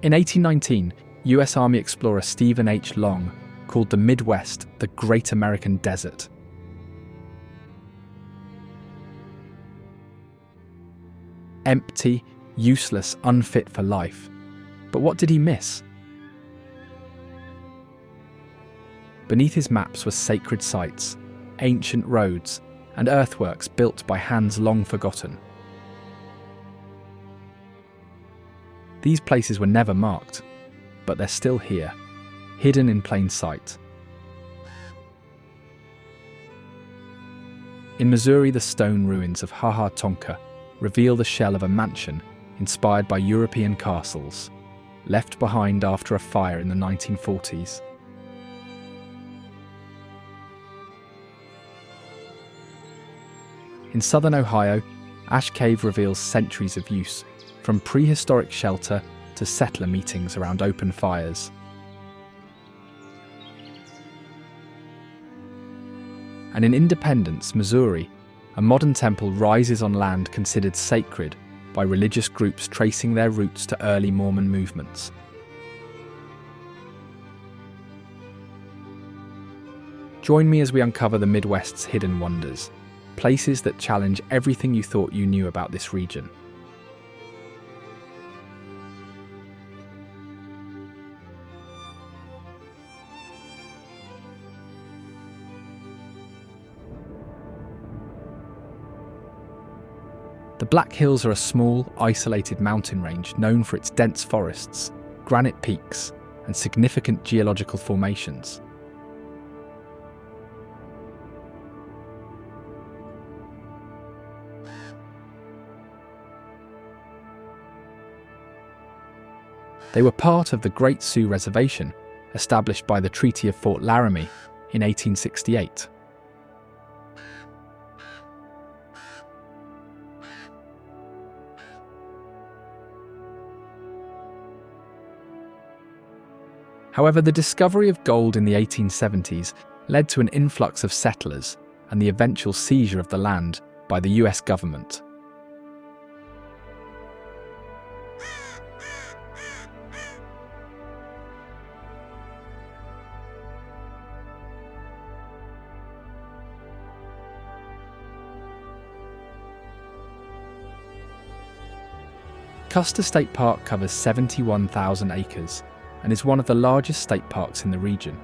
In 1819, US Army explorer Stephen H. Long called the Midwest the Great American Desert. Empty, useless, unfit for life. But what did he miss? Beneath his maps were sacred sites, ancient roads, and earthworks built by hands long forgotten. These places were never marked, but they're still here, hidden in plain sight. In Missouri, the stone ruins of Ha Ha Tonka reveal the shell of a mansion inspired by European castles, left behind after a fire in the 1940s. In southern Ohio, Ash Cave reveals centuries of use, from prehistoric shelter to settler meetings around open fires. And in Independence, Missouri, a modern temple rises on land considered sacred by religious groups tracing their roots to early Mormon movements. Join me as we uncover the Midwest's hidden wonders, places that challenge everything you thought you knew about this region. The Black Hills are a small, isolated mountain range known for its dense forests, granite peaks, and significant geological formations. They were part of the Great Sioux Reservation, established by the Treaty of Fort Laramie in 1868. However, the discovery of gold in the 1870s led to an influx of settlers and the eventual seizure of the land by the US government. Custer State Park covers 71,000 acres and is one of the largest state parks in the region.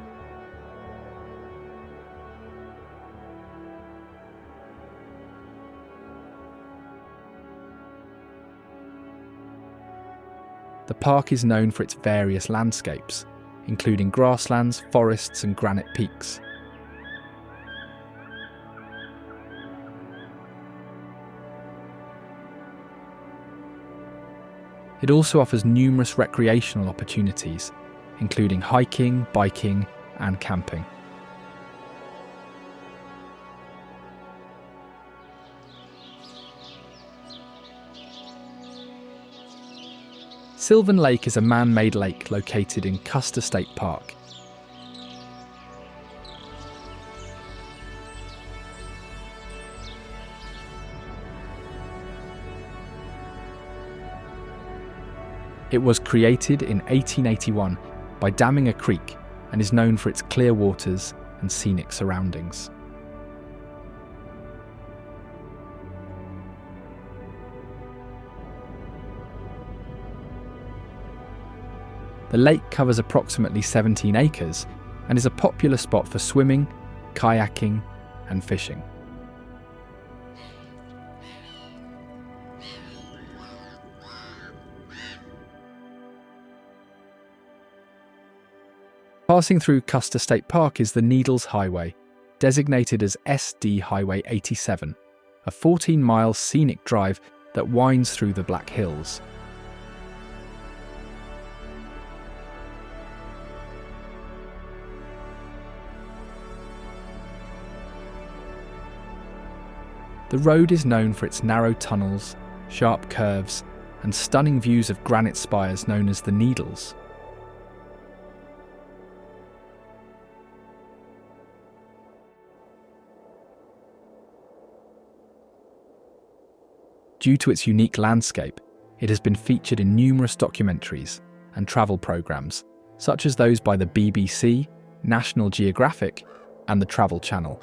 The park is known for its various landscapes, including grasslands, forests, and granite peaks. It also offers numerous recreational opportunities, including hiking, biking, and camping. Sylvan Lake is a man-made lake located in Custer State Park. It was created in 1881 by damming a creek and is known for its clear waters and scenic surroundings. The lake covers approximately 17 acres and is a popular spot for swimming, kayaking, and fishing. Passing through Custer State Park is the Needles Highway, designated as SD Highway 87, a 14-mile scenic drive that winds through the Black Hills. The road is known for its narrow tunnels, sharp curves, and stunning views of granite spires known as the Needles. Due to its unique landscape, it has been featured in numerous documentaries and travel programs, such as those by the BBC, National Geographic, and the Travel Channel.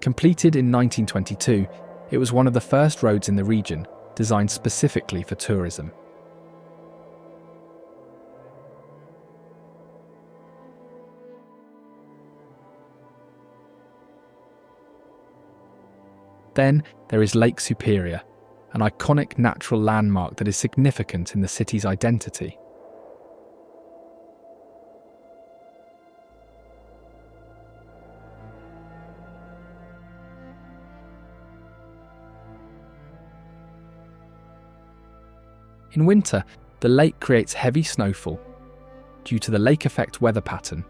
Completed in 1922, it was one of the first roads in the region designed specifically for tourism. Then there is Lake Superior, an iconic natural landmark that is significant in the city's identity. In winter, the lake creates heavy snowfall due to the lake effect weather pattern.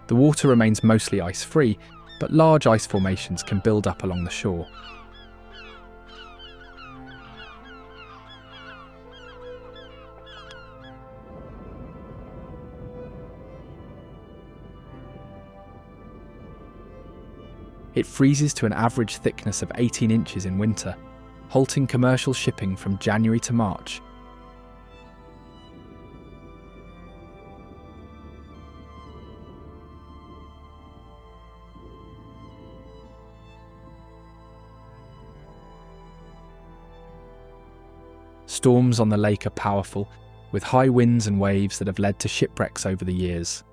The water remains mostly ice-free, but large ice formations can build up along the shore. It freezes to an average thickness of 18 inches in winter, halting commercial shipping from January to March. Storms on the lake are powerful, with high winds and waves that have led to shipwrecks over the years.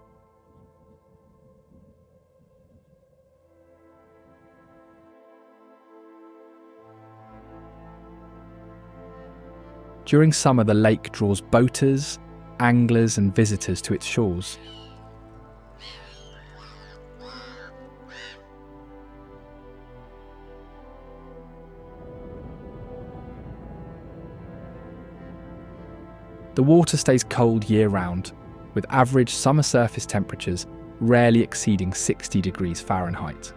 During summer, the lake draws boaters, anglers, and visitors to its shores. The water stays cold year-round, with average summer surface temperatures rarely exceeding 60 degrees Fahrenheit.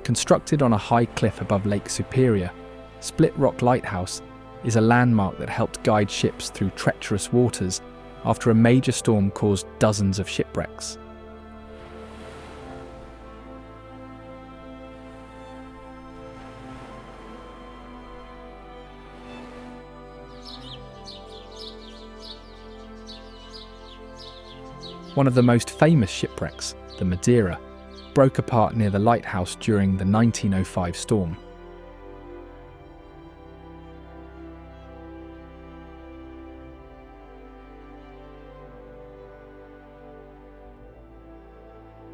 Constructed on a high cliff above Lake Superior, Split Rock Lighthouse is a landmark that helped guide ships through treacherous waters after a major storm caused dozens of shipwrecks. One of the most famous shipwrecks, the Madeira, broke apart near the lighthouse during the 1905 storm.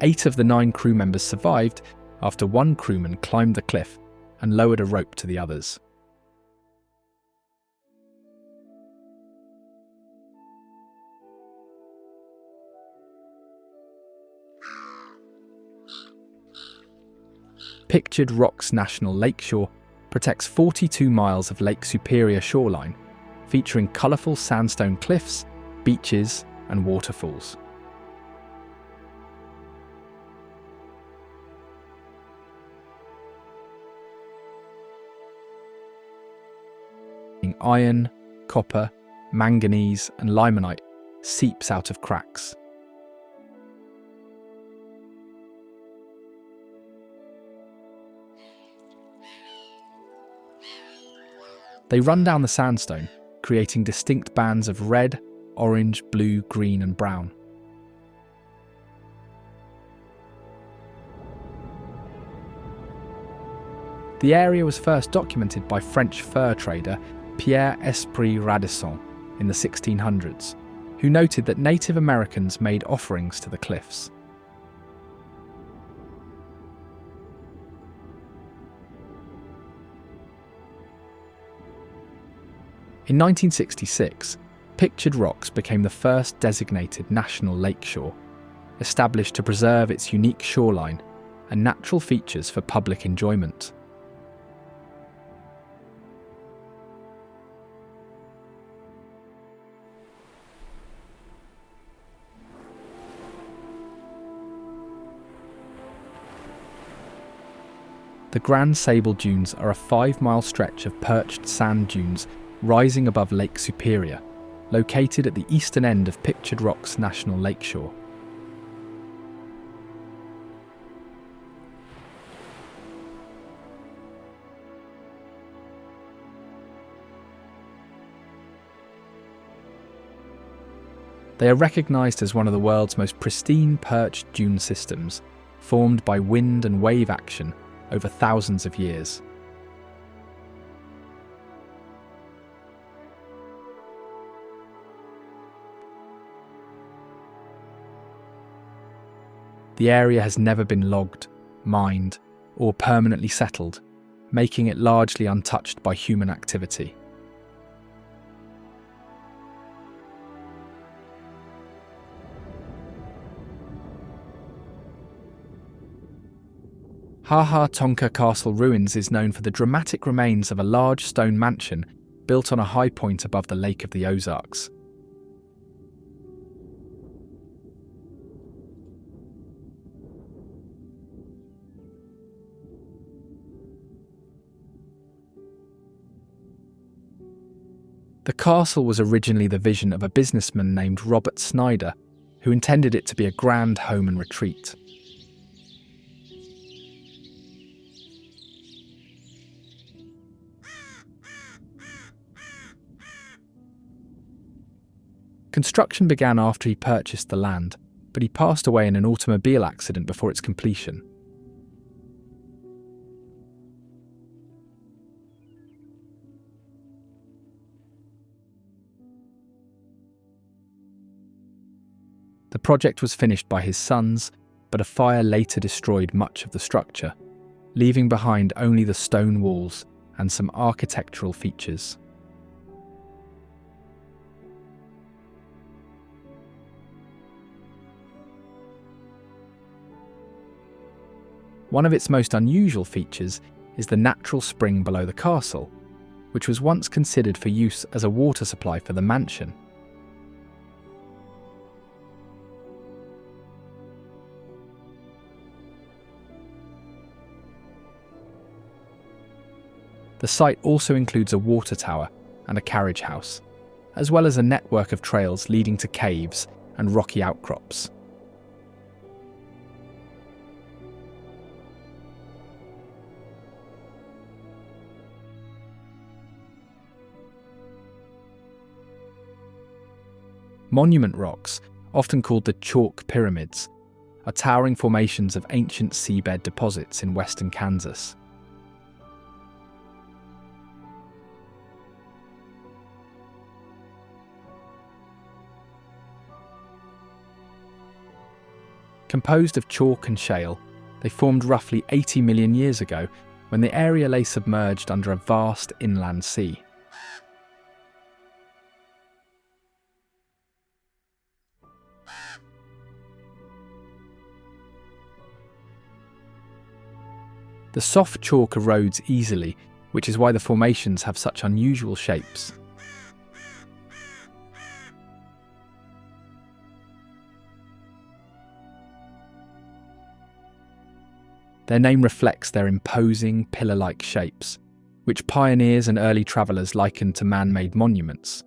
Eight of the 9 crew members survived after one crewman climbed the cliff and lowered a rope to the others. Pictured Rocks National Lakeshore protects 42 miles of Lake Superior shoreline, featuring colourful sandstone cliffs, beaches, and waterfalls. Iron, copper, manganese, and limonite seeps out of cracks. They run down the sandstone, creating distinct bands of red, orange, blue, green, and brown. The area was first documented by French fur trader Pierre Esprit Radisson in the 1600s, who noted that Native Americans made offerings to the cliffs. In 1966, Pictured Rocks became the first designated national lakeshore, established to preserve its unique shoreline and natural features for public enjoyment. The Grand Sable Dunes are a 5-mile stretch of perched sand dunes rising above Lake Superior, located at the eastern end of Pictured Rocks National Lakeshore. They are recognised as one of the world's most pristine perched dune systems, formed by wind and wave action over thousands of years. The area has never been logged, mined, or permanently settled, making it largely untouched by human activity. Ha-Ha-Tonka Castle Ruins is known for the dramatic remains of a large stone mansion built on a high point above the Lake of the Ozarks. The castle was originally the vision of a businessman named Robert Snyder, who intended it to be a grand home and retreat. Construction began after he purchased the land, but he passed away in an automobile accident before its completion. The project was finished by his sons, but a fire later destroyed much of the structure, leaving behind only the stone walls and some architectural features. One of its most unusual features is the natural spring below the castle, which was once considered for use as a water supply for the mansion. The site also includes a water tower and a carriage house, as well as a network of trails leading to caves and rocky outcrops. Monument rocks, often called the chalk pyramids, are towering formations of ancient seabed deposits in western Kansas. Composed of chalk and shale, they formed roughly 80 million years ago when the area lay submerged under a vast inland sea. The soft chalk erodes easily, which is why the formations have such unusual shapes. Their name reflects their imposing, pillar-like shapes, which pioneers and early travellers likened to man-made monuments.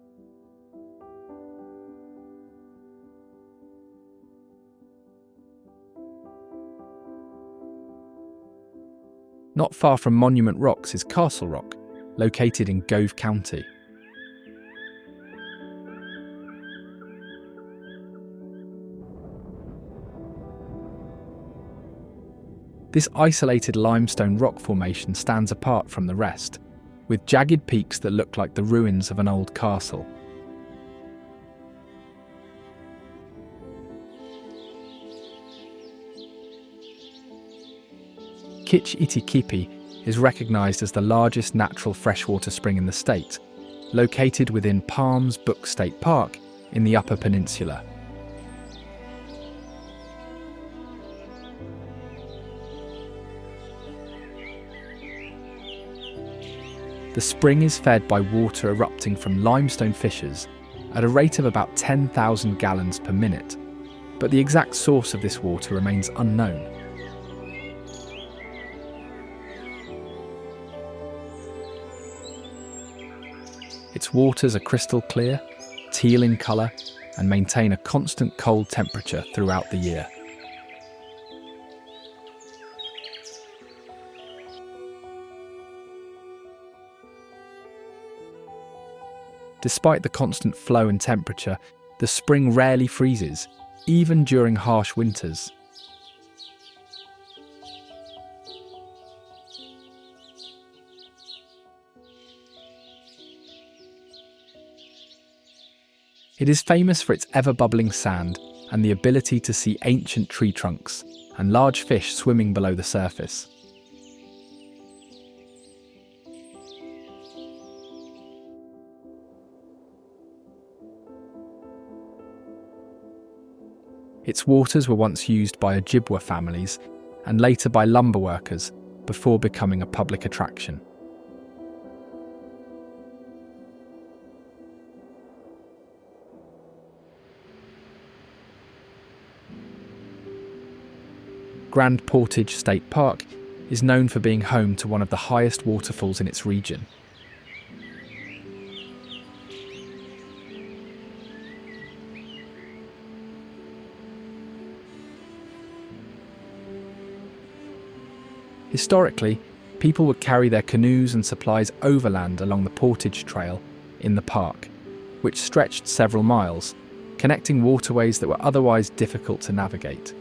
Not far from Monument Rocks is Castle Rock, located in Gove County. This isolated limestone rock formation stands apart from the rest, with jagged peaks that look like the ruins of an old castle. Kitch-Iti-Kipi is recognised as the largest natural freshwater spring in the state, located within Palms Book State Park in the Upper Peninsula. The spring is fed by water erupting from limestone fissures at a rate of about 10,000 gallons per minute, but the exact source of this water remains unknown. Its waters are crystal clear, teal in colour, and maintain a constant cold temperature throughout the year. Despite the constant flow and temperature, the spring rarely freezes, even during harsh winters. It is famous for its ever-bubbling sand and the ability to see ancient tree trunks and large fish swimming below the surface. Its waters were once used by Ojibwa families and later by lumber workers before becoming a public attraction. Grand Portage State Park is known for being home to one of the highest waterfalls in its region. Historically, people would carry their canoes and supplies overland along the Portage Trail in the park, which stretched several miles, connecting waterways that were otherwise difficult to navigate.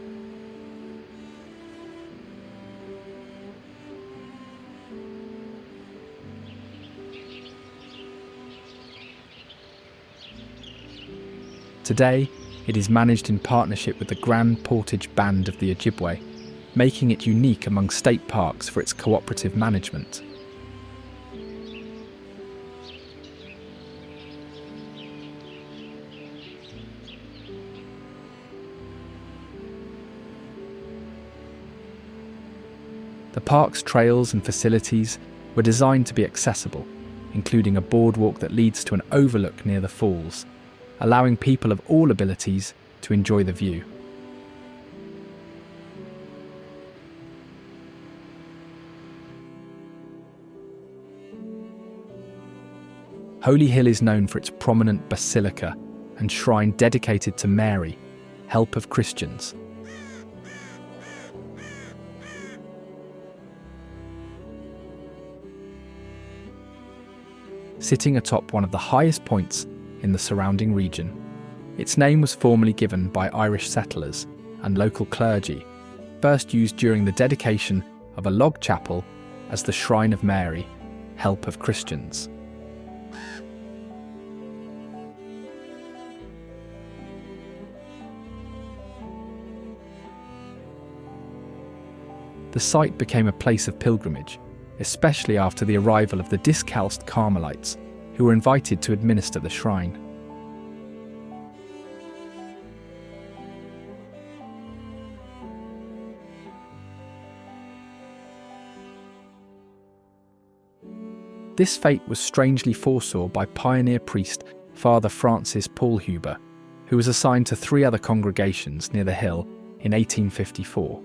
Today, it is managed in partnership with the Grand Portage Band of the Ojibwe, making it unique among state parks for its cooperative management. The park's trails and facilities were designed to be accessible, including a boardwalk that leads to an overlook near the falls, allowing people of all abilities to enjoy the view. Holy Hill is known for its prominent basilica and shrine dedicated to Mary, Help of Christians. Sitting atop one of the highest points in the surrounding region, its name was formerly given by Irish settlers and local clergy, first used during the dedication of a log chapel as the Shrine of Mary, Help of Christians. The site became a place of pilgrimage, especially after the arrival of the discalced Carmelites, who were invited to administer the shrine. This fate was strangely foresaw by pioneer priest Father Francis Paul Huber, who was assigned to 3 other congregations near the hill in 1854.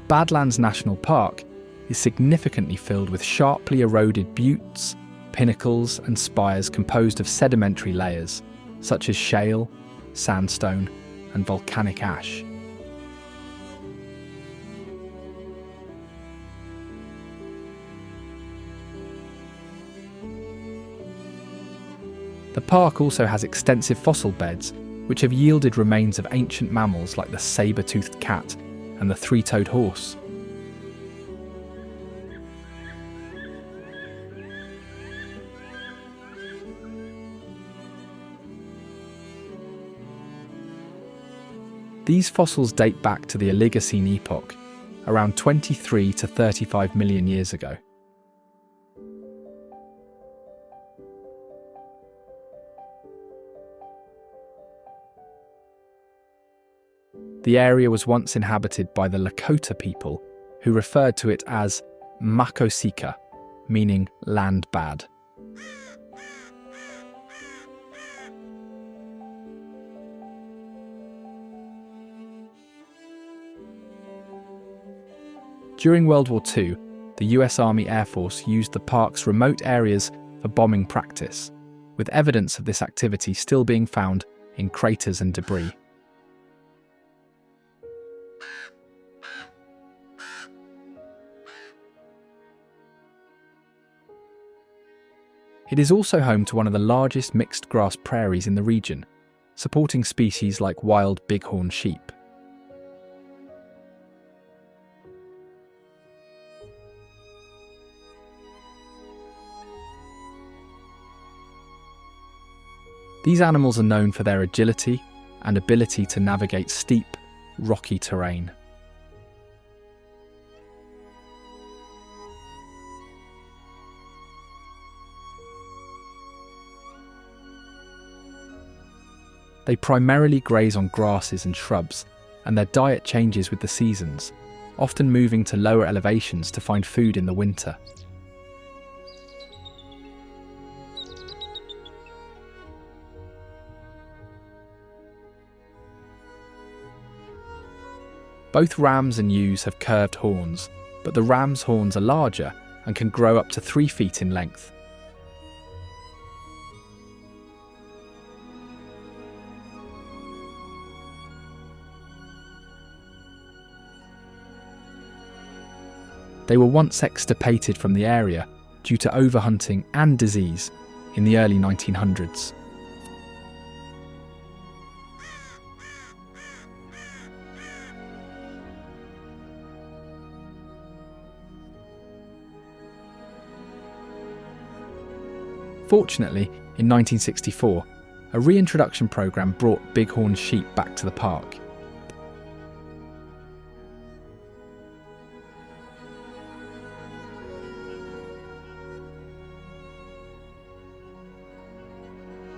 Badlands National Park is significantly filled with sharply eroded buttes, pinnacles and spires composed of sedimentary layers such as shale, sandstone and volcanic ash. The park also has extensive fossil beds which have yielded remains of ancient mammals like the saber-toothed cat and the 3-toed horse. These fossils date back to the Oligocene epoch, around 23 to 35 million years ago. The area was once inhabited by the Lakota people, who referred to it as Makosika, meaning land bad. During World War II, the US Army Air Force used the park's remote areas for bombing practice, with evidence of this activity still being found in craters and debris. It is also home to one of the largest mixed grass prairies in the region, supporting species like wild bighorn sheep. These animals are known for their agility and ability to navigate steep, rocky terrain. They primarily graze on grasses and shrubs, and their diet changes with the seasons, often moving to lower elevations to find food in the winter. Both rams and ewes have curved horns, but the ram's horns are larger and can grow up to 3 feet in length. They were once extirpated from the area due to overhunting and disease in the early 1900s. Fortunately, in 1964, a reintroduction program brought bighorn sheep back to the park.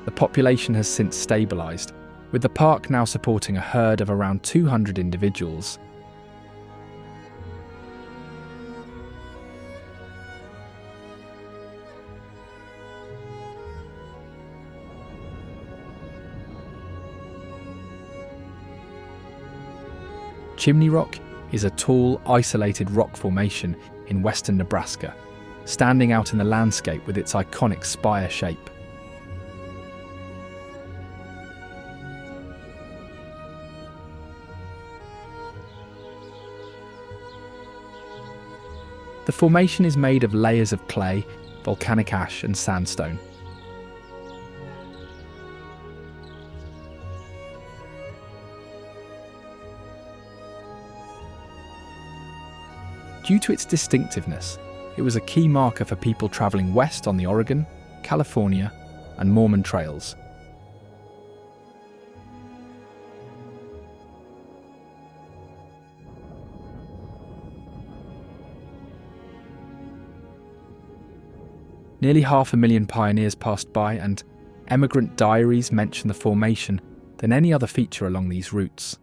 The population has since stabilised, with the park now supporting a herd of around 200 individuals. Chimney Rock is a tall, isolated rock formation in western Nebraska, standing out in the landscape with its iconic spire shape. The formation is made of layers of clay, volcanic ash and sandstone. Due to its distinctiveness, it was a key marker for people travelling west on the Oregon, California, and Mormon trails. Nearly 500,000 pioneers passed by, and emigrant diaries mention the formation than any other feature along these routes.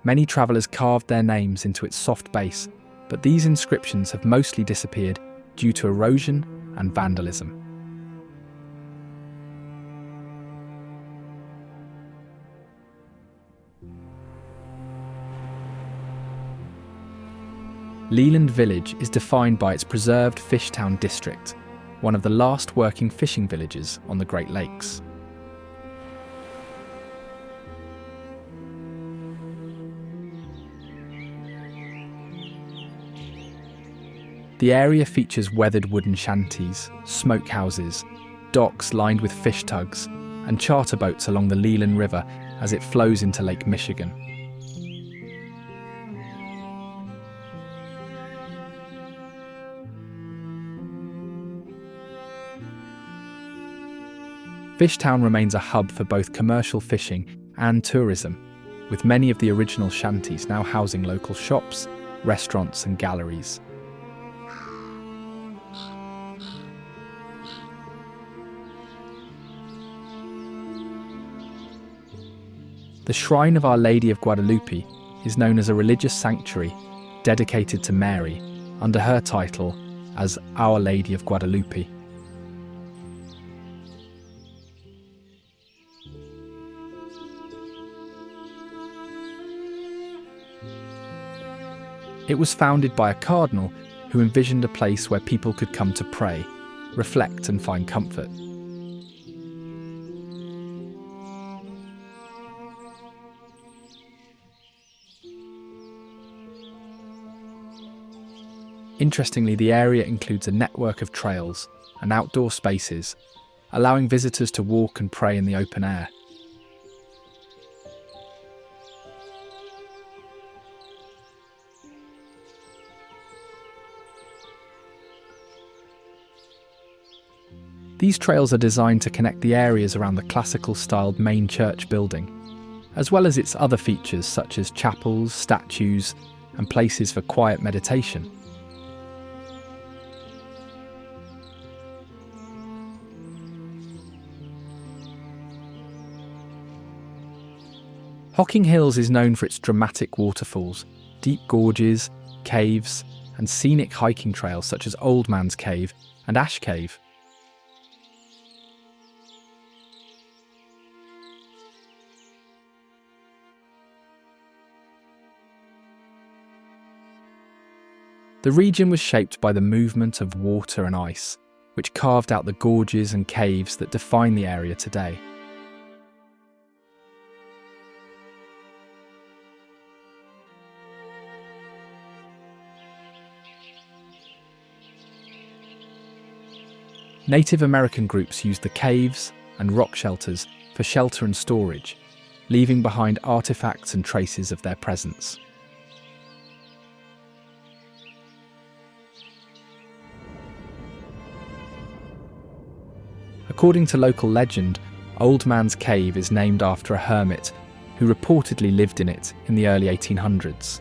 Many travellers carved their names into its soft base, but these inscriptions have mostly disappeared due to erosion and vandalism. Leland Village is defined by its preserved Fishtown district, one of the last working fishing villages on the Great Lakes. The area features weathered wooden shanties, smokehouses, docks lined with fish tugs, and charter boats along the Leland River as it flows into Lake Michigan. Fishtown remains a hub for both commercial fishing and tourism, with many of the original shanties now housing local shops, restaurants and galleries. The Shrine of Our Lady of Guadalupe is known as a religious sanctuary dedicated to Mary under her title as Our Lady of Guadalupe. It was founded by a cardinal who envisioned a place where people could come to pray, reflect and find comfort. Interestingly, the area includes a network of trails and outdoor spaces, allowing visitors to walk and pray in the open air. These trails are designed to connect the areas around the classical-styled main church building, as well as its other features such as chapels, statues, and places for quiet meditation. Hocking Hills is known for its dramatic waterfalls, deep gorges, caves, and scenic hiking trails such as Old Man's Cave and Ash Cave. The region was shaped by the movement of water and ice, which carved out the gorges and caves that define the area today. Native American groups used the caves and rock shelters for shelter and storage, leaving behind artifacts and traces of their presence. According to local legend, Old Man's Cave is named after a hermit who reportedly lived in it in the early 1800s.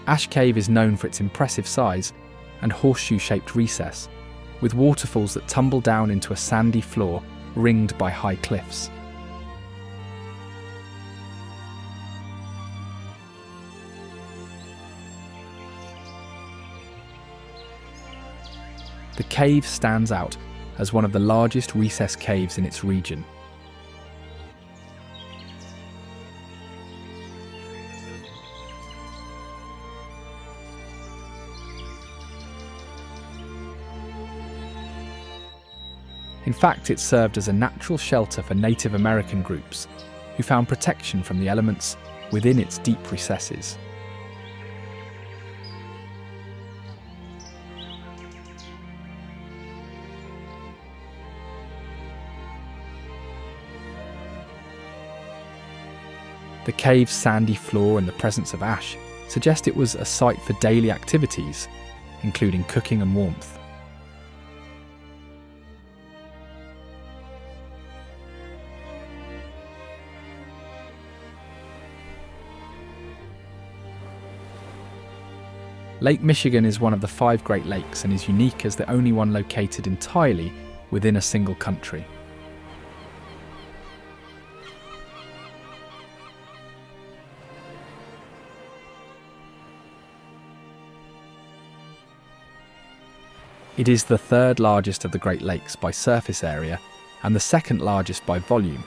Ash Cave is known for its impressive size and horseshoe-shaped recess, with waterfalls that tumble down into a sandy floor ringed by high cliffs. The cave stands out as one of the largest recessed caves in its region. In fact, it served as a natural shelter for Native American groups who found protection from the elements within its deep recesses. The cave's sandy floor and the presence of ash suggest it was a site for daily activities, including cooking and warmth. Lake Michigan is one of the 5 Great Lakes and is unique as the only one located entirely within a single country. It is the 3rd largest of the Great Lakes by surface area and the 2nd largest by volume.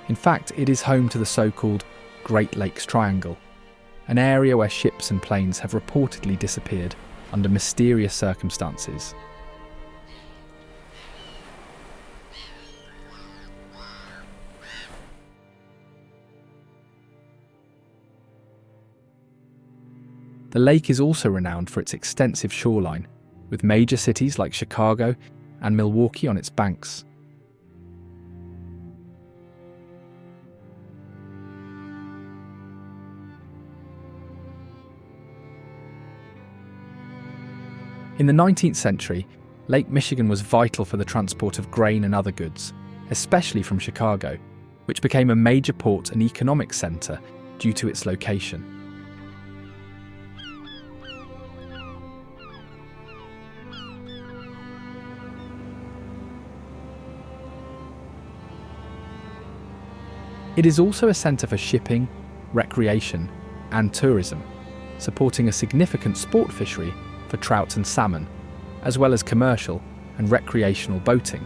In fact, it is home to the so-called Great Lakes Triangle, an area where ships and planes have reportedly disappeared under mysterious circumstances. The lake is also renowned for its extensive shoreline, with major cities like Chicago and Milwaukee on its banks. In the 19th century, Lake Michigan was vital for the transport of grain and other goods, especially from Chicago, which became a major port and economic centre due to its location. It is also a centre for shipping, recreation, and tourism, supporting a significant sport fishery for trout and salmon, as well as commercial and recreational boating.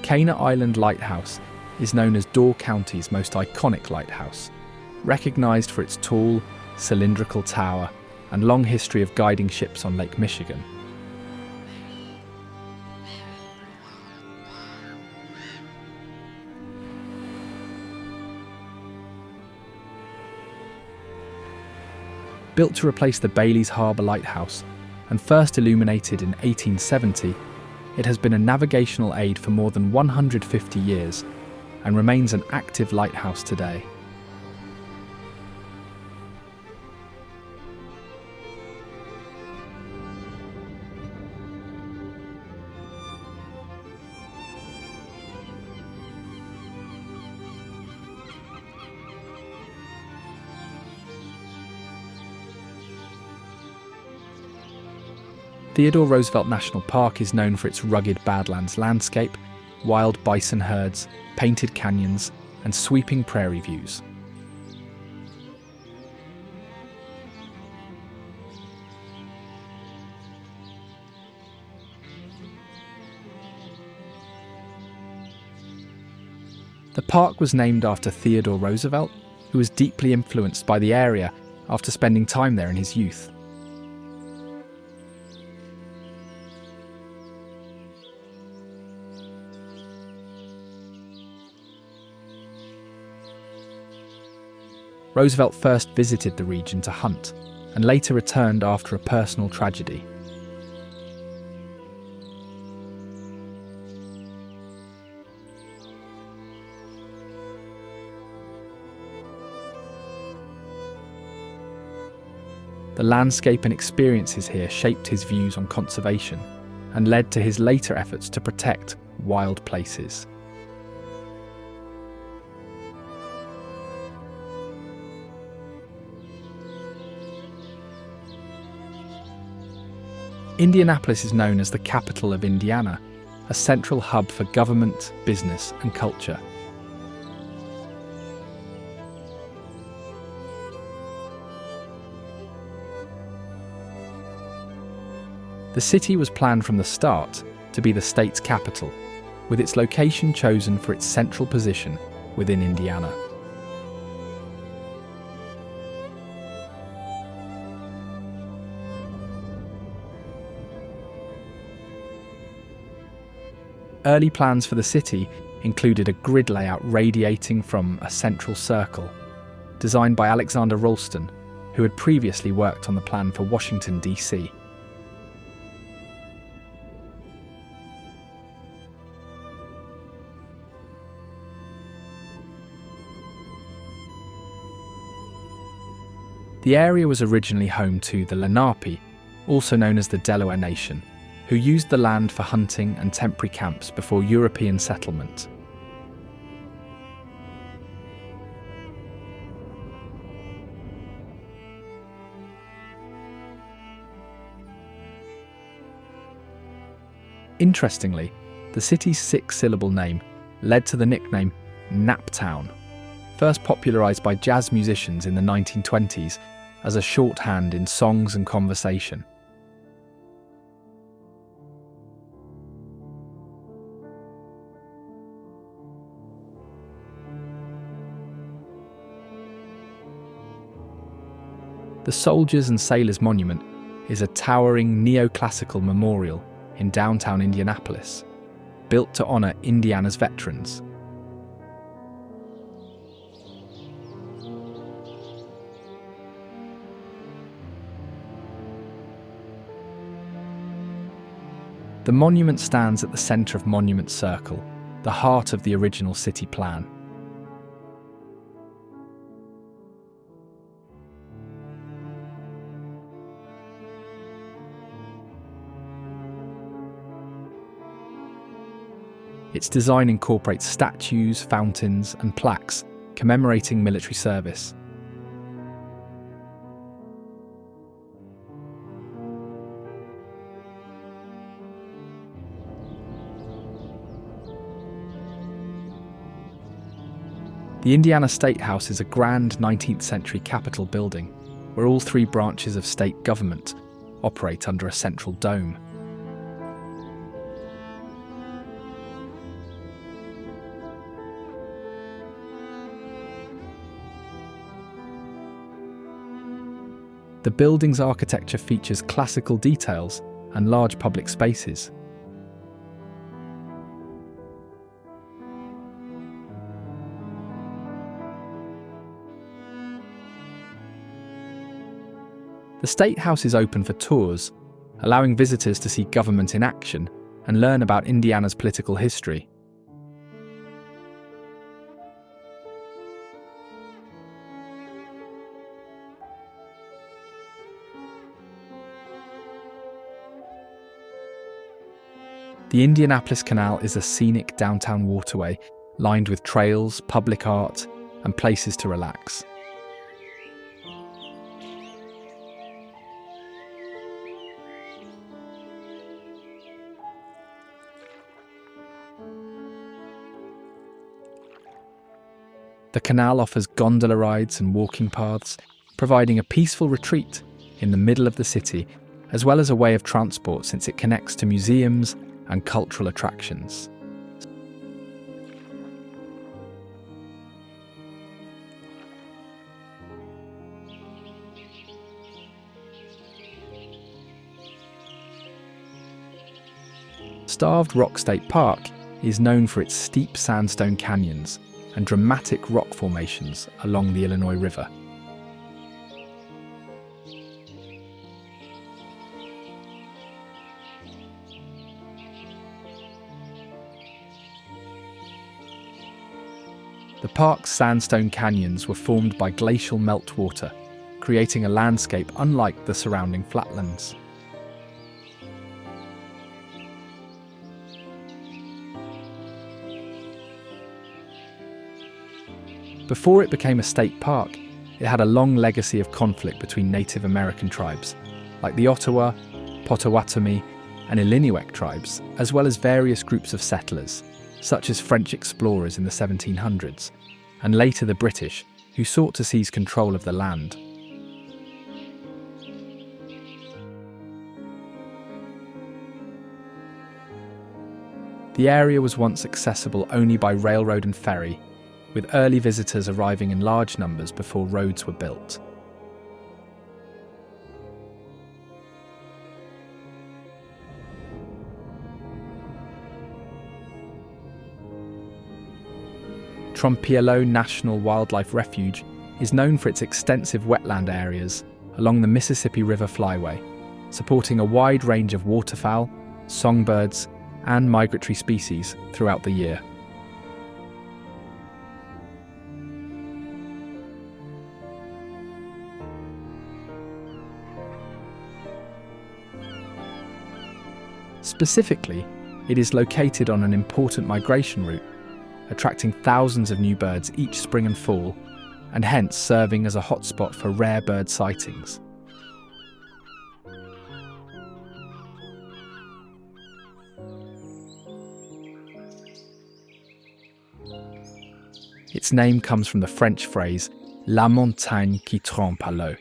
Cana Island Lighthouse is known as Door County's most iconic lighthouse, recognised for its tall, cylindrical tower and long history of guiding ships on Lake Michigan. Built to replace the Bailey's Harbour Lighthouse and first illuminated in 1870, it has been a navigational aid for more than 150 years and remains an active lighthouse today. Theodore Roosevelt National Park is known for its rugged Badlands landscape, wild bison herds, painted canyons, and sweeping prairie views. The park was named after Theodore Roosevelt, who was deeply influenced by the area after spending time there in his youth. Roosevelt first visited the region to hunt, and later returned after a personal tragedy. The landscape and experiences here shaped his views on conservation and led to his later efforts to protect wild places. Indianapolis is known as the capital of Indiana, a central hub for government, business, and culture. The city was planned from the start to be the state's capital, with its location chosen for its central position within Indiana. Early plans for the city included a grid layout radiating from a central circle, designed by Alexander Ralston, who had previously worked on the plan for Washington, D.C. The area was originally home to the Lenape, also known as the Delaware Nation, who used the land for hunting and temporary camps before European settlement. Interestingly, the city's six-syllable name led to the nickname Naptown, first popularised by jazz musicians in the 1920s as a shorthand in songs and conversation. The Soldiers and Sailors Monument is a towering neoclassical memorial in downtown Indianapolis, built to honour Indiana's veterans. The monument stands at the centre of Monument Circle, the heart of the original city plan. Its design incorporates statues, fountains, and plaques commemorating military service. The Indiana State House is a grand 19th century Capitol building where all three branches of state government operate under a central dome. The building's architecture features classical details and large public spaces. The State House is open for tours, allowing visitors to see government in action and learn about Indiana's political history. The Indianapolis Canal is a scenic downtown waterway lined with trails, public art, and places to relax. The canal offers gondola rides and walking paths, providing a peaceful retreat in the middle of the city, as well as a way of transport since it connects to museums and cultural attractions. Starved Rock State Park is known for its steep sandstone canyons and dramatic rock formations along the Illinois River. The park's sandstone canyons were formed by glacial meltwater, creating a landscape unlike the surrounding flatlands. Before it became a state park, it had a long legacy of conflict between Native American tribes, like the Ottawa, Potawatomi, and Illiniwek tribes, as well as various groups of settlers, such as French explorers in the 1700s, and later the British, who sought to seize control of the land. The area was once accessible only by railroad and ferry, with early visitors arriving in large numbers before roads were built. Trompiello National Wildlife Refuge is known for its extensive wetland areas along the Mississippi River Flyway, supporting a wide range of waterfowl, songbirds, and migratory species throughout the year. Specifically, it is located on an important migration route, attracting thousands of new birds each spring and fall, and hence serving as a hotspot for rare bird sightings. Its name comes from the French phrase "la montagne qui trempe à l'eau,"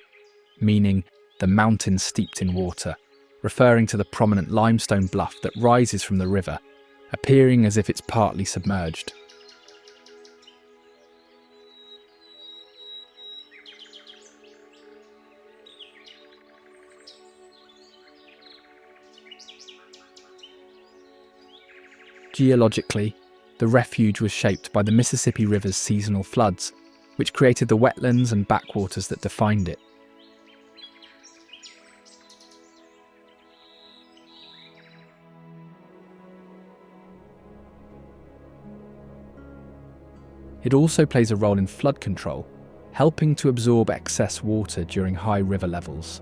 meaning the mountain steeped in water, referring to the prominent limestone bluff that rises from the river, appearing as if it's partly submerged. Geologically, the refuge was shaped by the Mississippi River's seasonal floods, which created the wetlands and backwaters that defined it. It also plays a role in flood control, helping to absorb excess water during high river levels.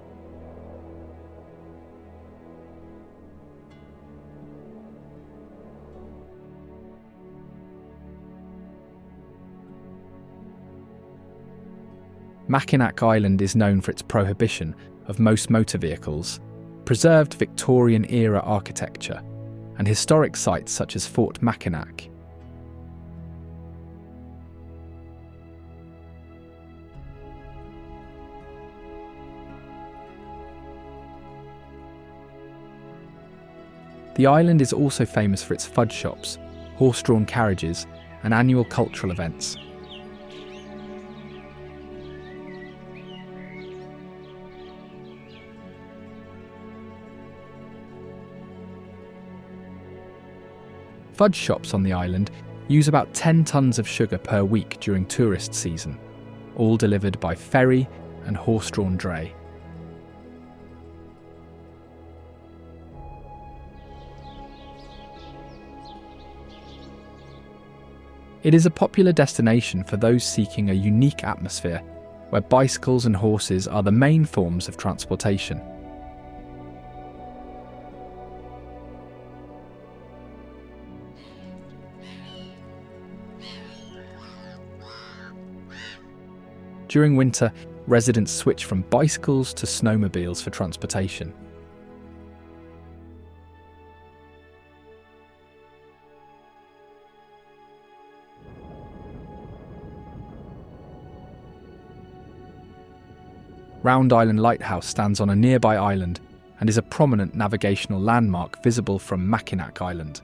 Mackinac Island is known for its prohibition of most motor vehicles, preserved Victorian-era architecture, and historic sites such as Fort Mackinac. The island is also famous for its fudge shops, horse-drawn carriages, and annual cultural events. Fudge shops on the island use about 10 tons of sugar per week during tourist season, all delivered by ferry and horse-drawn dray. It is a popular destination for those seeking a unique atmosphere where bicycles and horses are the main forms of transportation. During winter, residents switch from bicycles to snowmobiles for transportation. Round Island Lighthouse stands on a nearby island and is a prominent navigational landmark visible from Mackinac Island.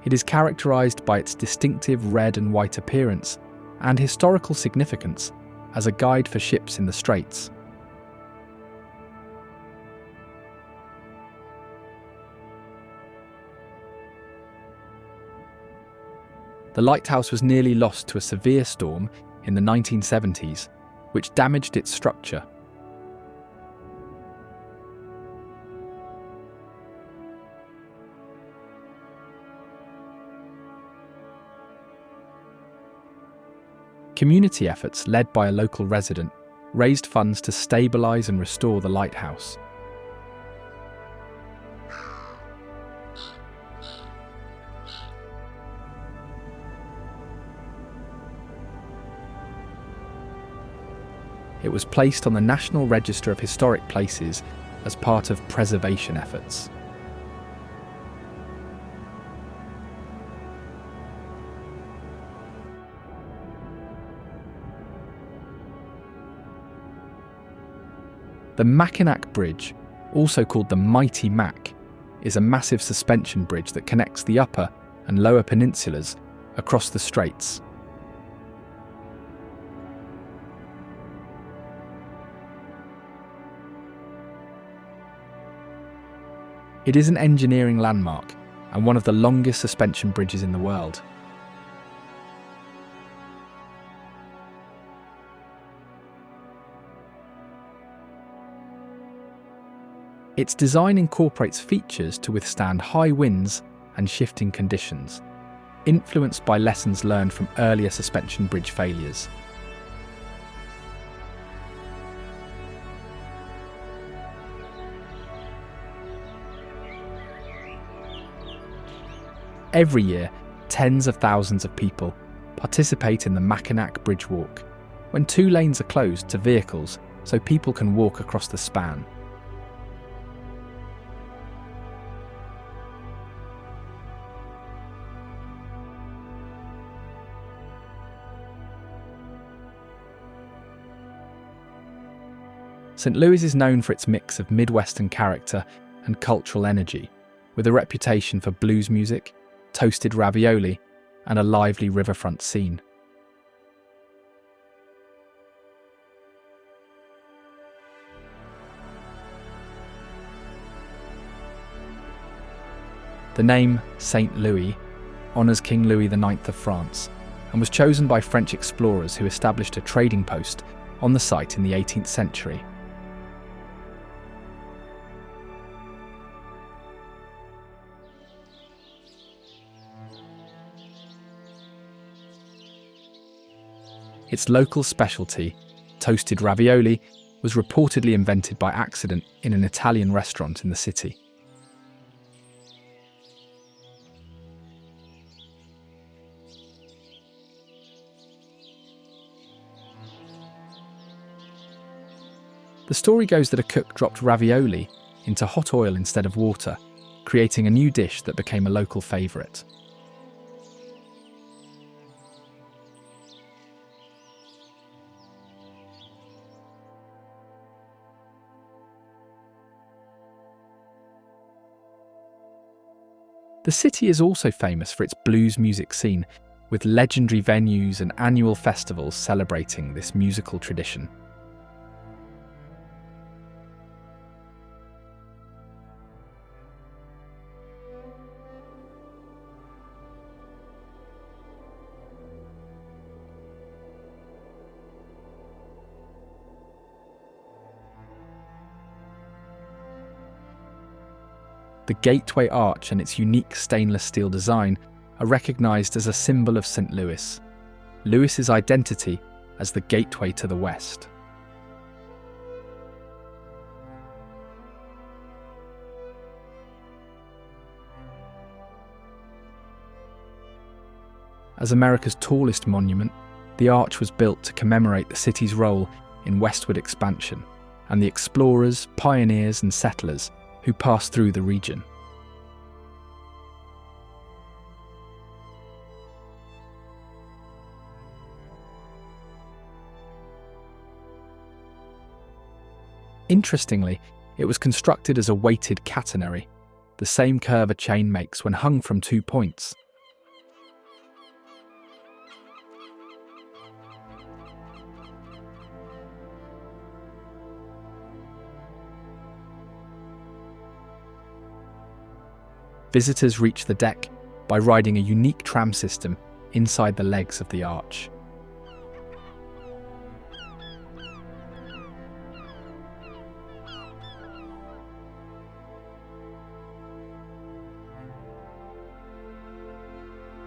It is characterised by its distinctive red and white appearance and historical significance as a guide for ships in the Straits. The lighthouse was nearly lost to a severe storm in the 1970s, which damaged its structure. Community efforts led by a local resident raised funds to stabilise and restore the lighthouse. It was placed on the National Register of Historic Places as part of preservation efforts. The Mackinac Bridge, also called the Mighty Mac, is a massive suspension bridge that connects the upper and lower peninsulas across the straits. It is an engineering landmark and one of the longest suspension bridges in the world. Its design incorporates features to withstand high winds and shifting conditions, influenced by lessons learned from earlier suspension bridge failures. Every year, tens of thousands of people participate in the Mackinac Bridge Walk, when 2 lanes are closed to vehicles so people can walk across the span. St. Louis is known for its mix of Midwestern character and cultural energy, with a reputation for blues music, toasted ravioli, and a lively riverfront scene. The name St. Louis honours King Louis IX of France and was chosen by French explorers who established a trading post on the site in the 18th century. Its local specialty, toasted ravioli, was reportedly invented by accident in an Italian restaurant in the city. The story goes that a cook dropped ravioli into hot oil instead of water, creating a new dish that became a local favourite. The city is also famous for its blues music scene, with legendary venues and annual festivals celebrating this musical tradition. The Gateway Arch and its unique stainless steel design are recognised as a symbol of St. Louis, Louis's identity as the gateway to the West. As America's tallest monument, the arch was built to commemorate the city's role in westward expansion and the explorers, pioneers and settlers who passed through the region. Interestingly, it was constructed as a weighted catenary, the same curve a chain makes when hung from 2 points. Visitors reach the deck by riding a unique tram system inside the legs of the arch.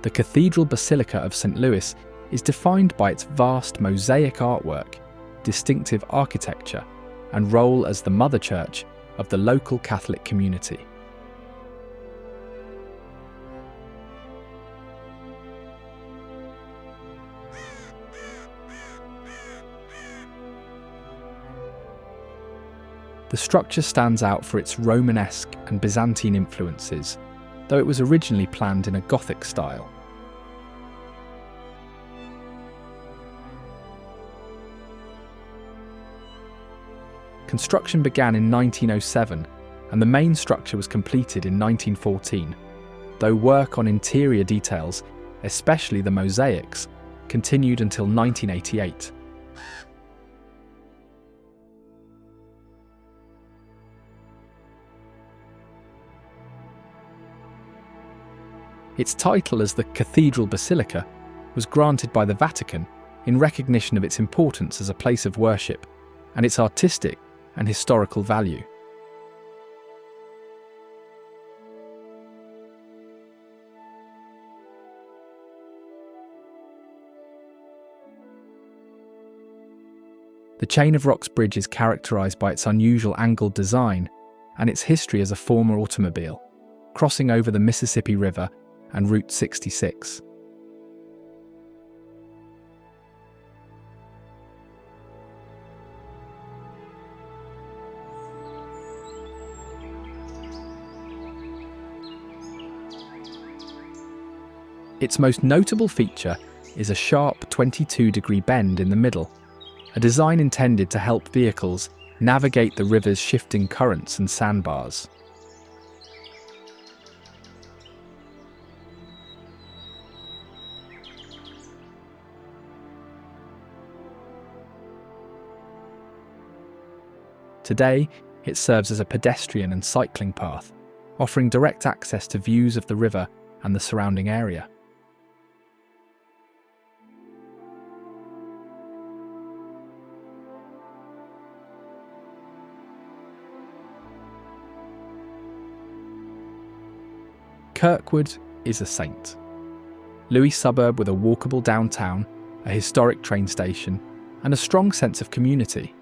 The Cathedral Basilica of St. Louis is defined by its vast mosaic artwork, distinctive architecture, and role as the mother church of the local Catholic community. The structure stands out for its Romanesque and Byzantine influences, though it was originally planned in a Gothic style. Construction began in 1907 and the main structure was completed in 1914, though work on interior details, especially the mosaics, continued until 1988. Its title as the Cathedral Basilica was granted by the Vatican in recognition of its importance as a place of worship and its artistic and historical value. The Chain of Rocks Bridge is characterised by its unusual angled design and its history as a former automobile, crossing over the Mississippi River and Route 66. Its most notable feature is a sharp 22-degree bend in the middle, a design intended to help vehicles navigate the river's shifting currents and sandbars. Today, it serves as a pedestrian and cycling path, offering direct access to views of the river and the surrounding area. Kirkwood is a saint. Louis suburb with a walkable downtown, a historic train station, and a strong sense of community.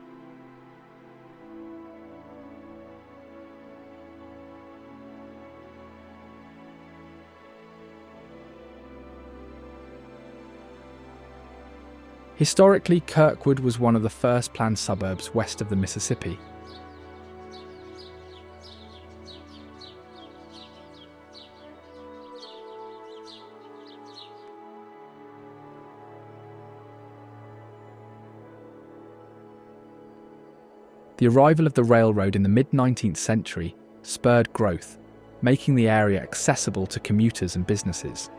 Historically, Kirkwood was one of the first planned suburbs west of the Mississippi. The arrival of the railroad in the mid-19th century spurred growth, making the area accessible to commuters and businesses.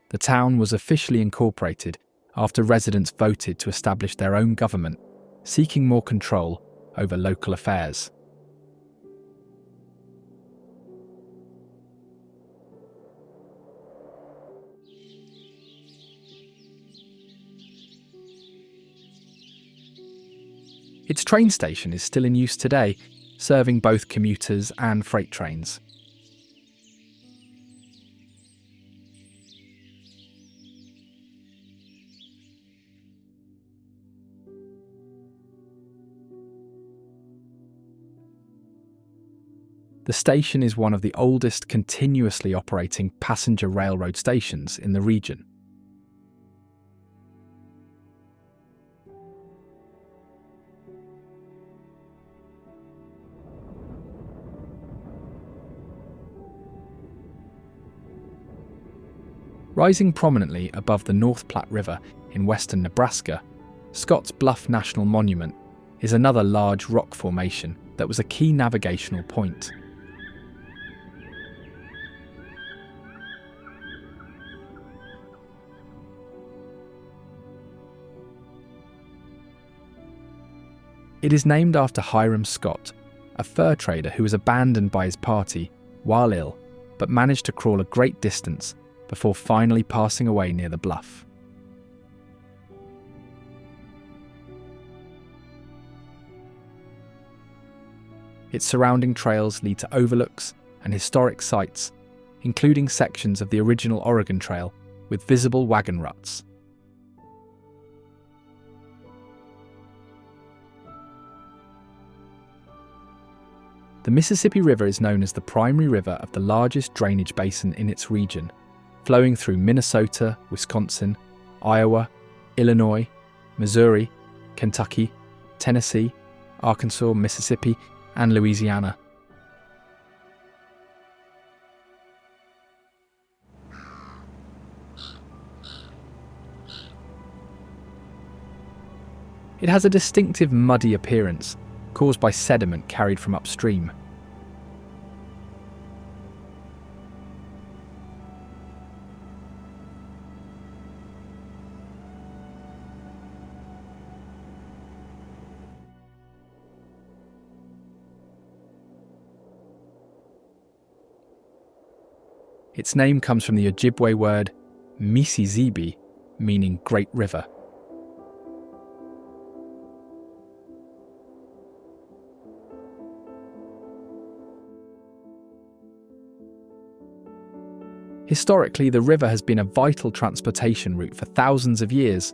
The town was officially incorporated after residents voted to establish their own government, seeking more control over local affairs. Its train station is still in use today, serving both commuters and freight trains. The station is one of the oldest continuously operating passenger railroad stations in the region. Rising prominently above the North Platte River in western Nebraska, Scots Bluff National Monument is another large rock formation that was a key navigational point. It is named after Hiram Scott, a fur trader who was abandoned by his party while ill, but managed to crawl a great distance before finally passing away near the bluff. Its surrounding trails lead to overlooks and historic sites, including sections of the original Oregon Trail with visible wagon ruts. The Mississippi River is known as the primary river of the largest drainage basin in its region, flowing through Minnesota, Wisconsin, Iowa, Illinois, Missouri, Kentucky, Tennessee, Arkansas, Mississippi, and Louisiana. It has a distinctive muddy appearance, caused by sediment carried from upstream. Its name comes from the Ojibwe word Mississippi, meaning Great River. Historically, the river has been a vital transportation route for thousands of years,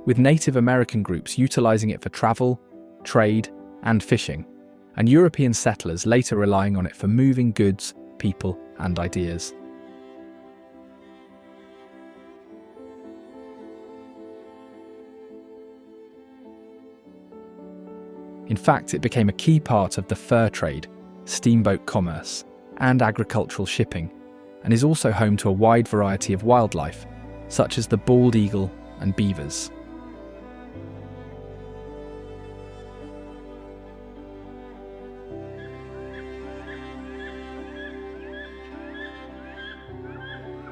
with Native American groups utilising it for travel, trade, and fishing, and European settlers later relying on it for moving goods, people, and ideas. In fact, it became a key part of the fur trade, steamboat commerce, and agricultural shipping, and is also home to a wide variety of wildlife, such as the bald eagle and beavers.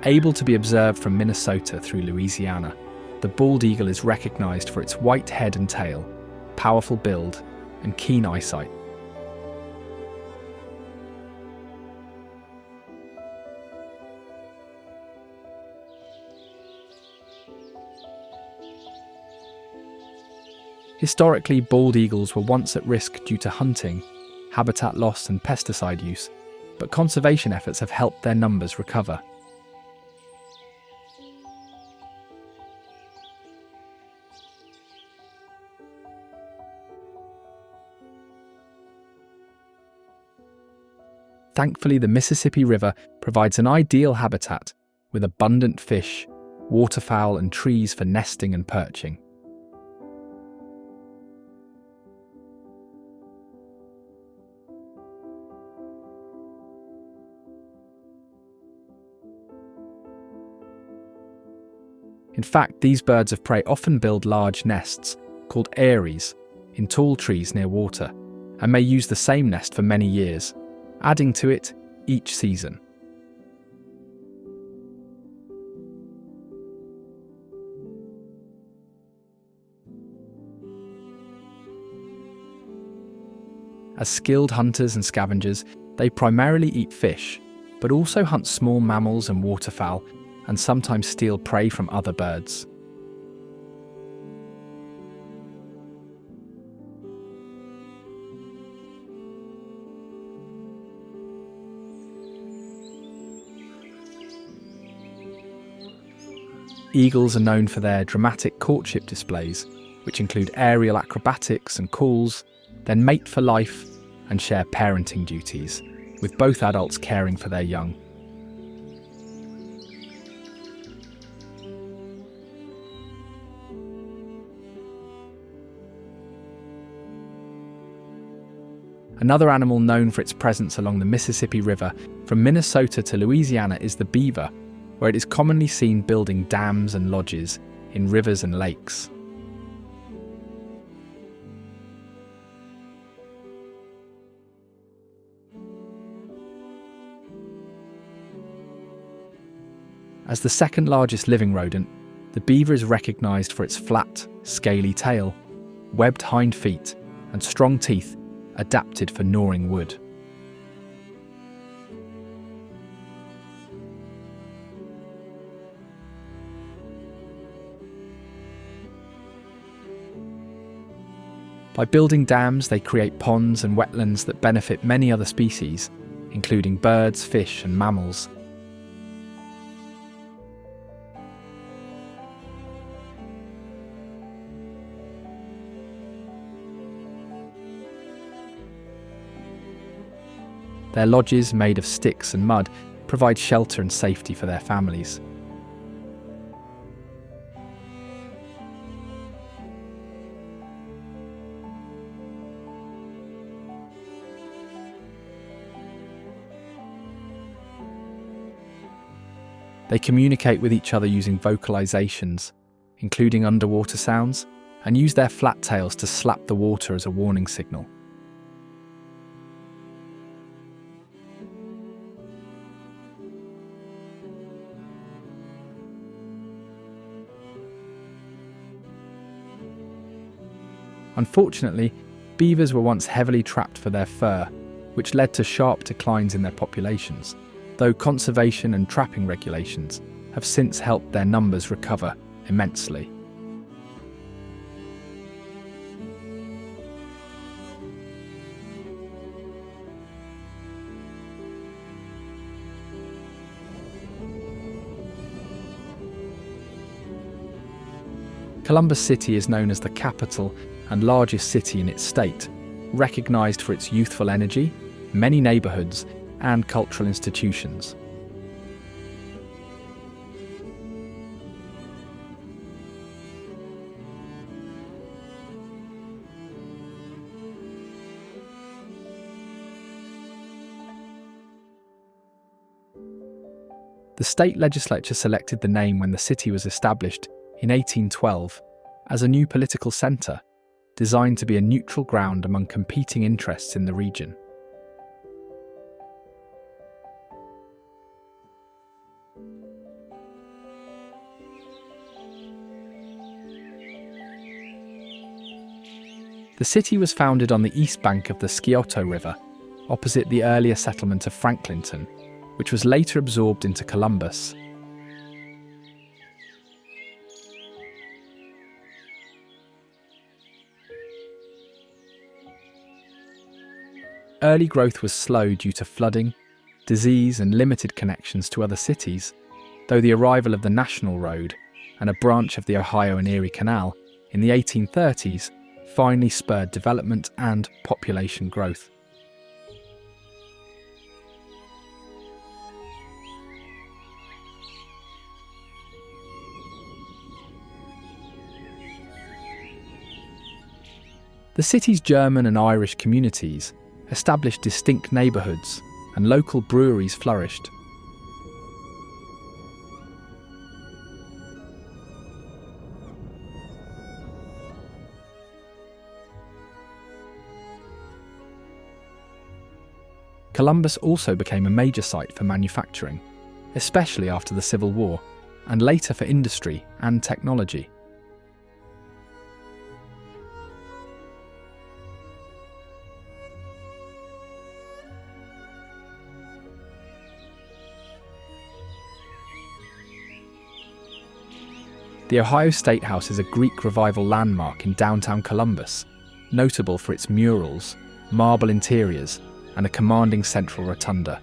Able to be observed from Minnesota through Louisiana, the bald eagle is recognised for its white head and tail, powerful build, and keen eyesight. Historically, bald eagles were once at risk due to hunting, habitat loss, and pesticide use, but conservation efforts have helped their numbers recover. Thankfully, the Mississippi River provides an ideal habitat with abundant fish, waterfowl, and trees for nesting and perching. In fact, these birds of prey often build large nests, called eyries, in tall trees near water, and may use the same nest for many years, adding to it each season. As skilled hunters and scavengers, they primarily eat fish, but also hunt small mammals and waterfowl, and sometimes steal prey from other birds. Eagles are known for their dramatic courtship displays, which include aerial acrobatics and calls, then mate for life and share parenting duties, with both adults caring for their young. Another animal known for its presence along the Mississippi River from Minnesota to Louisiana is the beaver, where it is commonly seen building dams and lodges in rivers and lakes. As the second largest living rodent, the beaver is recognised for its flat, scaly tail, webbed hind feet, and strong teeth adapted for gnawing wood. By building dams, they create ponds and wetlands that benefit many other species, including birds, fish, and mammals. Their lodges, made of sticks and mud, provide shelter and safety for their families. They communicate with each other using vocalizations, including underwater sounds, and use their flat tails to slap the water as a warning signal. Unfortunately, beavers were once heavily trapped for their fur, which led to sharp declines in their populations, though conservation and trapping regulations have since helped their numbers recover immensely. Columbus City is known as the capital and largest city in its state, recognised for its youthful energy, many neighbourhoods, and cultural institutions. The state legislature selected the name when the city was established in 1812 as a new political centre, designed to be a neutral ground among competing interests in the region. The city was founded on the east bank of the Scioto River, opposite the earlier settlement of Franklinton, which was later absorbed into Columbus. Early growth was slow due to flooding, disease, and limited connections to other cities, though the arrival of the National Road and a branch of the Ohio and Erie Canal in the 1830s finally spurred development and population growth. The city's German and Irish communities established distinct neighbourhoods, and local breweries flourished. Columbus also became a major site for manufacturing, especially after the Civil War, and later for industry and technology. The Ohio State House is a Greek Revival landmark in downtown Columbus, notable for its murals, marble interiors, and a commanding central rotunda.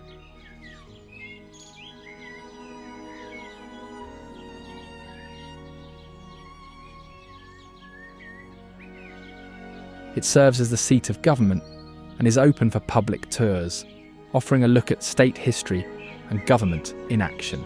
It serves as the seat of government and is open for public tours, offering a look at state history and government in action.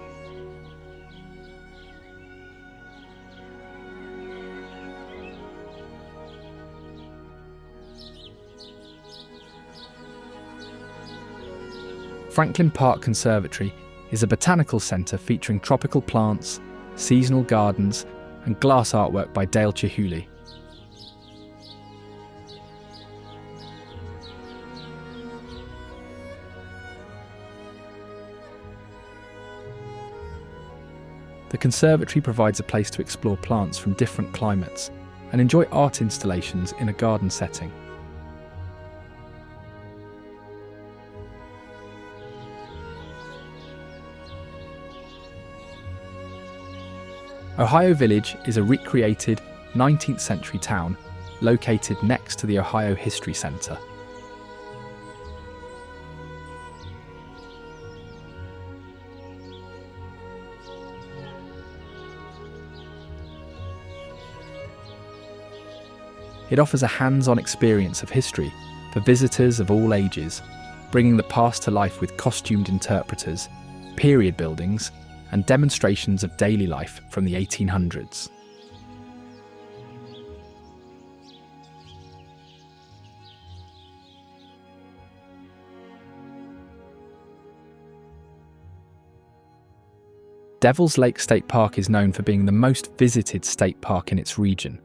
Franklin Park Conservatory is a botanical centre featuring tropical plants, seasonal gardens, and glass artwork by Dale Chihuly. The conservatory provides a place to explore plants from different climates and enjoy art installations in a garden setting. Ohio Village is a recreated 19th century town located next to the Ohio History Center. It offers a hands-on experience of history for visitors of all ages, bringing the past to life with costumed interpreters, period buildings, and demonstrations of daily life from the 1800s. Devil's Lake State Park is known for being the most visited state park in its region,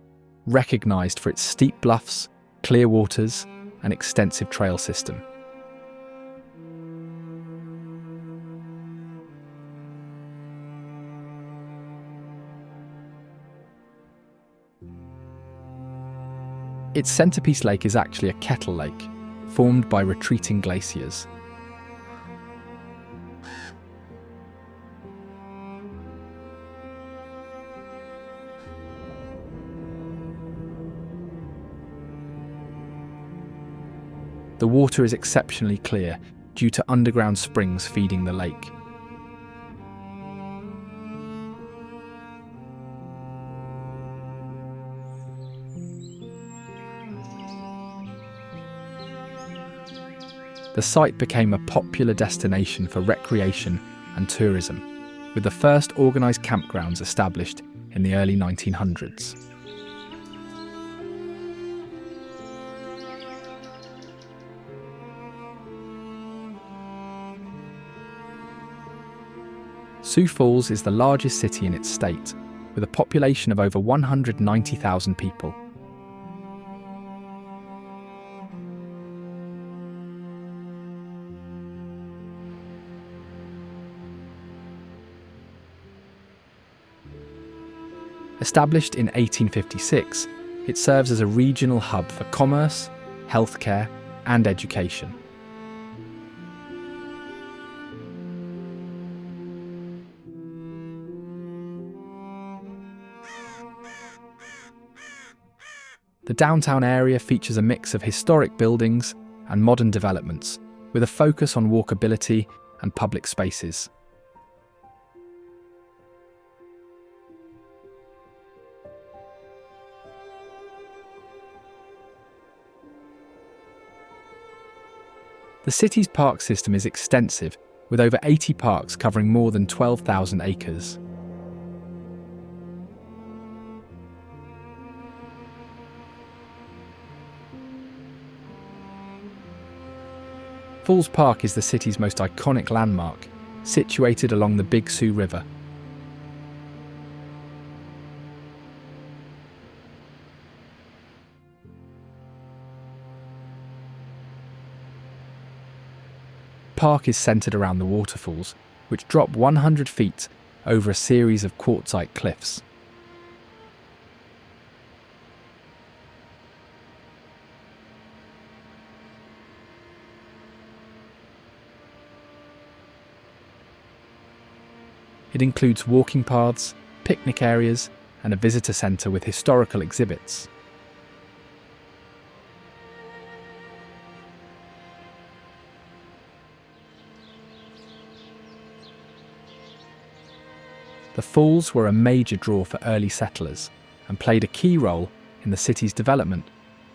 recognised for its steep bluffs, clear waters, and extensive trail system. Its centrepiece lake is actually a kettle lake, formed by retreating glaciers. The water is exceptionally clear due to underground springs feeding the lake. The site became a popular destination for recreation and tourism, with the first organised campgrounds established in the early 1900s. Sioux Falls is the largest city in its state, with a population of over 190,000 people. Established in 1856, it serves as a regional hub for commerce, healthcare, and education. The downtown area features a mix of historic buildings and modern developments, with a focus on walkability and public spaces. The city's park system is extensive, with over 80 parks covering more than 12,000 acres. Falls Park is the city's most iconic landmark, situated along the Big Sioux River. park is centered around the waterfalls, which drop 100 feet over a series of quartzite cliffs. It includes walking paths, picnic areas, and a visitor centre with historical exhibits. The falls were a major draw for early settlers and played a key role in the city's development,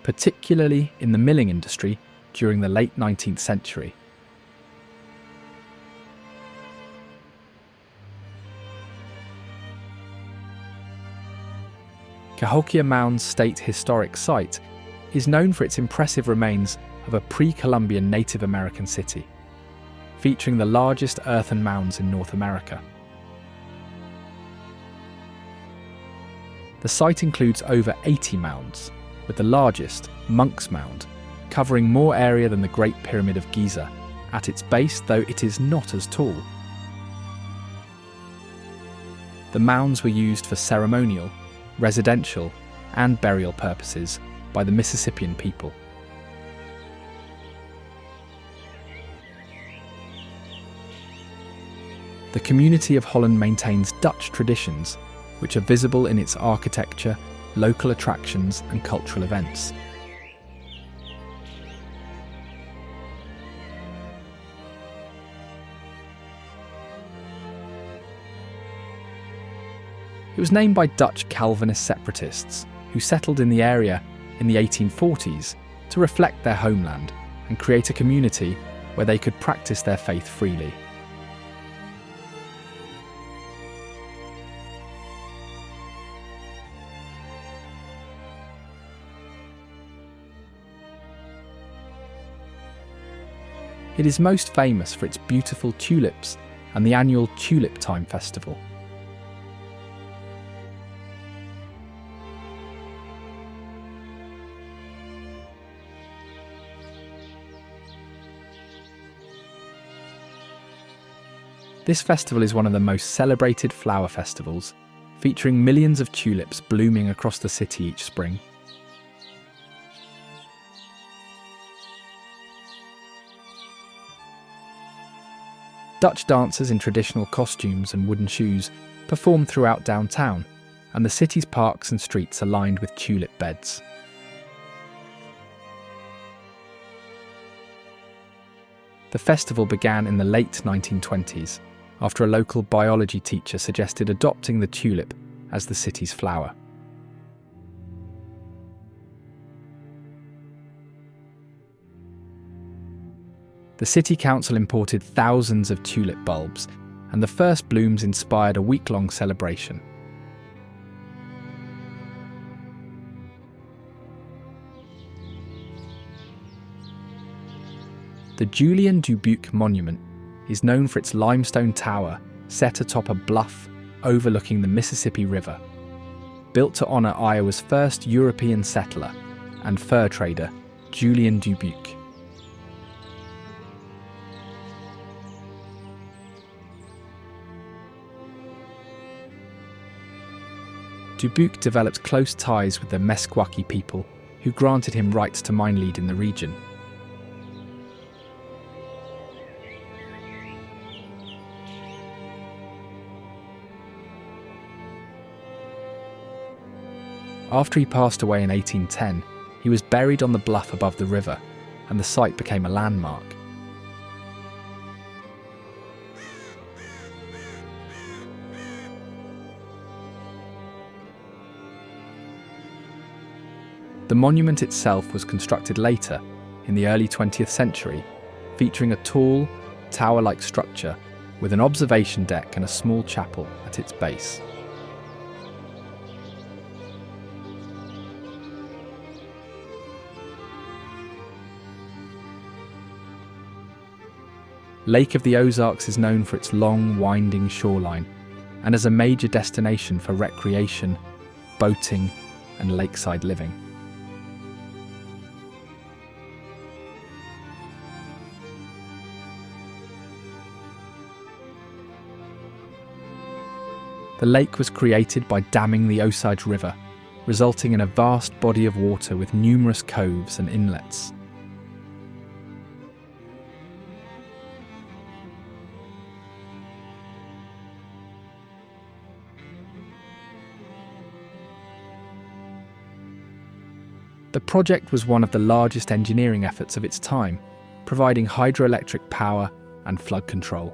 particularly in the milling industry during the late 19th century. Cahokia Mound's State Historic Site is known for its impressive remains of a pre-Columbian Native American city, featuring the largest earthen mounds in North America. The site includes over 80 mounds, with the largest, Monk's Mound, covering more area than the Great Pyramid of Giza at its base, though it is not as tall. The mounds were used for ceremonial, residential, and burial purposes by the Mississippian people. The community of Holland maintains Dutch traditions, which are visible in its architecture, local attractions, and cultural events. It was named by Dutch Calvinist separatists who settled in the area in the 1840s to reflect their homeland and create a community where they could practice their faith freely. It is most famous for its beautiful tulips and the annual Tulip Time Festival. This festival is one of the most celebrated flower festivals, featuring millions of tulips blooming across the city each spring. Dutch dancers in traditional costumes and wooden shoes perform throughout downtown, and the city's parks and streets are lined with tulip beds. The festival began in the late 1920s, after a local biology teacher suggested adopting the tulip as the city's flower. The city council imported thousands of tulip bulbs, and the first blooms inspired a week-long celebration. The Julian Dubuque Monument is known for its limestone tower set atop a bluff overlooking the Mississippi River, built to honour Iowa's first European settler and fur trader, Julian Dubuque. Dubuque developed close ties with the Meskwaki people, who granted him rights to mine lead in the region. After he passed away in 1810, he was buried on the bluff above the river, and the site became a landmark. The monument itself was constructed later, in the early 20th century, featuring a tall, tower-like structure with an observation deck and a small chapel at its base. Lake of the Ozarks is known for its long, winding shoreline and as a major destination for recreation, boating, and lakeside living. The lake was created by damming the Osage River, resulting in a vast body of water with numerous coves and inlets. The project was one of the largest engineering efforts of its time, providing hydroelectric power and flood control.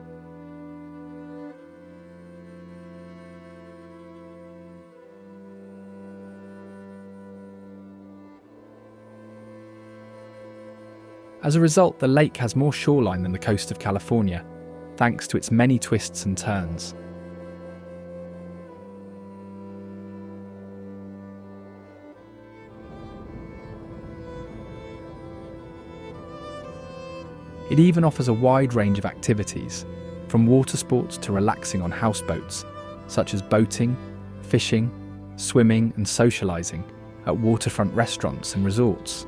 As a result, the lake has more shoreline than the coast of California, thanks to its many twists and turns. It even offers a wide range of activities, from water sports to relaxing on houseboats, such as boating, fishing, swimming and socialising at waterfront restaurants and resorts.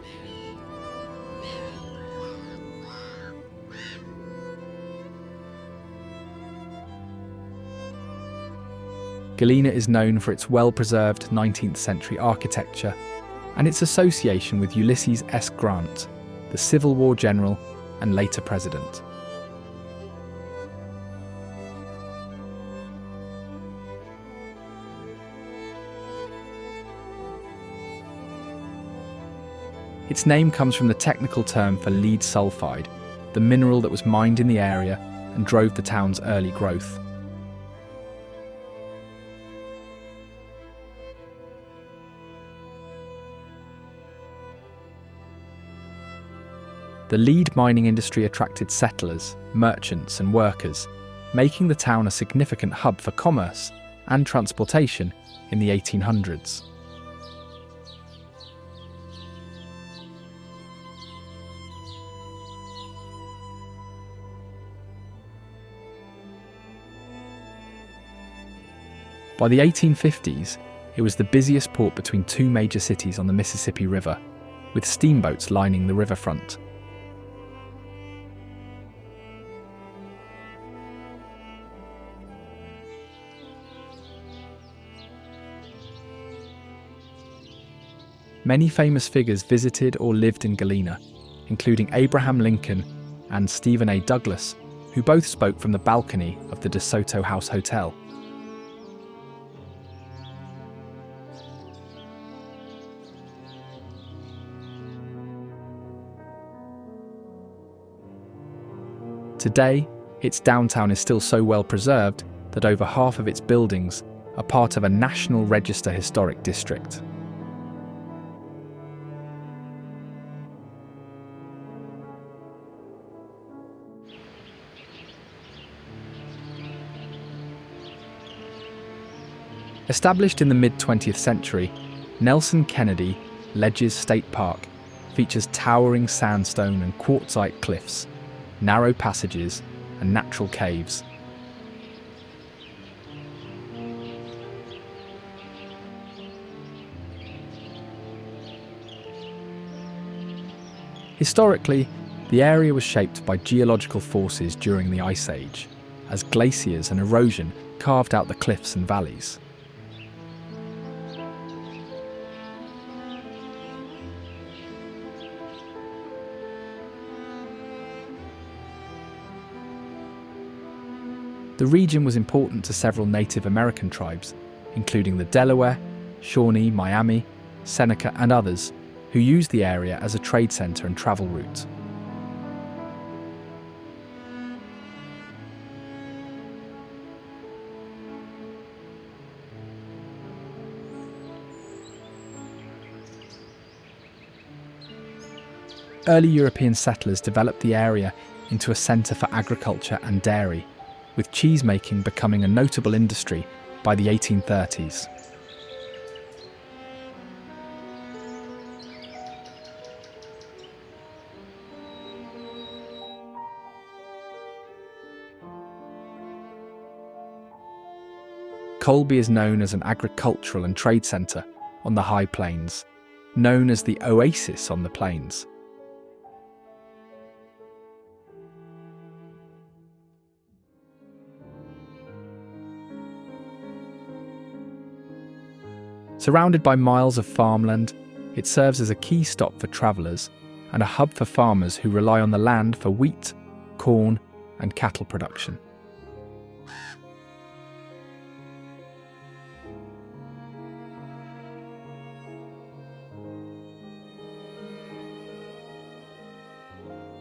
Galena is known for its well-preserved 19th century architecture and its association with Ulysses S. Grant, the Civil War general and later president. Its name comes from the technical term for lead sulfide, the mineral that was mined in the area and drove the town's early growth. The lead mining industry attracted settlers, merchants and workers, making the town a significant hub for commerce and transportation in the 1800s. By the 1850s, it was the busiest port between two major cities on the Mississippi River, with steamboats lining the riverfront. Many famous figures visited or lived in Galena, including Abraham Lincoln and Stephen A. Douglas, who both spoke from the balcony of the DeSoto House Hotel. Today, its downtown is still so well preserved that over half of its buildings are part of a National Register Historic District. Established in the mid-20th century, Nelson Kennedy Ledges State Park features towering sandstone and quartzite cliffs, narrow passages, and natural caves. Historically, the area was shaped by geological forces during the Ice Age, as glaciers and erosion carved out the cliffs and valleys. The region was important to several Native American tribes, including the Delaware, Shawnee, Miami, Seneca, and others, who used the area as a trade center and travel route. Early European settlers developed the area into a center for agriculture and dairy, with cheesemaking becoming a notable industry by the 1830s. Colby is known as an agricultural and trade centre on the High Plains, known as the Oasis on the Plains. Surrounded by miles of farmland, it serves as a key stop for travellers and a hub for farmers who rely on the land for wheat, corn, and cattle production.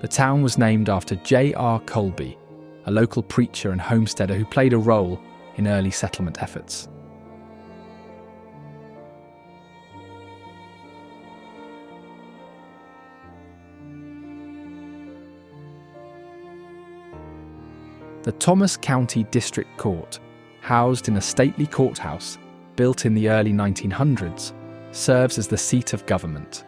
The town was named after J.R. Colby, a local preacher and homesteader who played a role in early settlement efforts. The Thomas County District Court, housed in a stately courthouse built in the early 1900s, serves as the seat of government.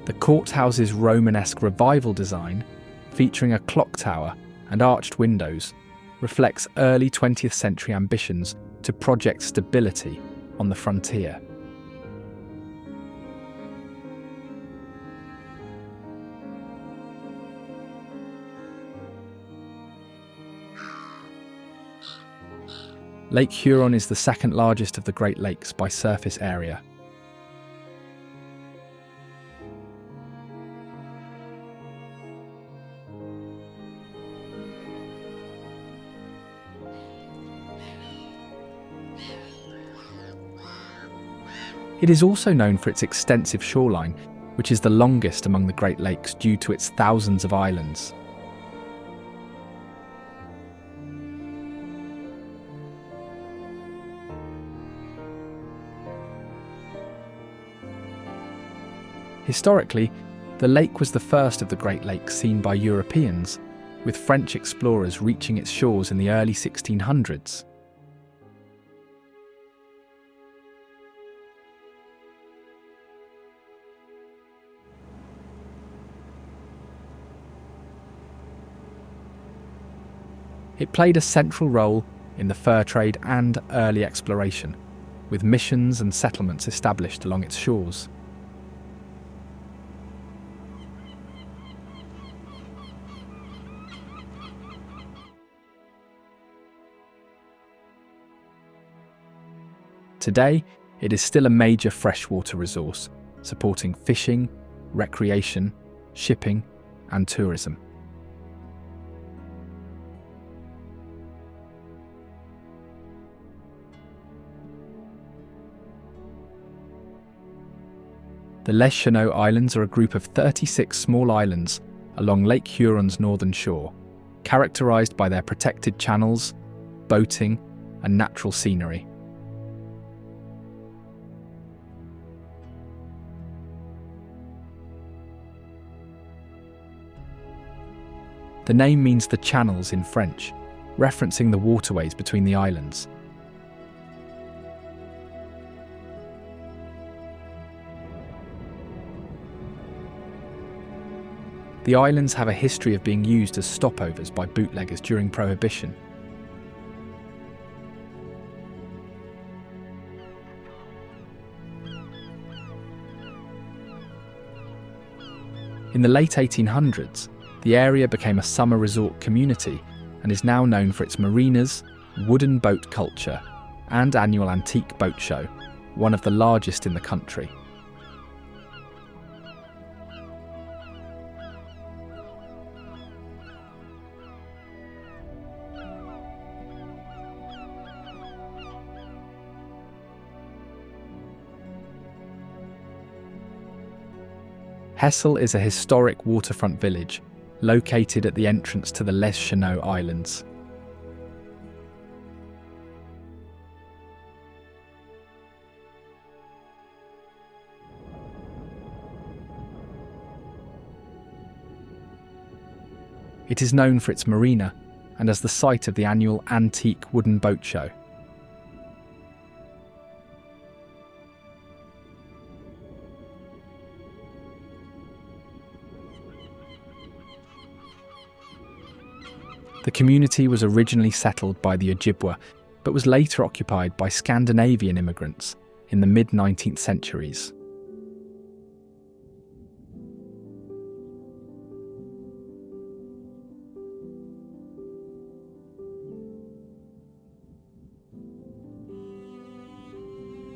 The courthouse's Romanesque revival design, featuring a clock tower and arched windows, reflects early 20th century ambitions to project stability on the frontier. Lake Huron is the second largest of the Great Lakes by surface area. It is also known for its extensive shoreline, which is the longest among the Great Lakes due to its thousands of islands. Historically, the lake was the first of the Great Lakes seen by Europeans, with French explorers reaching its shores in the early 1600s. It played a central role in the fur trade and early exploration, with missions and settlements established along its shores. Today, it is still a major freshwater resource, supporting fishing, recreation, shipping, and tourism. The Les Chenaux Islands are a group of 36 small islands along Lake Huron's northern shore, characterised by their protected channels, boating, and natural scenery. The name means the channels in French, referencing the waterways between the islands. The islands have a history of being used as stopovers by bootleggers during Prohibition. In the late 1800s, the area became a summer resort community and is now known for its marinas, wooden boat culture, and annual antique boat show, one of the largest in the country. Hessel is a historic waterfront village located at the entrance to the Les Chenaux Islands. It is known for its marina and as the site of the annual antique wooden boat show. The community was originally settled by the Ojibwa, but was later occupied by Scandinavian immigrants in the mid-19th centuries.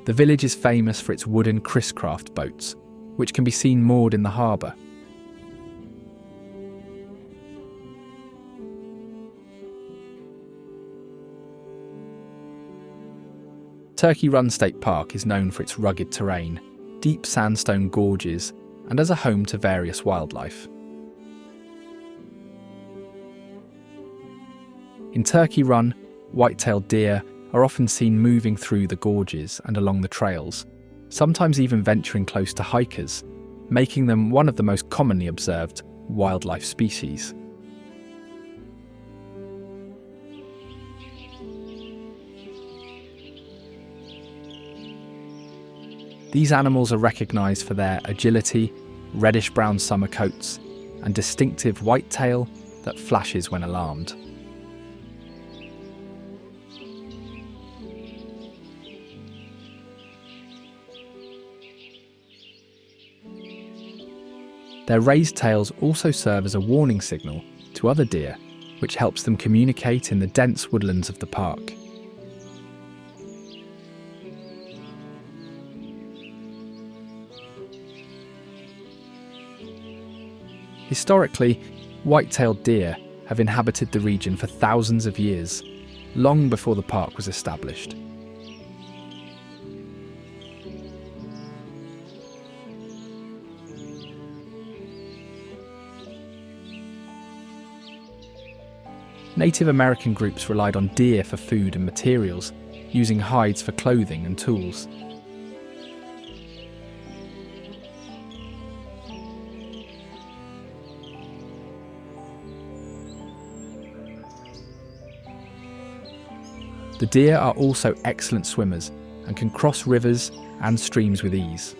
The village is famous for its wooden Chris-craft boats, which can be seen moored in the harbour. Turkey Run State Park is known for its rugged terrain, deep sandstone gorges, and as a home to various wildlife. In Turkey Run, white-tailed deer are often seen moving through the gorges and along the trails, sometimes even venturing close to hikers, making them one of the most commonly observed wildlife species. These animals are recognised for their agility, reddish-brown summer coats, and distinctive white tail that flashes when alarmed. Their raised tails also serve as a warning signal to other deer, which helps them communicate in the dense woodlands of the park. Historically, white-tailed deer have inhabited the region for thousands of years, long before the park was established. Native American groups relied on deer for food and materials, using hides for clothing and tools. The deer are also excellent swimmers and can cross rivers and streams with ease.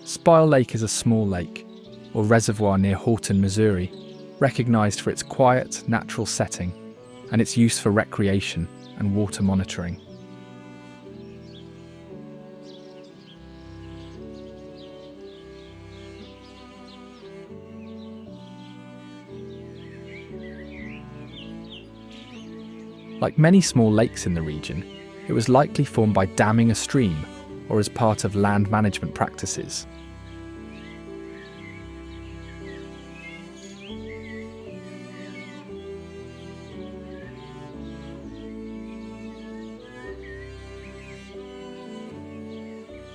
Spile Lake is a small lake, or reservoir near Horton, Missouri, recognised for its quiet, natural setting and its use for recreation and water monitoring. Like many small lakes in the region, it was likely formed by damming a stream or as part of land management practices.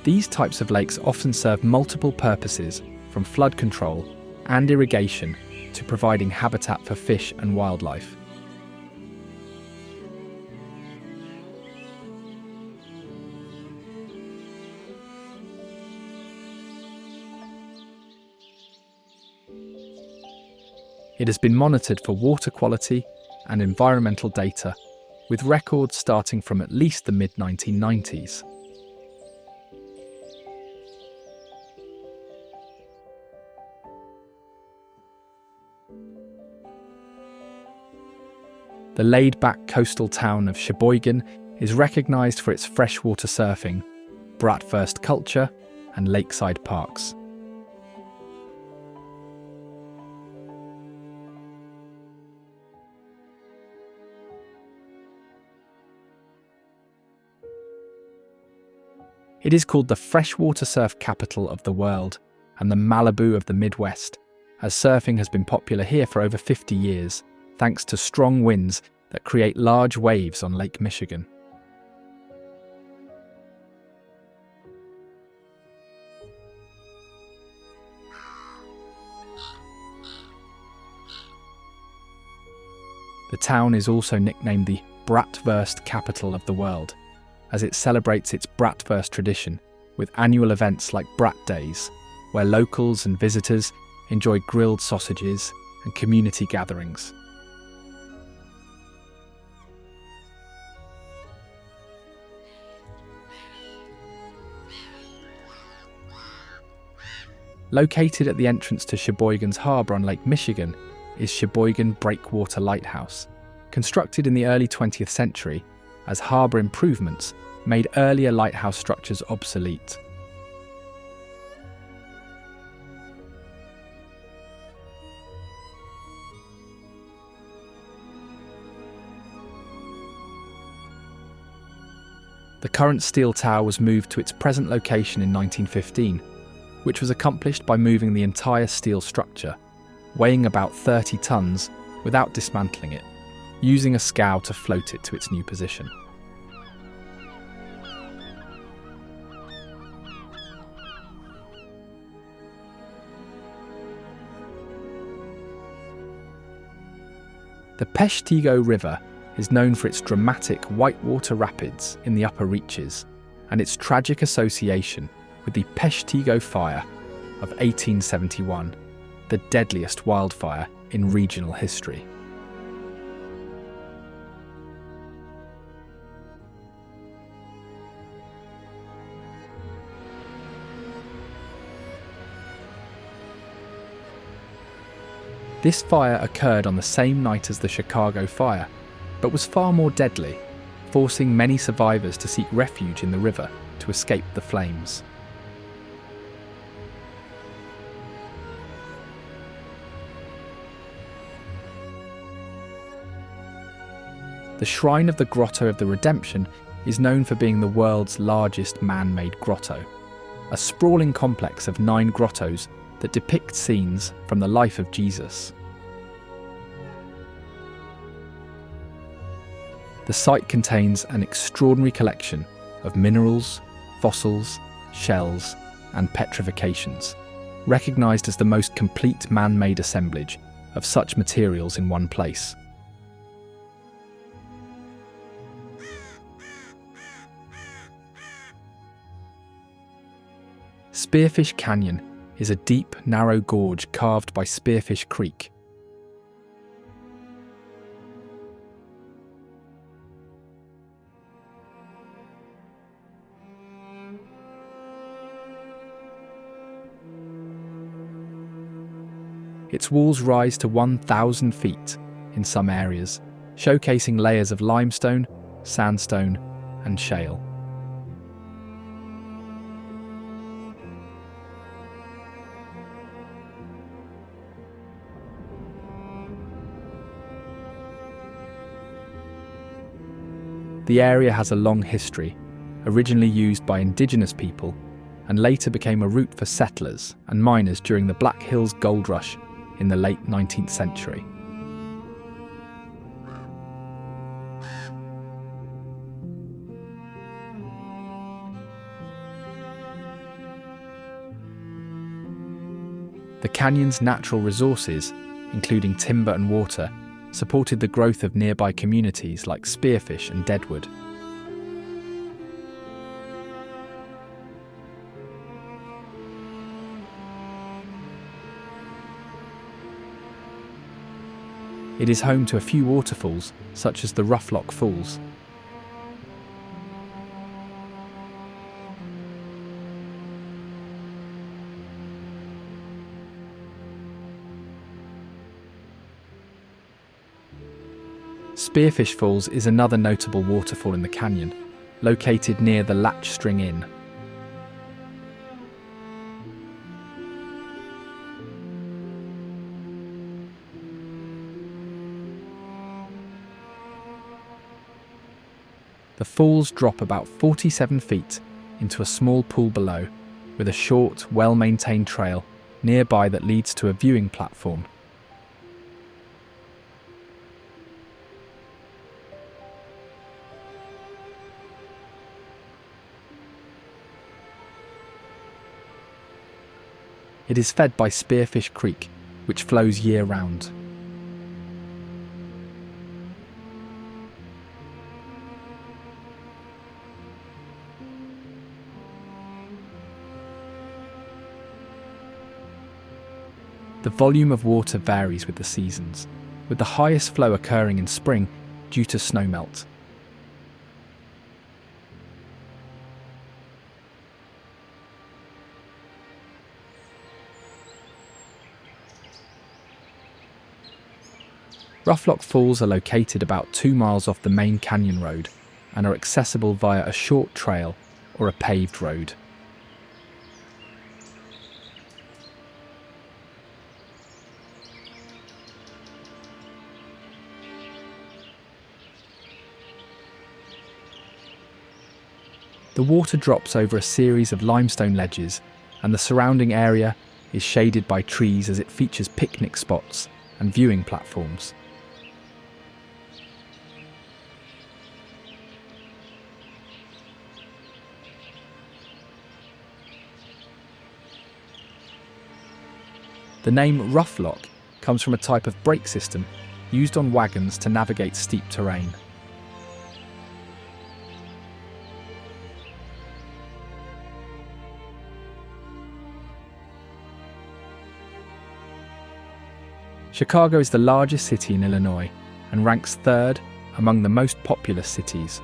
These types of lakes often serve multiple purposes, from flood control and irrigation to providing habitat for fish and wildlife. It has been monitored for water quality and environmental data, with records starting from at least the mid-1990s. The laid-back coastal town of Sheboygan is recognised for its freshwater surfing, bratwurst culture, and lakeside parks. It is called the freshwater surf capital of the world and the Malibu of the Midwest, as surfing has been popular here for over 50 years, thanks to strong winds that create large waves on Lake Michigan. The town is also nicknamed the bratwurst capital of the world, as it celebrates its bratwurst tradition with annual events like Brat Days, where locals and visitors enjoy grilled sausages and community gatherings. Located at the entrance to Sheboygan's harbour on Lake Michigan is Sheboygan Breakwater Lighthouse, constructed in the early 20th century as harbour improvements made earlier lighthouse structures obsolete. The current steel tower was moved to its present location in 1915, which was accomplished by moving the entire steel structure, weighing about 30 tons, without dismantling it, using a scow to float it to its new position. The Peshtigo River is known for its dramatic whitewater rapids in the upper reaches and its tragic association with the Peshtigo Fire of 1871, the deadliest wildfire in regional history. This fire occurred on the same night as the Chicago Fire, but was far more deadly, forcing many survivors to seek refuge in the river to escape the flames. The Shrine of the Grotto of the Redemption is known for being the world's largest man-made grotto, a sprawling complex of 9 grottos that depict scenes from the life of Jesus. The site contains an extraordinary collection of minerals, fossils, shells, and petrifications, recognised as the most complete man-made assemblage of such materials in one place. Spearfish Canyon is a deep, narrow gorge carved by Spearfish Creek. Its walls rise to 1,000 feet in some areas, showcasing layers of limestone, sandstone, and shale. The area has a long history, originally used by indigenous people, and later became a route for settlers and miners during the Black Hills Gold Rush in the late 19th century. The canyon's natural resources, including timber and water, supported the growth of nearby communities like Spearfish and Deadwood. It is home to a few waterfalls, such as the Rufflock Falls. Spearfish Falls is another notable waterfall in the canyon, located near the Latch String Inn. The falls drop about 47 feet into a small pool below, with a short, well-maintained trail nearby that leads to a viewing platform. It is fed by Spearfish Creek, which flows year-round. The volume of water varies with the seasons, with the highest flow occurring in spring due to snowmelt. Rufflock Falls are located about 2 miles off the main canyon road and are accessible via a short trail or a paved road. The water drops over a series of limestone ledges, and the surrounding area is shaded by trees as it features picnic spots and viewing platforms. The name Rough Lock comes from a type of brake system used on wagons to navigate steep terrain. Chicago is the largest city in Illinois and ranks third among the most populous cities,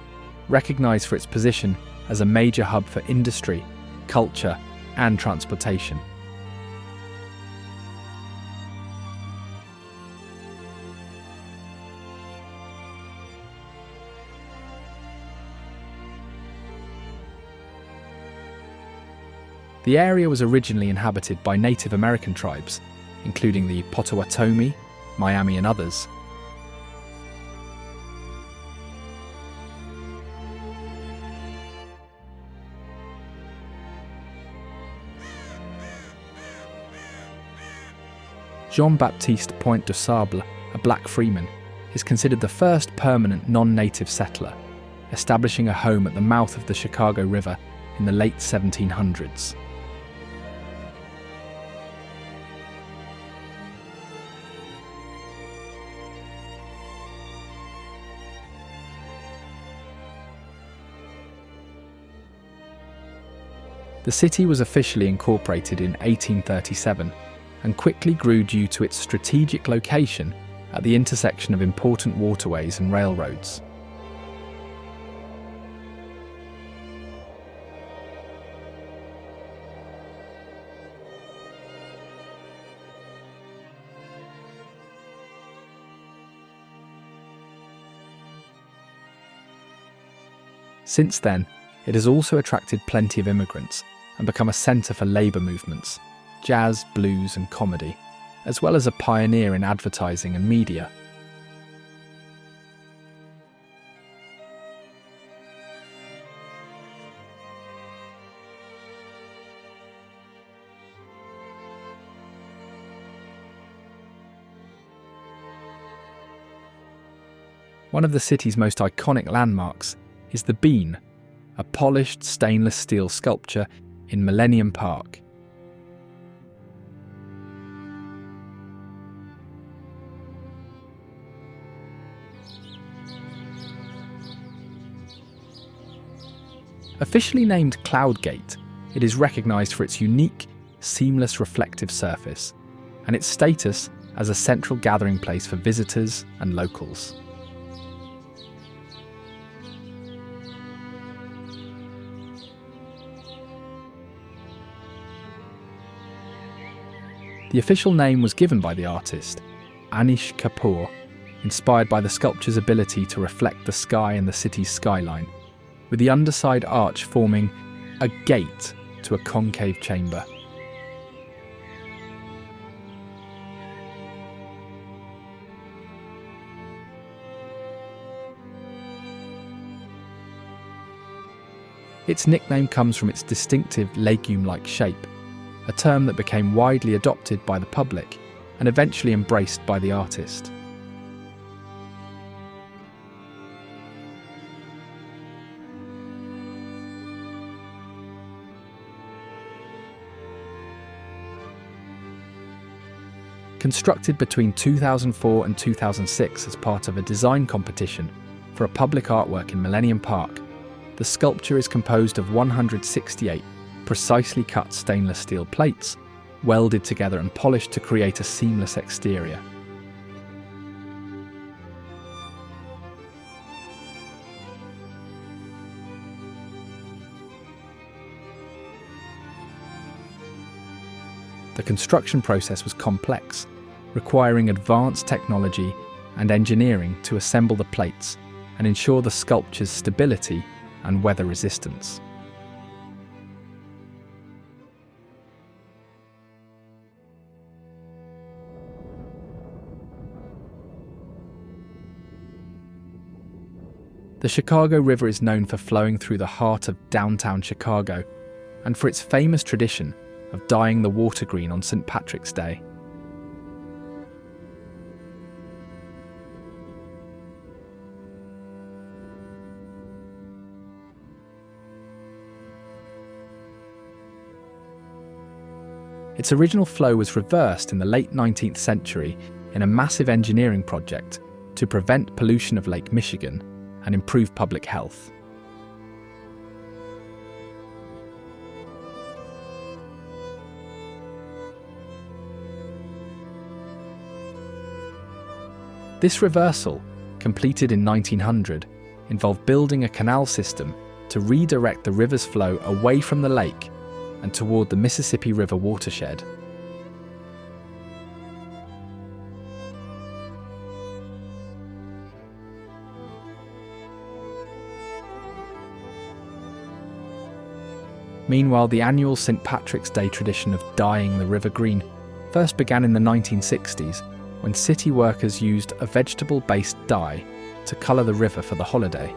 recognized for its position as a major hub for industry, culture, and transportation. The area was originally inhabited by Native American tribes, including the Potawatomi, Miami, and others. Jean-Baptiste Point de Sable, a black freeman, is considered the first permanent non-native settler, establishing a home at the mouth of the Chicago River in the late 1700s. The city was officially incorporated in 1837 and quickly grew due to its strategic location at the intersection of important waterways and railroads. Since then, it has also attracted plenty of immigrants and become a centre for labour movements, jazz, blues and comedy, as well as a pioneer in advertising and media. One of the city's most iconic landmarks is the Bean, a polished stainless steel sculpture in Millennium Park. Officially named Cloud Gate, it is recognised for its unique, seamless reflective surface and its status as a central gathering place for visitors and locals. The official name was given by the artist, Anish Kapoor, inspired by the sculpture's ability to reflect the sky and the city's skyline, with the underside arch forming a gate to a concave chamber. Its nickname comes from its distinctive legume-like shape, a term that became widely adopted by the public and eventually embraced by the artist. Constructed between 2004 and 2006 as part of a design competition for a public artwork in Millennium Park, the sculpture is composed of 168 precisely cut stainless steel plates, welded together and polished to create a seamless exterior. The construction process was complex, requiring advanced technology and engineering to assemble the plates and ensure the sculpture's stability and weather resistance. The Chicago River is known for flowing through the heart of downtown Chicago and for its famous tradition of dyeing the water green on St. Patrick's Day. Its original flow was reversed in the late 19th century in a massive engineering project to prevent pollution of Lake Michigan and improve public health. This reversal, completed in 1900, involved building a canal system to redirect the river's flow away from the lake and toward the Mississippi River watershed. Meanwhile, the annual St. Patrick's Day tradition of dyeing the river green first began in the 1960s when city workers used a vegetable-based dye to colour the river for the holiday.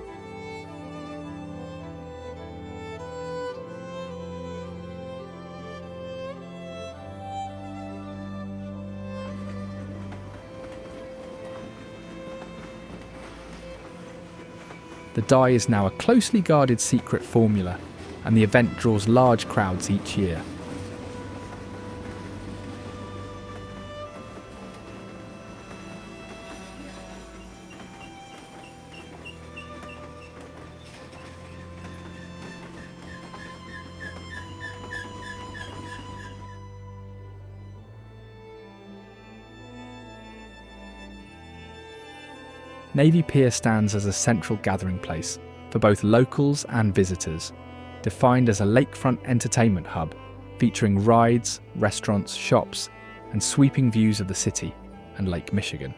The dye is now a closely guarded secret formula, and the event draws large crowds each year. Navy Pier stands as a central gathering place for both locals and visitors, defined as a lakefront entertainment hub featuring rides, restaurants, shops, and sweeping views of the city and Lake Michigan.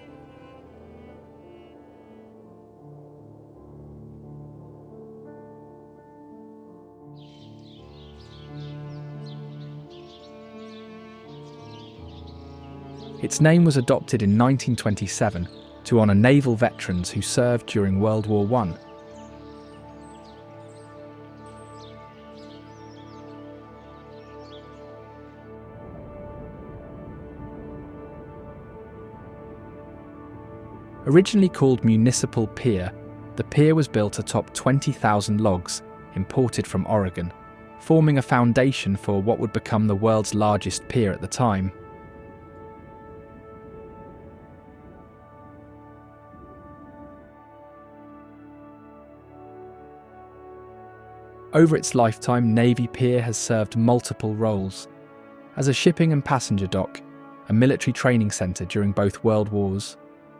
Its name was adopted in 1927 to honour naval veterans who served during World War I. Originally called Municipal Pier, the pier was built atop 20,000 logs imported from Oregon, forming a foundation for what would become the world's largest pier at the time. Over its lifetime, Navy Pier has served multiple roles. As a shipping and passenger dock, a military training centre during both World Wars,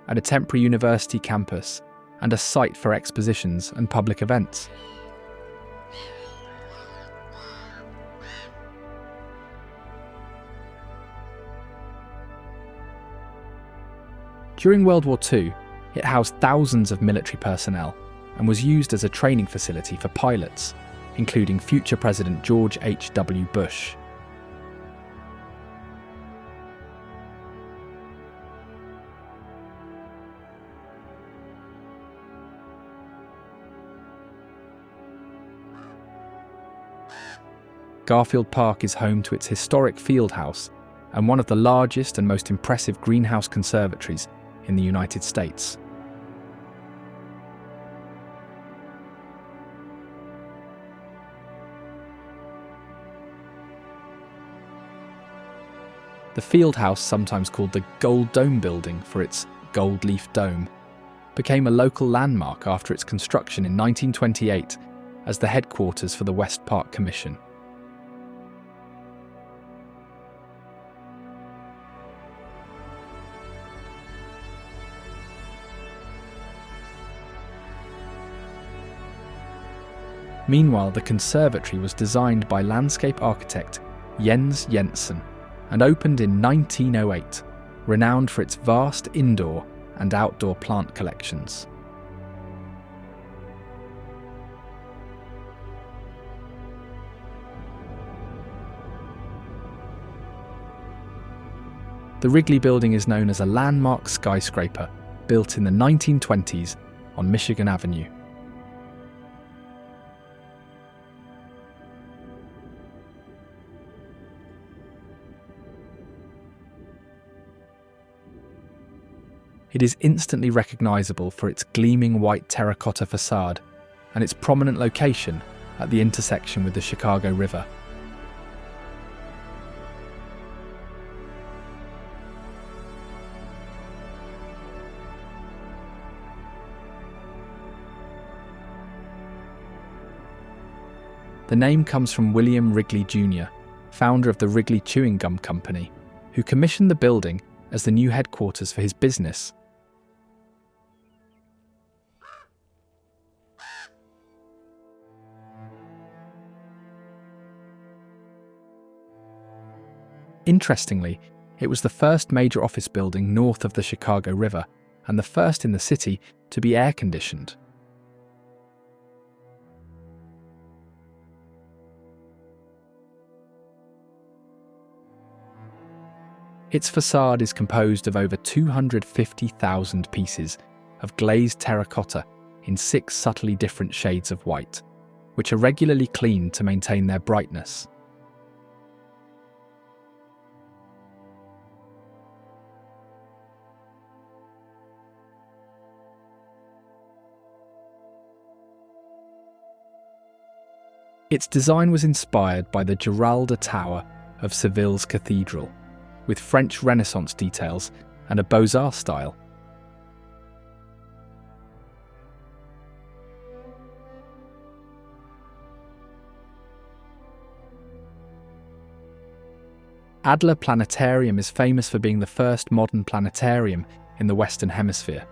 at a temporary university campus, and a site for expositions and public events. During World War II, it housed thousands of military personnel and was used as a training facility for pilots, including future President George H.W. Bush. Garfield Park is home to its historic field house and one of the largest and most impressive greenhouse conservatories in the United States. The field house, sometimes called the Gold Dome Building for its gold leaf dome, became a local landmark after its construction in 1928 as the headquarters for the West Park Commission. Meanwhile, the conservatory was designed by landscape architect Jens Jensen and opened in 1908, renowned for its vast indoor and outdoor plant collections. The Wrigley Building is known as a landmark skyscraper built in the 1920s on Michigan Avenue. It is instantly recognizable for its gleaming white terracotta facade and its prominent location at the intersection with the Chicago River. The name comes from William Wrigley Jr., founder of the Wrigley Chewing Gum Company, who commissioned the building as the new headquarters for his business. Interestingly, it was the first major office building north of the Chicago River and the first in the city to be air-conditioned. Its facade is composed of over 250,000 pieces of glazed terracotta in 6 subtly different shades of white, which are regularly cleaned to maintain their brightness. Its design was inspired by the Giralda Tower of Seville's cathedral, with French Renaissance details and a Beaux-Arts style. Adler Planetarium is famous for being the first modern planetarium in the Western Hemisphere,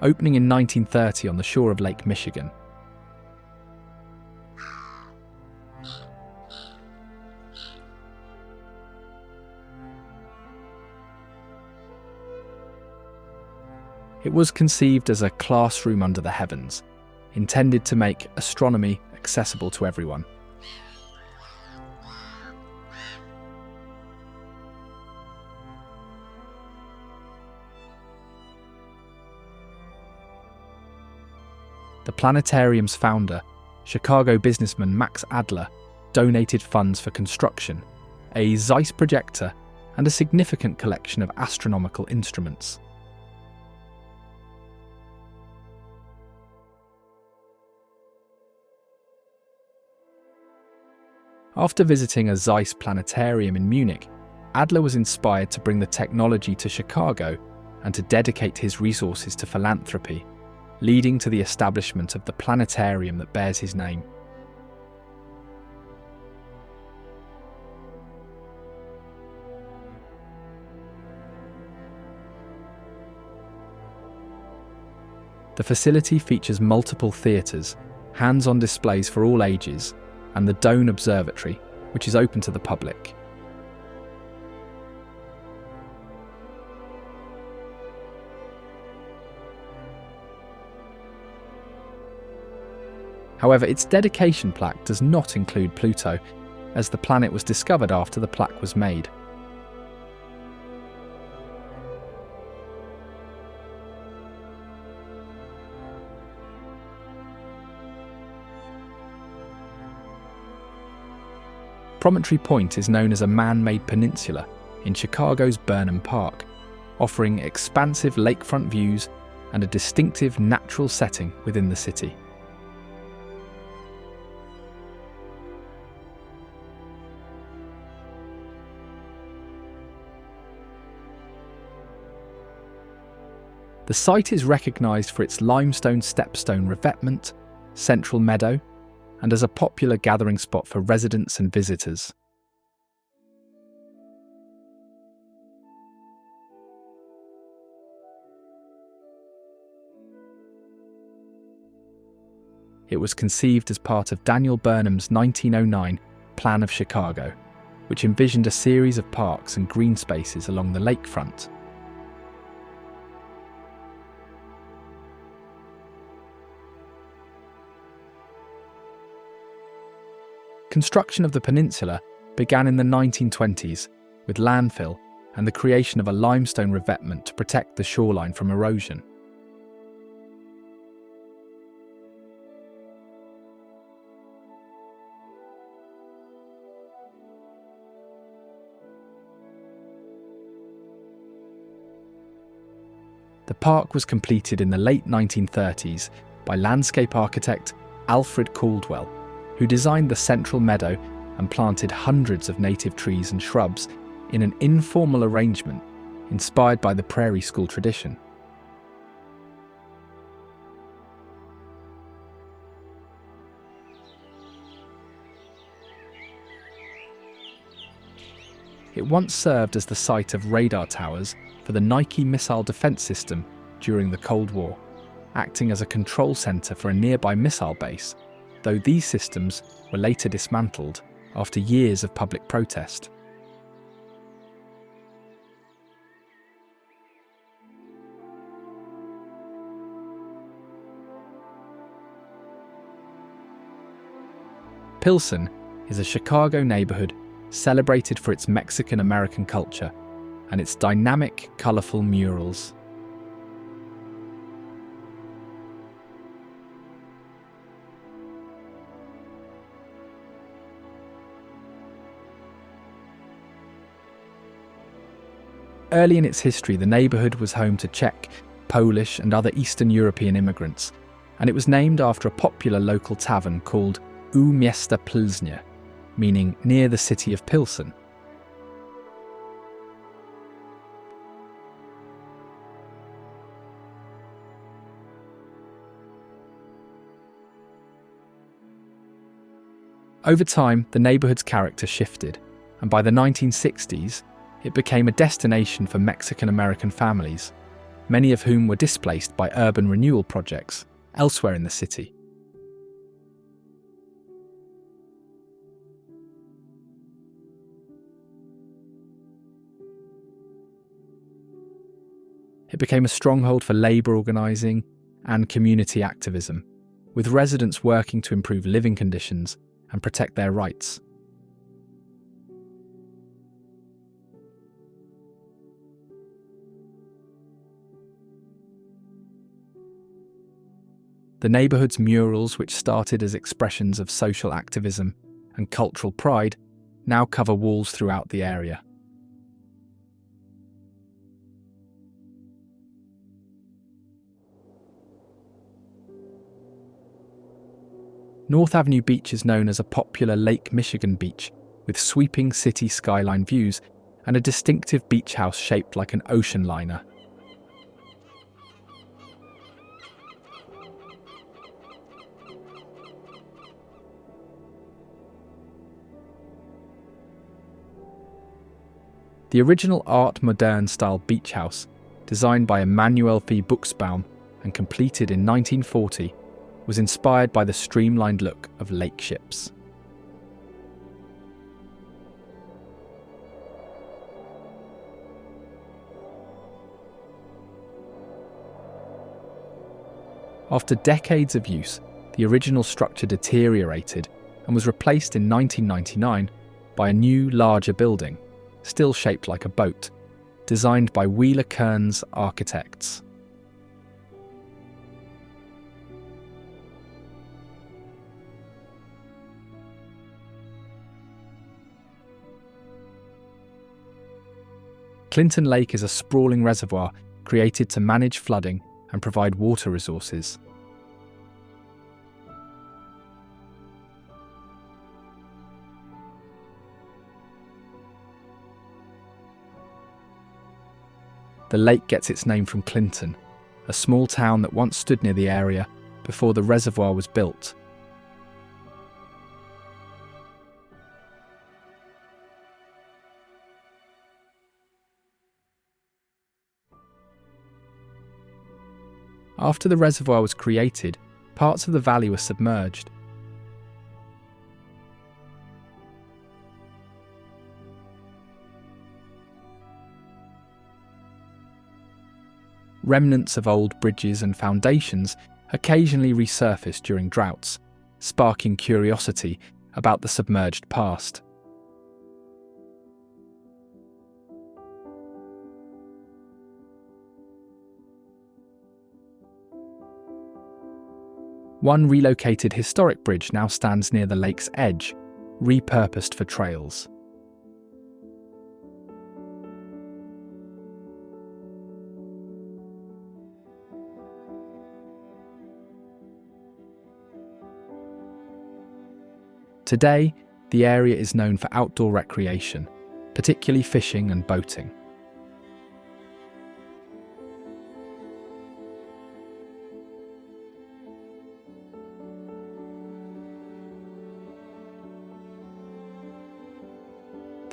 opening in 1930 on the shore of Lake Michigan. It was conceived as a classroom under the heavens, intended to make astronomy accessible to everyone. The planetarium's founder, Chicago businessman Max Adler, donated funds for construction, a Zeiss projector, and a significant collection of astronomical instruments. After visiting a Zeiss planetarium in Munich, Adler was inspired to bring the technology to Chicago and to dedicate his resources to philanthropy, leading to the establishment of the planetarium that bears his name. The facility features multiple theatres, hands-on displays for all ages, and the Doane Observatory, which is open to the public. However, its dedication plaque does not include Pluto, as the planet was discovered after the plaque was made. Promontory Point is known as a man-made peninsula in Chicago's Burnham Park, offering expansive lakefront views and a distinctive natural setting within the city. The site is recognised for its limestone stepstone revetment, central meadow, and as a popular gathering spot for residents and visitors. It was conceived as part of Daniel Burnham's 1909 Plan of Chicago, which envisioned a series of parks and green spaces along the lakefront. Construction of the peninsula began in the 1920s with landfill and the creation of a limestone revetment to protect the shoreline from erosion. The park was completed in the late 1930s by landscape architect Alfred Caldwell, who designed the central meadow and planted hundreds of native trees and shrubs in an informal arrangement inspired by the prairie school tradition. It once served as the site of radar towers for the Nike missile defense system during the Cold War, acting as a control center for a nearby missile base, though these systems were later dismantled after years of public protest. Pilsen is a Chicago neighborhood celebrated for its Mexican-American culture and its dynamic, colorful murals. Early in its history, the neighborhood was home to Czech, Polish, and other Eastern European immigrants, and it was named after a popular local tavern called U Miasta Pilsnia, meaning near the city of Pilsen. Over time, the neighborhood's character shifted, and by the 1960s, it became a destination for Mexican-American families, many of whom were displaced by urban renewal projects elsewhere in the city. It became a stronghold for labor organizing and community activism, with residents working to improve living conditions and protect their rights. The neighborhood's murals, which started as expressions of social activism and cultural pride, now cover walls throughout the area. North Avenue Beach is known as a popular Lake Michigan beach with sweeping city skyline views and a distinctive beach house shaped like an ocean liner. The original Art Moderne style beach house, designed by Emanuel V. Buchsbaum and completed in 1940, was inspired by the streamlined look of lake ships. After decades of use, the original structure deteriorated and was replaced in 1999 by a new, larger building, still shaped like a boat, designed by Wheeler Kearns architects. Clinton Lake is a sprawling reservoir created to manage flooding and provide water resources. The lake gets its name from Clinton, a small town that once stood near the area before the reservoir was built. After the reservoir was created, parts of the valley were submerged. Remnants of old bridges and foundations occasionally resurface during droughts, sparking curiosity about the submerged past. One relocated historic bridge now stands near the lake's edge, repurposed for trails. Today, the area is known for outdoor recreation, particularly fishing and boating.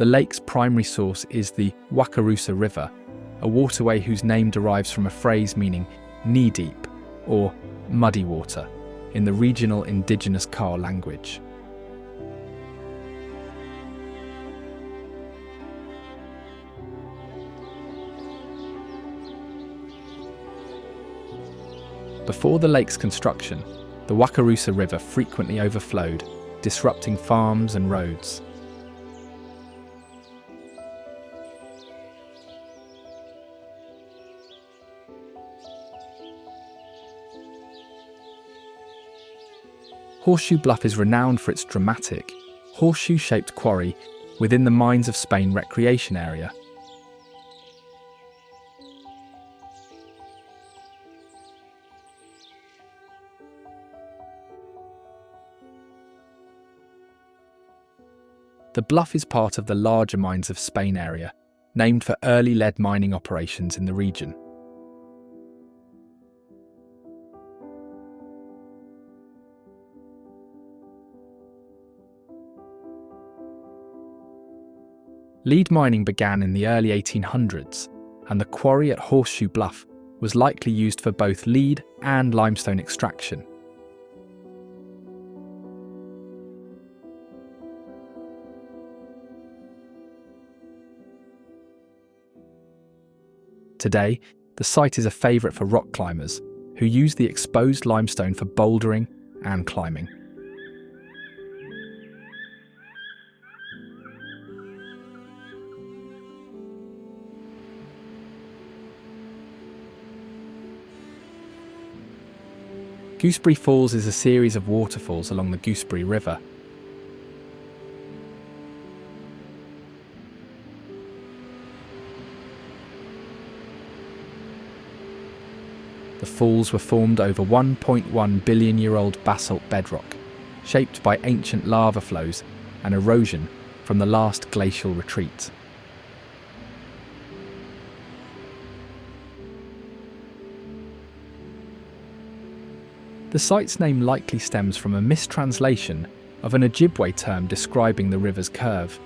The lake's primary source is the Wakarusa River, a waterway whose name derives from a phrase meaning knee-deep or muddy water in the regional indigenous Ka language. Before the lake's construction, the Wakarusa River frequently overflowed, disrupting farms and roads. Horseshoe Bluff is renowned for its dramatic, horseshoe-shaped quarry within the Mines of Spain recreation area. The bluff is part of the larger Mines of Spain area, named for early lead mining operations in the region. Lead mining began in the early 1800s, and the quarry at Horseshoe Bluff was likely used for both lead and limestone extraction. Today, the site is a favourite for rock climbers who use the exposed limestone for bouldering and climbing. Gooseberry Falls is a series of waterfalls along the Gooseberry River. The falls were formed over 1.1 billion-year-old basalt bedrock, shaped by ancient lava flows and erosion from the last glacial retreat. The site's name likely stems from a mistranslation of an Ojibwe term describing the river's curve,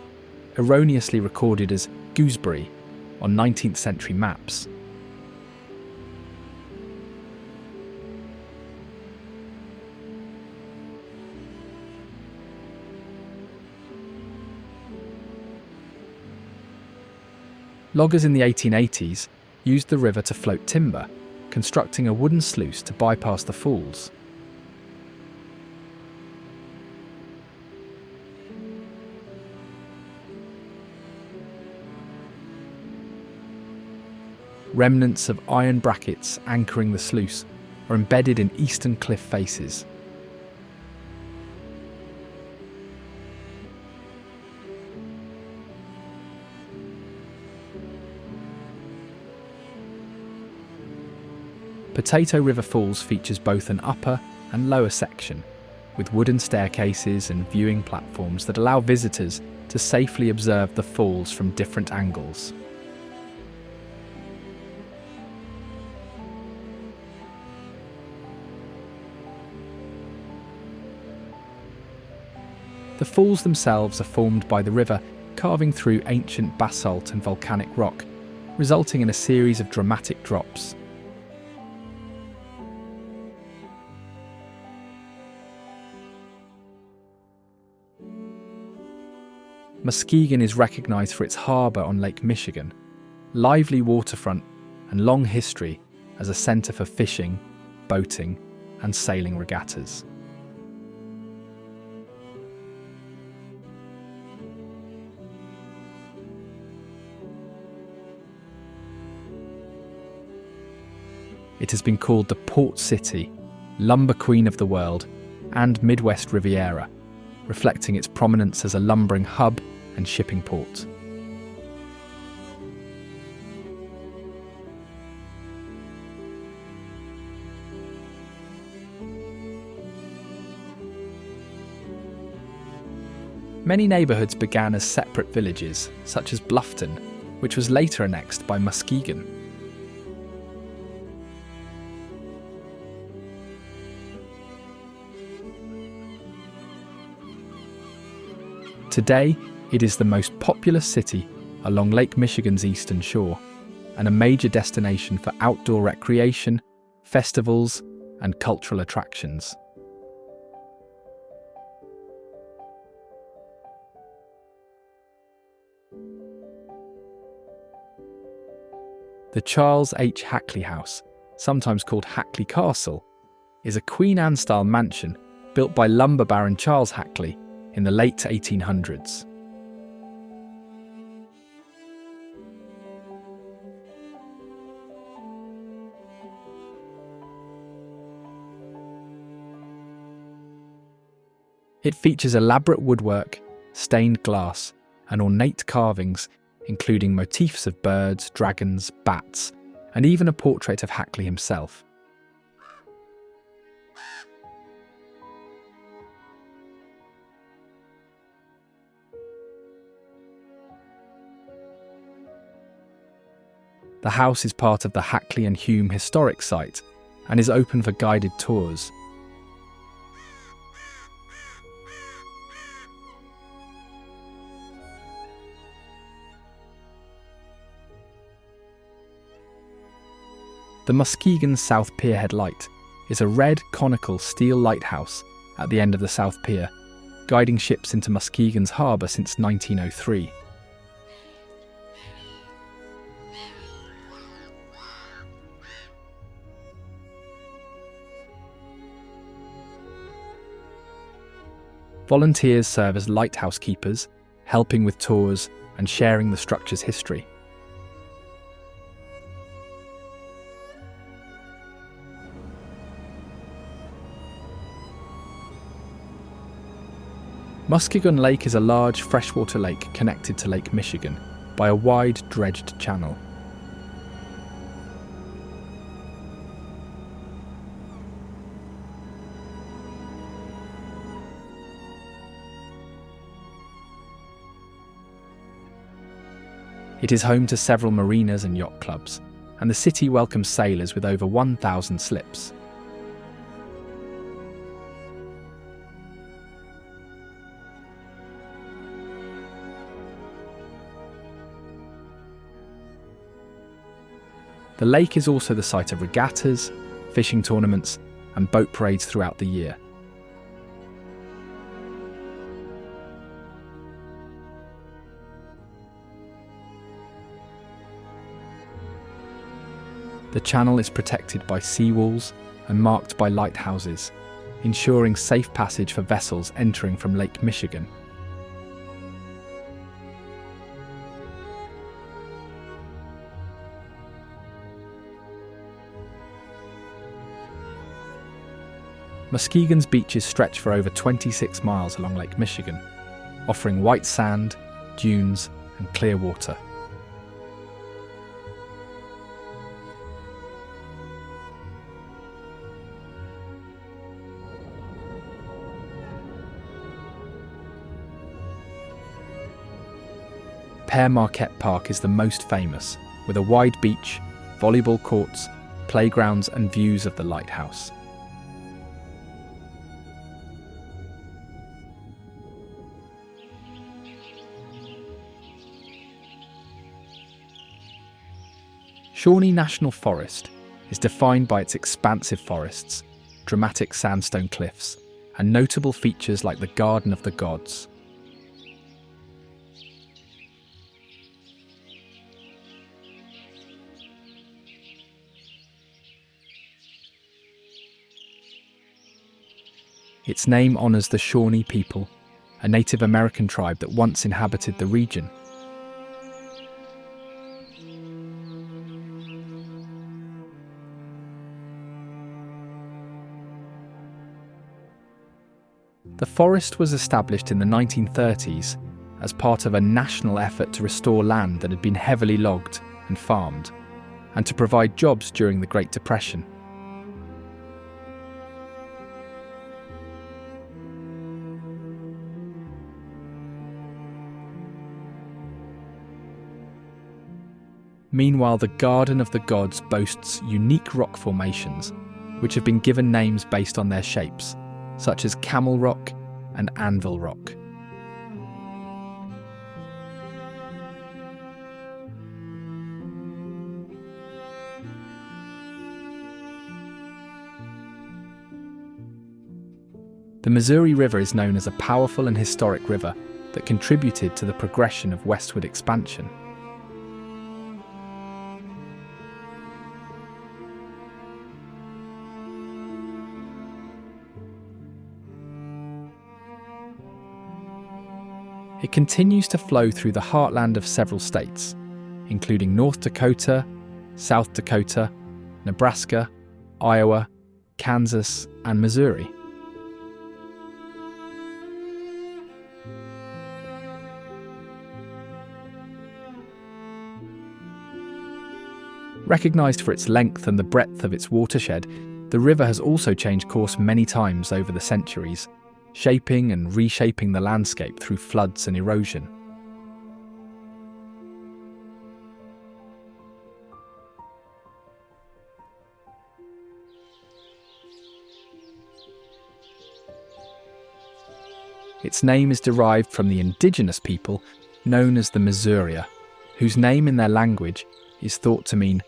erroneously recorded as gooseberry on 19th century maps. Loggers in the 1880s used the river to float timber, constructing a wooden sluice to bypass the falls. Remnants of iron brackets anchoring the sluice are embedded in eastern cliff faces. Potato River Falls features both an upper and lower section, with wooden staircases and viewing platforms that allow visitors to safely observe the falls from different angles. The falls themselves are formed by the river carving through ancient basalt and volcanic rock, resulting in a series of dramatic drops. Muskegon is recognised for its harbour on Lake Michigan, lively waterfront and long history as a centre for fishing, boating and sailing regattas. It has been called the Port City lumber queen of the world, and Midwest Riviera, reflecting its prominence as a lumbering hub and shipping port. Many neighbourhoods began as separate villages, such as Bluffton, which was later annexed by Muskegon. Today, it is the most populous city along Lake Michigan's eastern shore, and a major destination for outdoor recreation, festivals, and cultural attractions. The Charles H. Hackley House, sometimes called Hackley Castle, is a Queen Anne-style mansion built by lumber baron Charles Hackley in the late 1800s. It features elaborate woodwork, stained glass, and ornate carvings, including motifs of birds, dragons, bats, and even a portrait of Hackley himself. The house is part of the Hackley and Hume Historic Site and is open for guided tours. The Muskegon South Pierhead Light is a red, conical steel lighthouse at the end of the South Pier, guiding ships into Muskegon's harbour since 1903. Volunteers serve as lighthouse keepers, helping with tours and sharing the structure's history. Muskegon Lake is a large freshwater lake connected to Lake Michigan by a wide dredged channel. It is home to several marinas and yacht clubs, and the city welcomes sailors with over 1,000 slips. The lake is also the site of regattas, fishing tournaments, and boat parades throughout the year. The channel is protected by seawalls and marked by lighthouses, ensuring safe passage for vessels entering from Lake Michigan. Muskegon's beaches stretch for over 26 miles along Lake Michigan, offering white sand, dunes, and clear water. Pere Marquette Park is the most famous, with a wide beach, volleyball courts, playgrounds, and views of the lighthouse. Shawnee National Forest is defined by its expansive forests, dramatic sandstone cliffs, and notable features like the Garden of the Gods. Its name honours the Shawnee people, a Native American tribe that once inhabited the region. The forest was established in the 1930s as part of a national effort to restore land that had been heavily logged and farmed, and to provide jobs during the Great Depression. Meanwhile, the Garden of the Gods boasts unique rock formations, which have been given names based on their shapes, such as Camel Rock and Anvil Rock. The Missouri River is known as a powerful and historic river that contributed to the progression of westward expansion. It continues to flow through the heartland of several states, including North Dakota, South Dakota, Nebraska, Iowa, Kansas, and Missouri. Recognized for its length and the breadth of its watershed, the river has also changed course many times over the centuries, shaping and reshaping the landscape through floods and erosion. Its name is derived from the indigenous people known as the Missourian, whose name in their language is thought to mean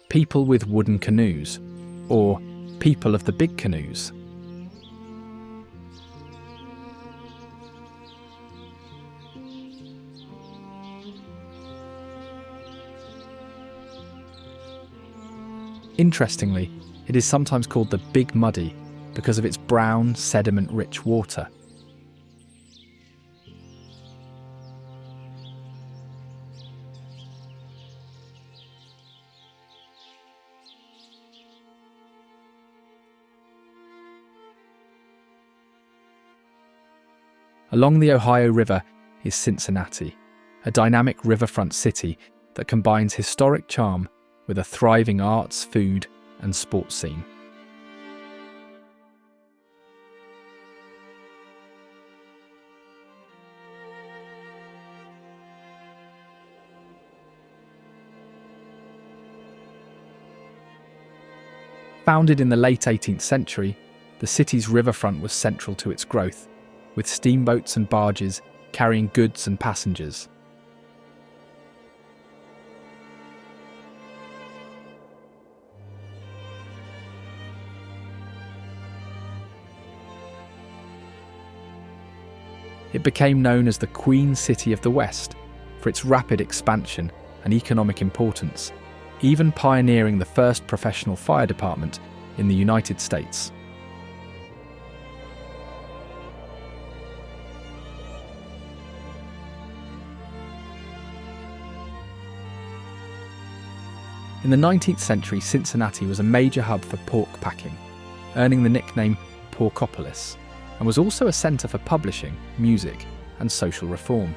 people with wooden canoes, or people of the big canoes. Interestingly, it is sometimes called the Big Muddy because of its brown, sediment-rich water. Along the Ohio River is Cincinnati, a dynamic riverfront city that combines historic charm with a thriving arts, food, and sports scene. Founded in the late 18th century, the city's riverfront was central to its growth, with steamboats and barges carrying goods and passengers. It became known as the Queen City of the West for its rapid expansion and economic importance, even pioneering the first professional fire department in the United States. In the 19th century, Cincinnati was a major hub for pork packing, earning the nickname Porkopolis, and was also a centre for publishing, music, and social reform.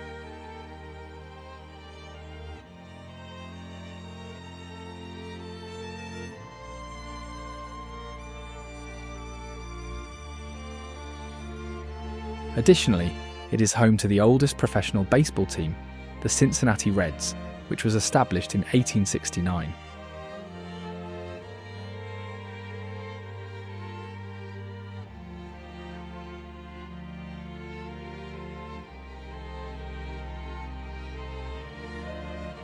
Additionally, it is home to the oldest professional baseball team, the Cincinnati Reds, which was established in 1869.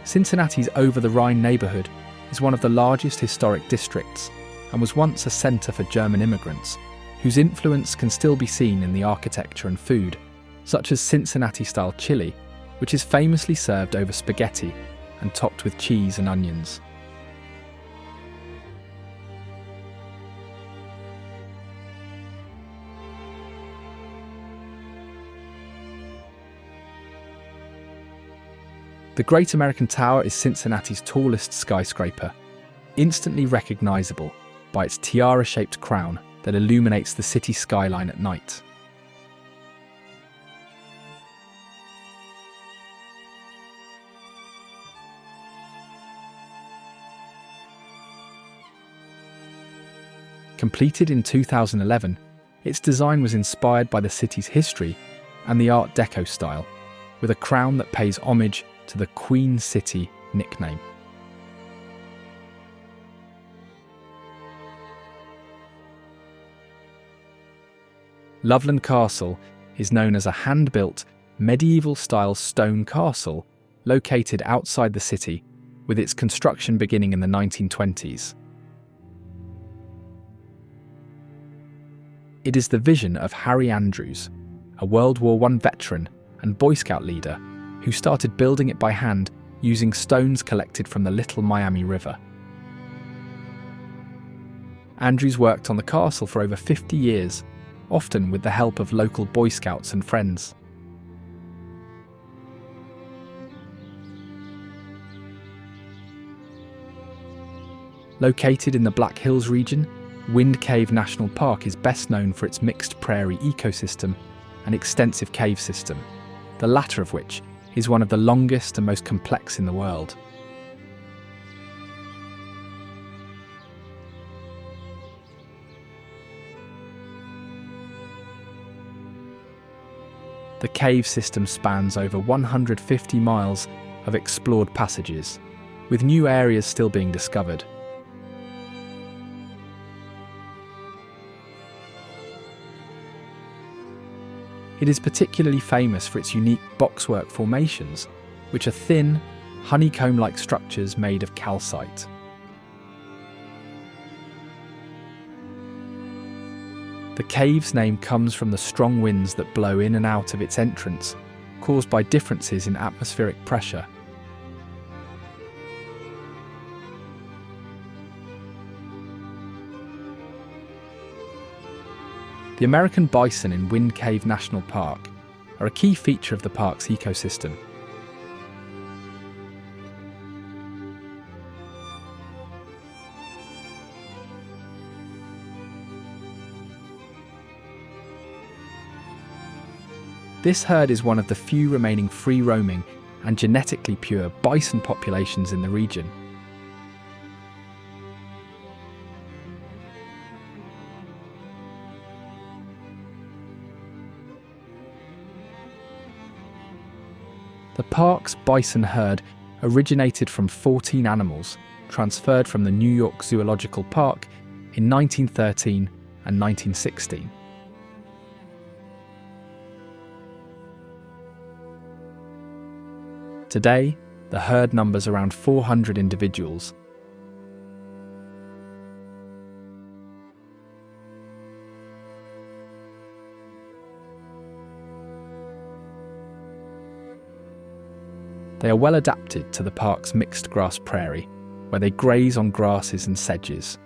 Cincinnati's over-the-Rhine neighbourhood is one of the largest historic districts and was once a centre for German immigrants, whose influence can still be seen in the architecture and food, such as Cincinnati-style chili, which is famously served over spaghetti and topped with cheese and onions. The Great American Tower is Cincinnati's tallest skyscraper, instantly recognisable by its tiara-shaped crown that illuminates the city skyline at night. Completed in 2011, its design was inspired by the city's history and the Art Deco style, with a crown that pays homage to the Queen City nickname. Loveland Castle is known as a hand-built, medieval-style stone castle located outside the city, with its construction beginning in the 1920s. It is the vision of Harry Andrews, a World War I veteran and Boy Scout leader who started building it by hand using stones collected from the Little Miami River. Andrews worked on the castle for over 50 years, often with the help of local Boy Scouts and friends. Located in the Black Hills region, Wind Cave National Park is best known for its mixed prairie ecosystem and extensive cave system, the latter of which is one of the longest and most complex in the world. The cave system spans over 150 miles of explored passages, with new areas still being discovered. It is particularly famous for its unique boxwork formations, which are thin, honeycomb-like structures made of calcite. The cave's name comes from the strong winds that blow in and out of its entrance, caused by differences in atmospheric pressure. The American bison in Wind Cave National Park are a key feature of the park's ecosystem. This herd is one of the few remaining free-roaming and genetically pure bison populations in the region. The park's bison herd originated from 14 animals transferred from the New York Zoological Park in 1913 and 1916. Today, the herd numbers around 400 individuals. They are well adapted to the park's mixed grass prairie, where they graze on grasses and sedges.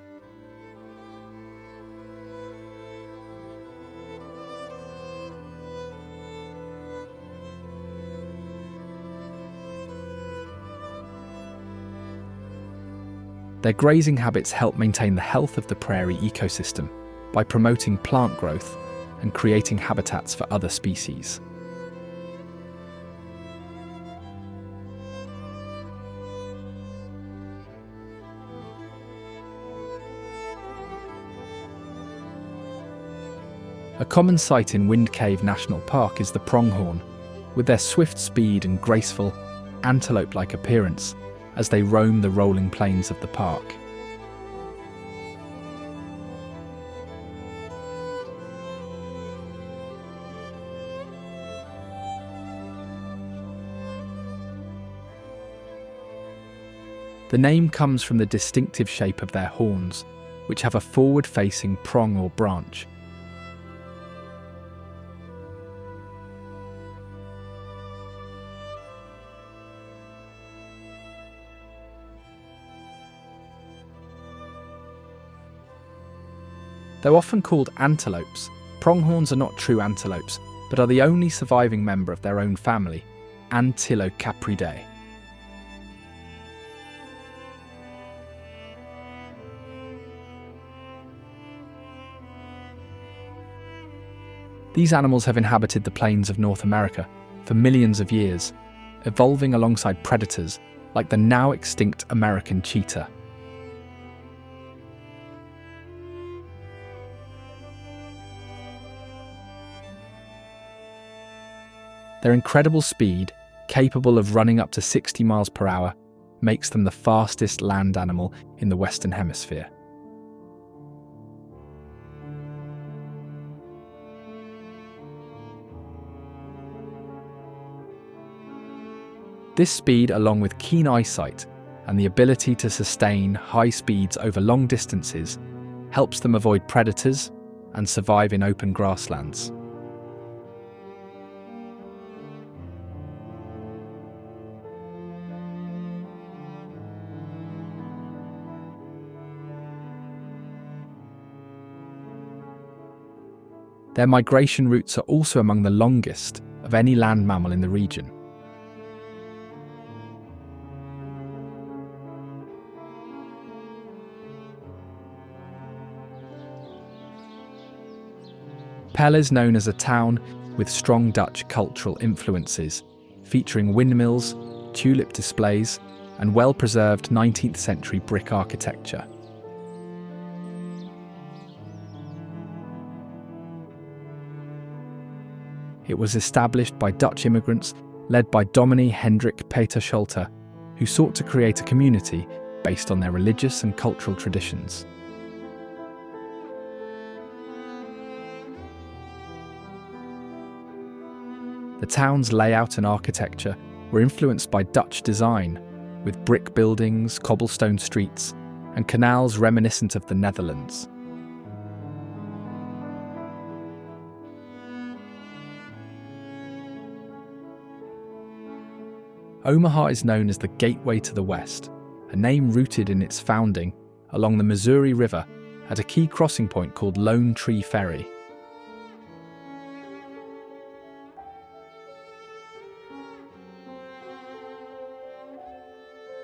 Their grazing habits help maintain the health of the prairie ecosystem by promoting plant growth and creating habitats for other species. A common sight in Wind Cave National Park is the pronghorn, with their swift speed and graceful, antelope-like appearance as they roam the rolling plains of the park. The name comes from the distinctive shape of their horns, which have a forward-facing prong or branch. Though often called antelopes, pronghorns are not true antelopes, but are the only surviving member of their own family, Antilocapridae. These animals have inhabited the plains of North America for millions of years, evolving alongside predators like the now extinct American cheetah. Their incredible speed, capable of running up to 60 miles per hour, makes them the fastest land animal in the Western Hemisphere. This speed, along with keen eyesight and the ability to sustain high speeds over long distances, helps them avoid predators and survive in open grasslands. Their migration routes are also among the longest of any land mammal in the region. Pell is known as a town with strong Dutch cultural influences, featuring windmills, tulip displays, and well-preserved 19th century brick architecture. It was established by Dutch immigrants led by Dominee Hendrik Peter Schulte, who sought to create a community based on their religious and cultural traditions. The town's layout and architecture were influenced by Dutch design, with brick buildings, cobblestone streets, and canals reminiscent of the Netherlands. Omaha is known as the Gateway to the West, a name rooted in its founding along the Missouri River at a key crossing point called Lone Tree Ferry.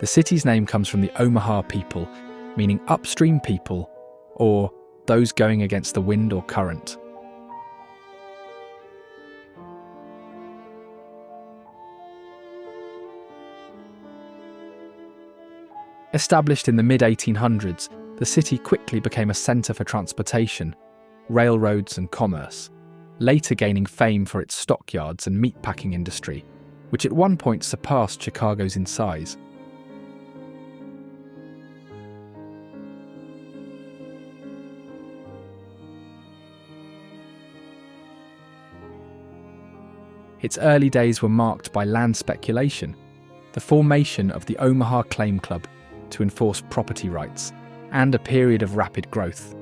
The city's name comes from the Omaha people, meaning upstream people, or those going against the wind or current. Established in the mid-1800s, the city quickly became a centre for transportation, railroads and commerce, later gaining fame for its stockyards and meatpacking industry, which at one point surpassed Chicago's in size. Its early days were marked by land speculation, the formation of the Omaha Claim Club to enforce property rights, and a period of rapid growth.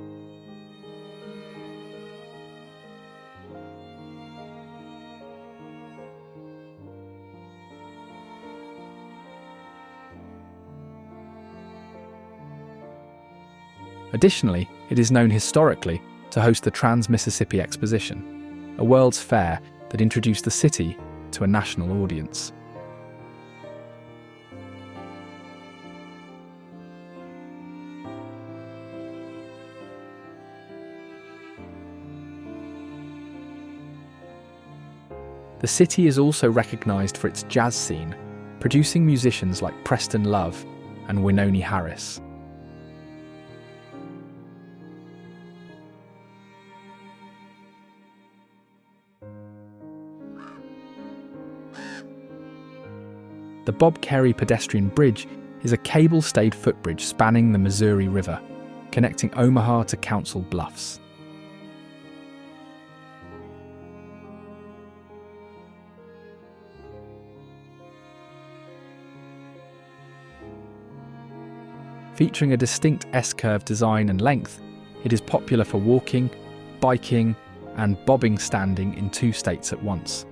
Additionally, it is known historically to host the Trans-Mississippi Exposition, a World's Fair that introduced the city to a national audience. The city is also recognised for its jazz scene, producing musicians like Preston Love and Wynonie Harris. The Bob Kerrey pedestrian bridge is a cable-stayed footbridge spanning the Missouri River, connecting Omaha to Council Bluffs. Featuring a distinct S-curve design and length, it is popular for walking, biking, and bobbing standing in two states at once.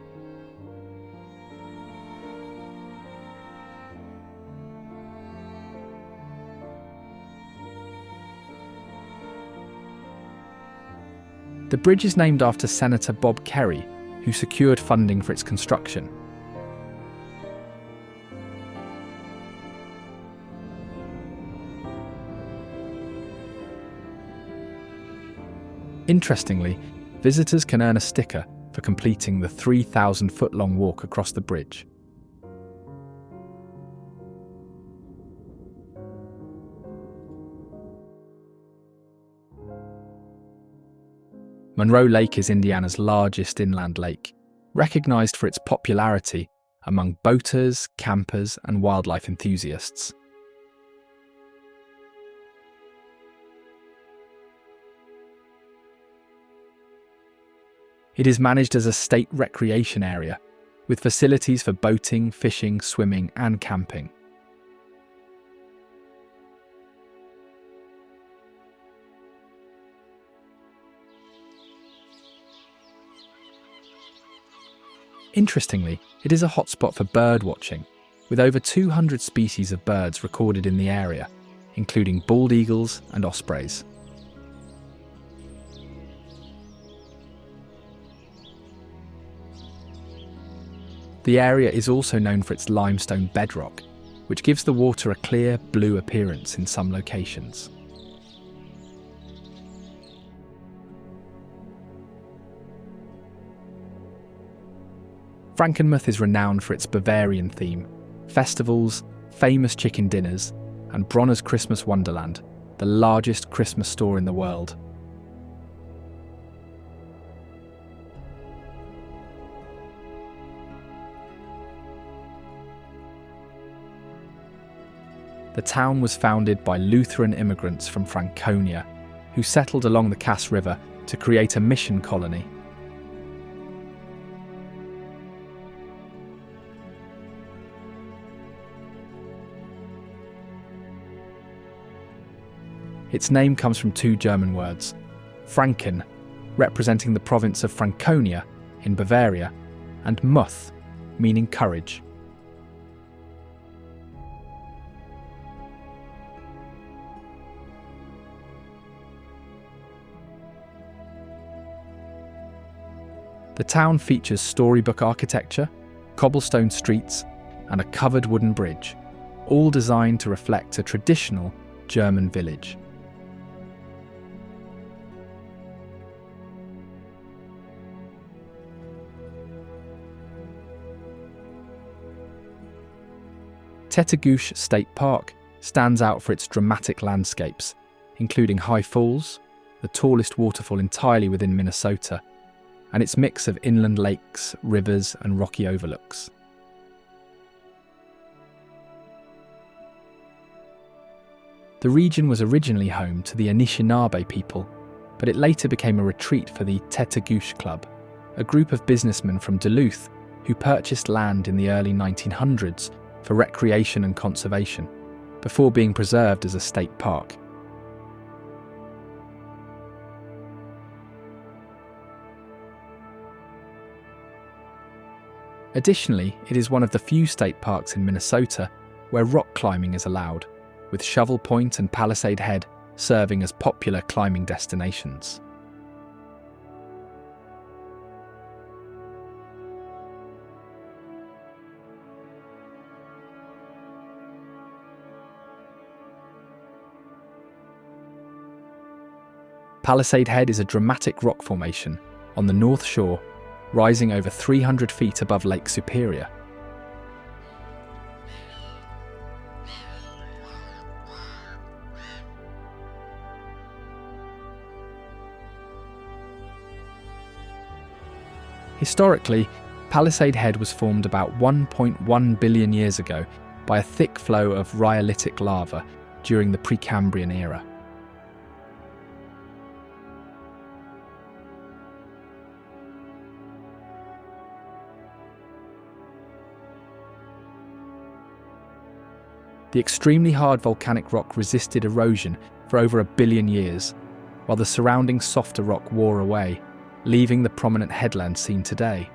The bridge is named after Senator Bob Kerrey, who secured funding for its construction. Interestingly, visitors can earn a sticker for completing the 3,000-foot-long walk across the bridge. Monroe Lake is Indiana's largest inland lake, recognised for its popularity among boaters, campers, and wildlife enthusiasts. It is managed as a state recreation area, with facilities for boating, fishing, swimming, and camping. Interestingly, it is a hotspot for bird watching, with over 200 species of birds recorded in the area, including bald eagles and ospreys. The area is also known for its limestone bedrock, which gives the water a clear blue appearance in some locations. Frankenmuth is renowned for its Bavarian theme, festivals, famous chicken dinners, and Bronner's Christmas Wonderland, the largest Christmas store in the world. The town was founded by Lutheran immigrants from Franconia, who settled along the Cass River to create a mission colony. Its name comes from two German words, Franken, representing the province of Franconia in Bavaria, and Muth, meaning courage. The town features storybook architecture, cobblestone streets, and a covered wooden bridge, all designed to reflect a traditional German village. Tetagouche State Park stands out for its dramatic landscapes, including high falls, the tallest waterfall entirely within Minnesota, and its mix of inland lakes, rivers, and rocky overlooks. The region was originally home to the Anishinaabe people, but it later became a retreat for the Tetagouche Club, a group of businessmen from Duluth who purchased land in the early 1900s for recreation and conservation, before being preserved as a state park. Additionally, it is one of the few state parks in Minnesota where rock climbing is allowed, with Shovel Point and Palisade Head serving as popular climbing destinations. Palisade Head is a dramatic rock formation on the North Shore, rising over 300 feet above Lake Superior. Historically, Palisade Head was formed about 1.1 billion years ago by a thick flow of rhyolitic lava during the Precambrian era. The extremely hard volcanic rock resisted erosion for over 1 billion years, while the surrounding softer rock wore away, leaving the prominent headland seen today.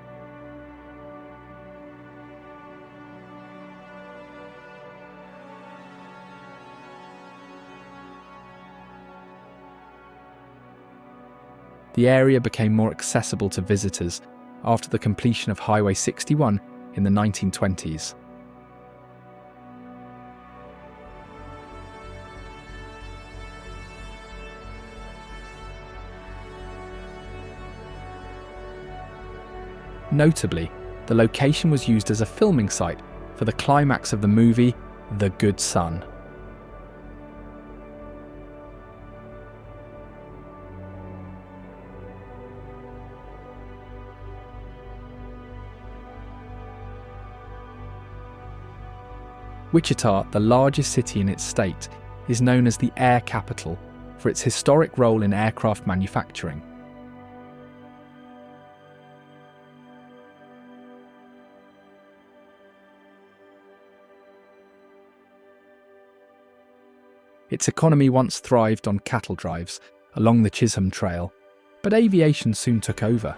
The area became more accessible to visitors after the completion of Highway 61 in the 1920s. Notably, the location was used as a filming site for the climax of the movie The Good Son. Wichita, the largest city in its state, is known as the Air Capital for its historic role in aircraft manufacturing. Its economy once thrived on cattle drives along the Chisholm Trail, but aviation soon took over.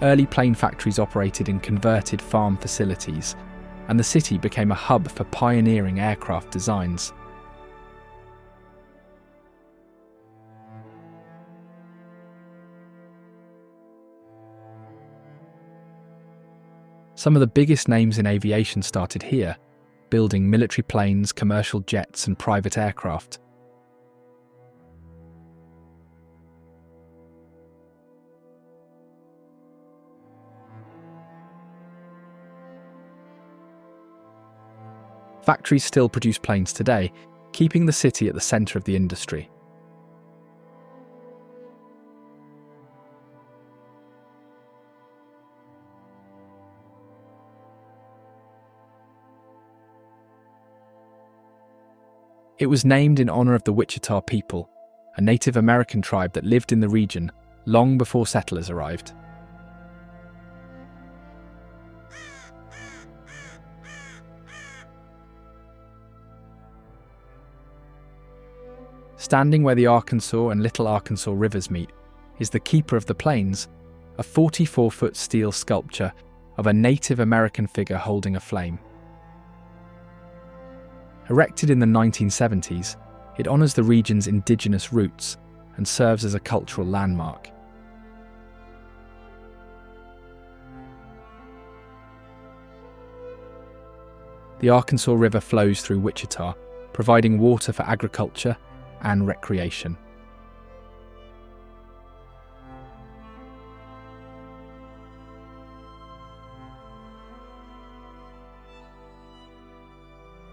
Early plane factories operated in converted farm facilities, and the city became a hub for pioneering aircraft designs. Some of the biggest names in aviation started here, building military planes, commercial jets, and private aircraft. Factories still produce planes today, keeping the city at the centre of the industry. It was named in honour of the Wichita people, a Native American tribe that lived in the region long before settlers arrived. Standing where the Arkansas and Little Arkansas rivers meet is the Keeper of the Plains, a 44-foot steel sculpture of a Native American figure holding a flame. Erected in the 1970s, it honours the region's indigenous roots and serves as a cultural landmark. The Arkansas River flows through Wichita, providing water for agriculture and recreation.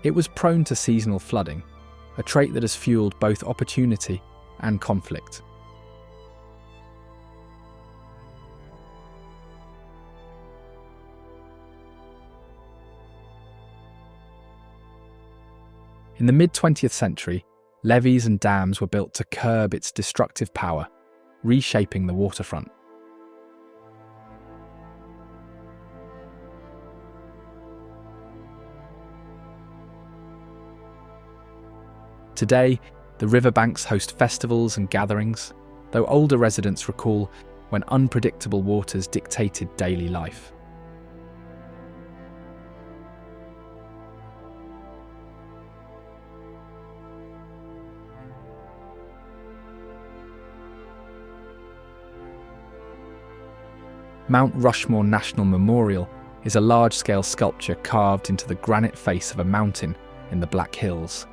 It was prone to seasonal flooding, a trait that has fueled both opportunity and conflict. In the mid-20th century, levees and dams were built to curb its destructive power, reshaping the waterfront. Today, the riverbanks host festivals and gatherings, though older residents recall when unpredictable waters dictated daily life. Mount Rushmore National Memorial is a large-scale sculpture carved into the granite face of a mountain in the Black Hills.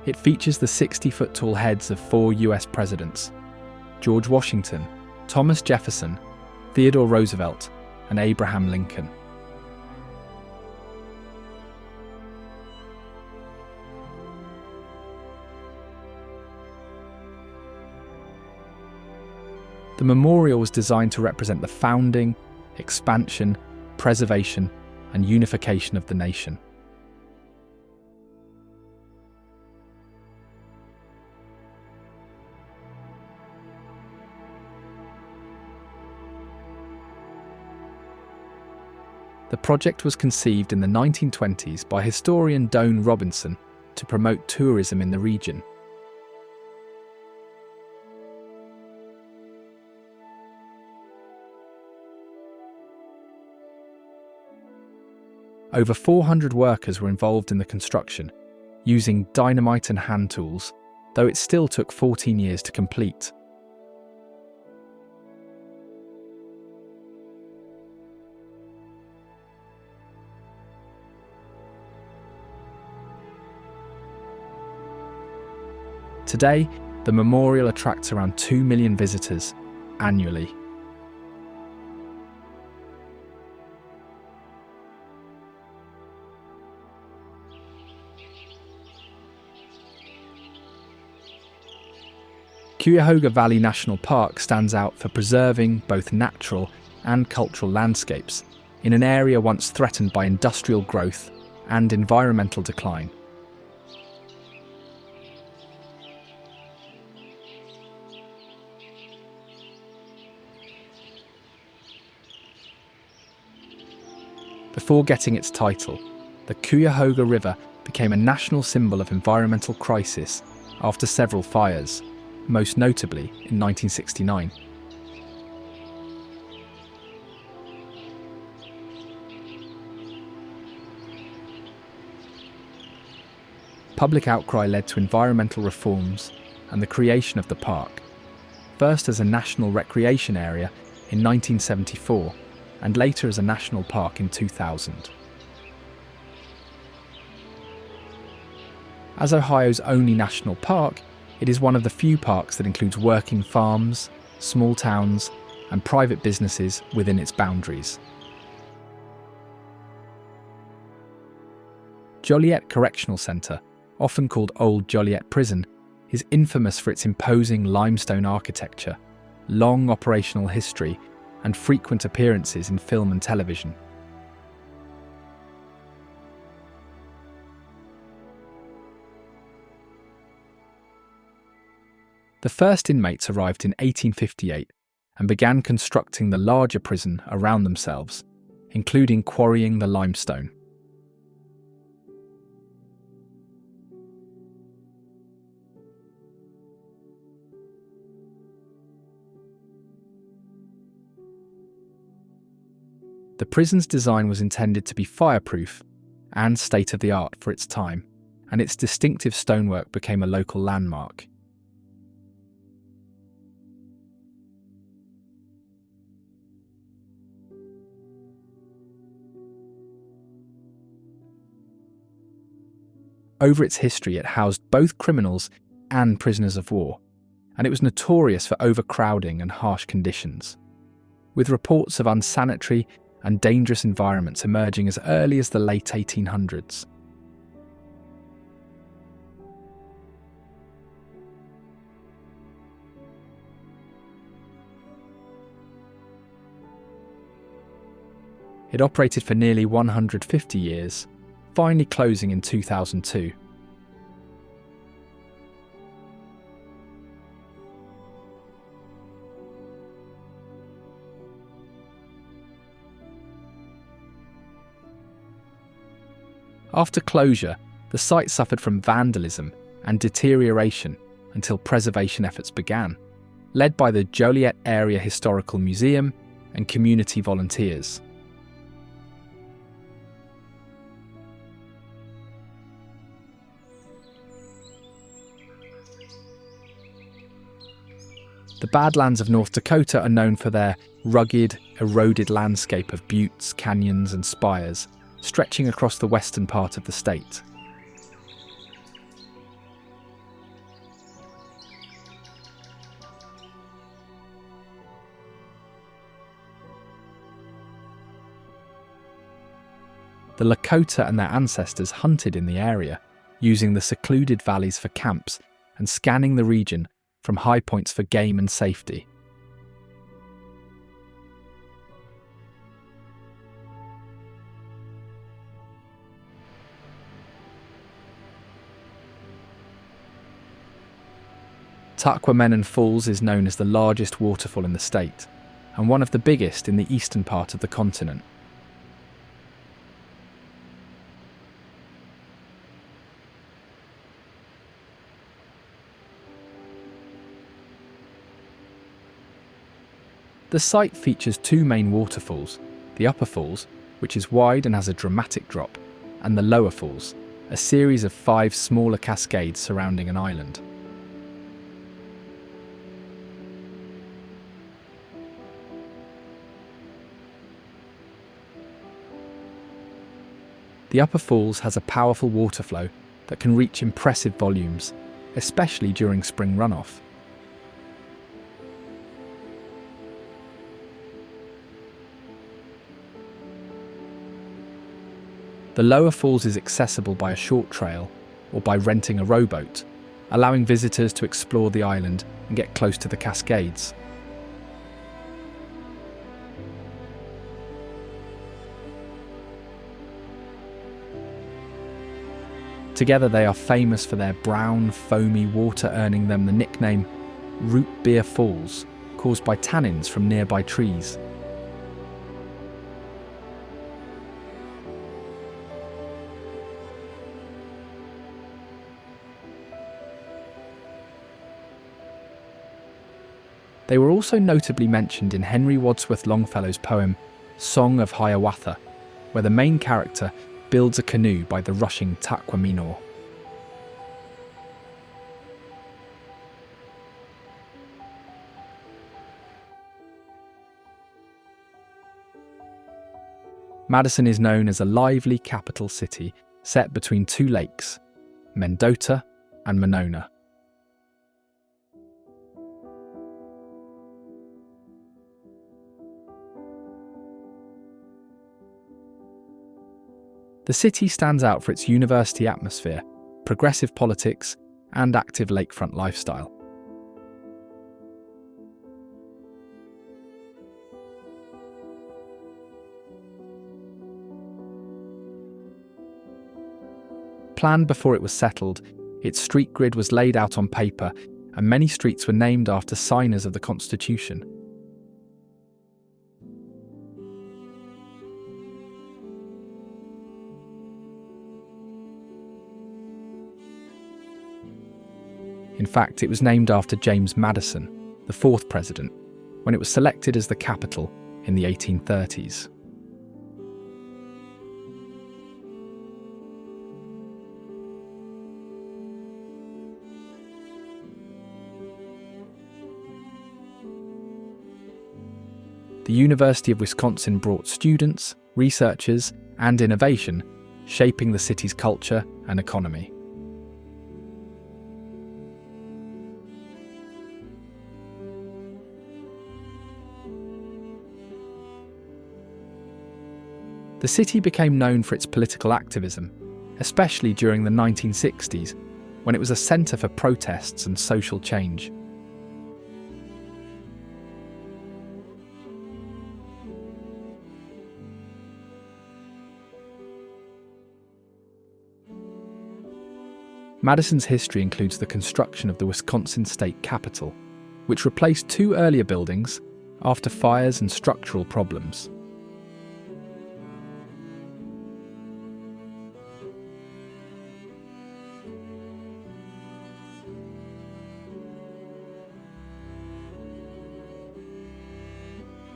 It features the 60-foot tall heads of 4 US presidents: George Washington, Thomas Jefferson, Theodore Roosevelt, and Abraham Lincoln. The memorial was designed to represent the founding, expansion, preservation, and unification of the nation. The project was conceived in the 1920s by historian Doane Robinson to promote tourism in the region. Over 400 workers were involved in the construction, using dynamite and hand tools, though it still took 14 years to complete. Today, the memorial attracts around 2 million visitors annually, Cuyahoga Valley National Park stands out for preserving both natural and cultural landscapes in an area once threatened by industrial growth and environmental decline. Before getting its title, the Cuyahoga River became a national symbol of environmental crisis after several fires, most notably in 1969. Public outcry led to environmental reforms and the creation of the park, first as a national recreation area in 1974 and later as a national park in 2000. As Ohio's only national park, it is one of the few parks that includes working farms, small towns, and private businesses within its boundaries. Joliet Correctional Center, often called Old Joliet Prison, is infamous for its imposing limestone architecture, long operational history, and frequent appearances in film and television. The first inmates arrived in 1858 and began constructing the larger prison around themselves, including quarrying the limestone. The prison's design was intended to be fireproof and state-of-the-art for its time, and its distinctive stonework became a local landmark. Over its history, it housed both criminals and prisoners of war, and it was notorious for overcrowding and harsh conditions, with reports of unsanitary and dangerous environments emerging as early as the late 1800s. It operated for nearly 150 years, finally closing in 2002. After closure, the site suffered from vandalism and deterioration until preservation efforts began, led by the Joliet Area Historical Museum and community volunteers. The Badlands of North Dakota are known for their rugged, eroded landscape of buttes, canyons, and spires, stretching across the western part of the state. The Lakota and their ancestors hunted in the area, using the secluded valleys for camps and scanning the region from high points for game and safety. Tahquamenon Falls is known as the largest waterfall in the state, and one of the biggest in the eastern part of the continent. The site features two main waterfalls, the Upper Falls, which is wide and has a dramatic drop, and the Lower Falls, a series of 5 smaller cascades surrounding an island. The Upper Falls has a powerful water flow that can reach impressive volumes, especially during spring runoff. The Lower Falls is accessible by a short trail or by renting a rowboat, allowing visitors to explore the island and get close to the Cascades. Together they are famous for their brown, foamy water, earning them the nickname Root Beer Falls, caused by tannins from nearby trees. They were also notably mentioned in Henry Wadsworth Longfellow's poem Song of Hiawatha, where the main character builds a canoe by the rushing Taqua. Madison is known as a lively capital city set between two lakes, Mendota and Monona. The city stands out for its university atmosphere, progressive politics, and active lakefront lifestyle. Planned before it was settled, its street grid was laid out on paper, and many streets were named after signers of the Constitution. In fact, it was named after James Madison, the fourth president, when it was selected as the capital in the 1830s. The University of Wisconsin brought students, researchers, and innovation, shaping the city's culture and economy. The city became known for its political activism, especially during the 1960s, when it was a centre for protests and social change. Madison's history includes the construction of the Wisconsin State Capitol, which replaced two earlier buildings after fires and structural problems.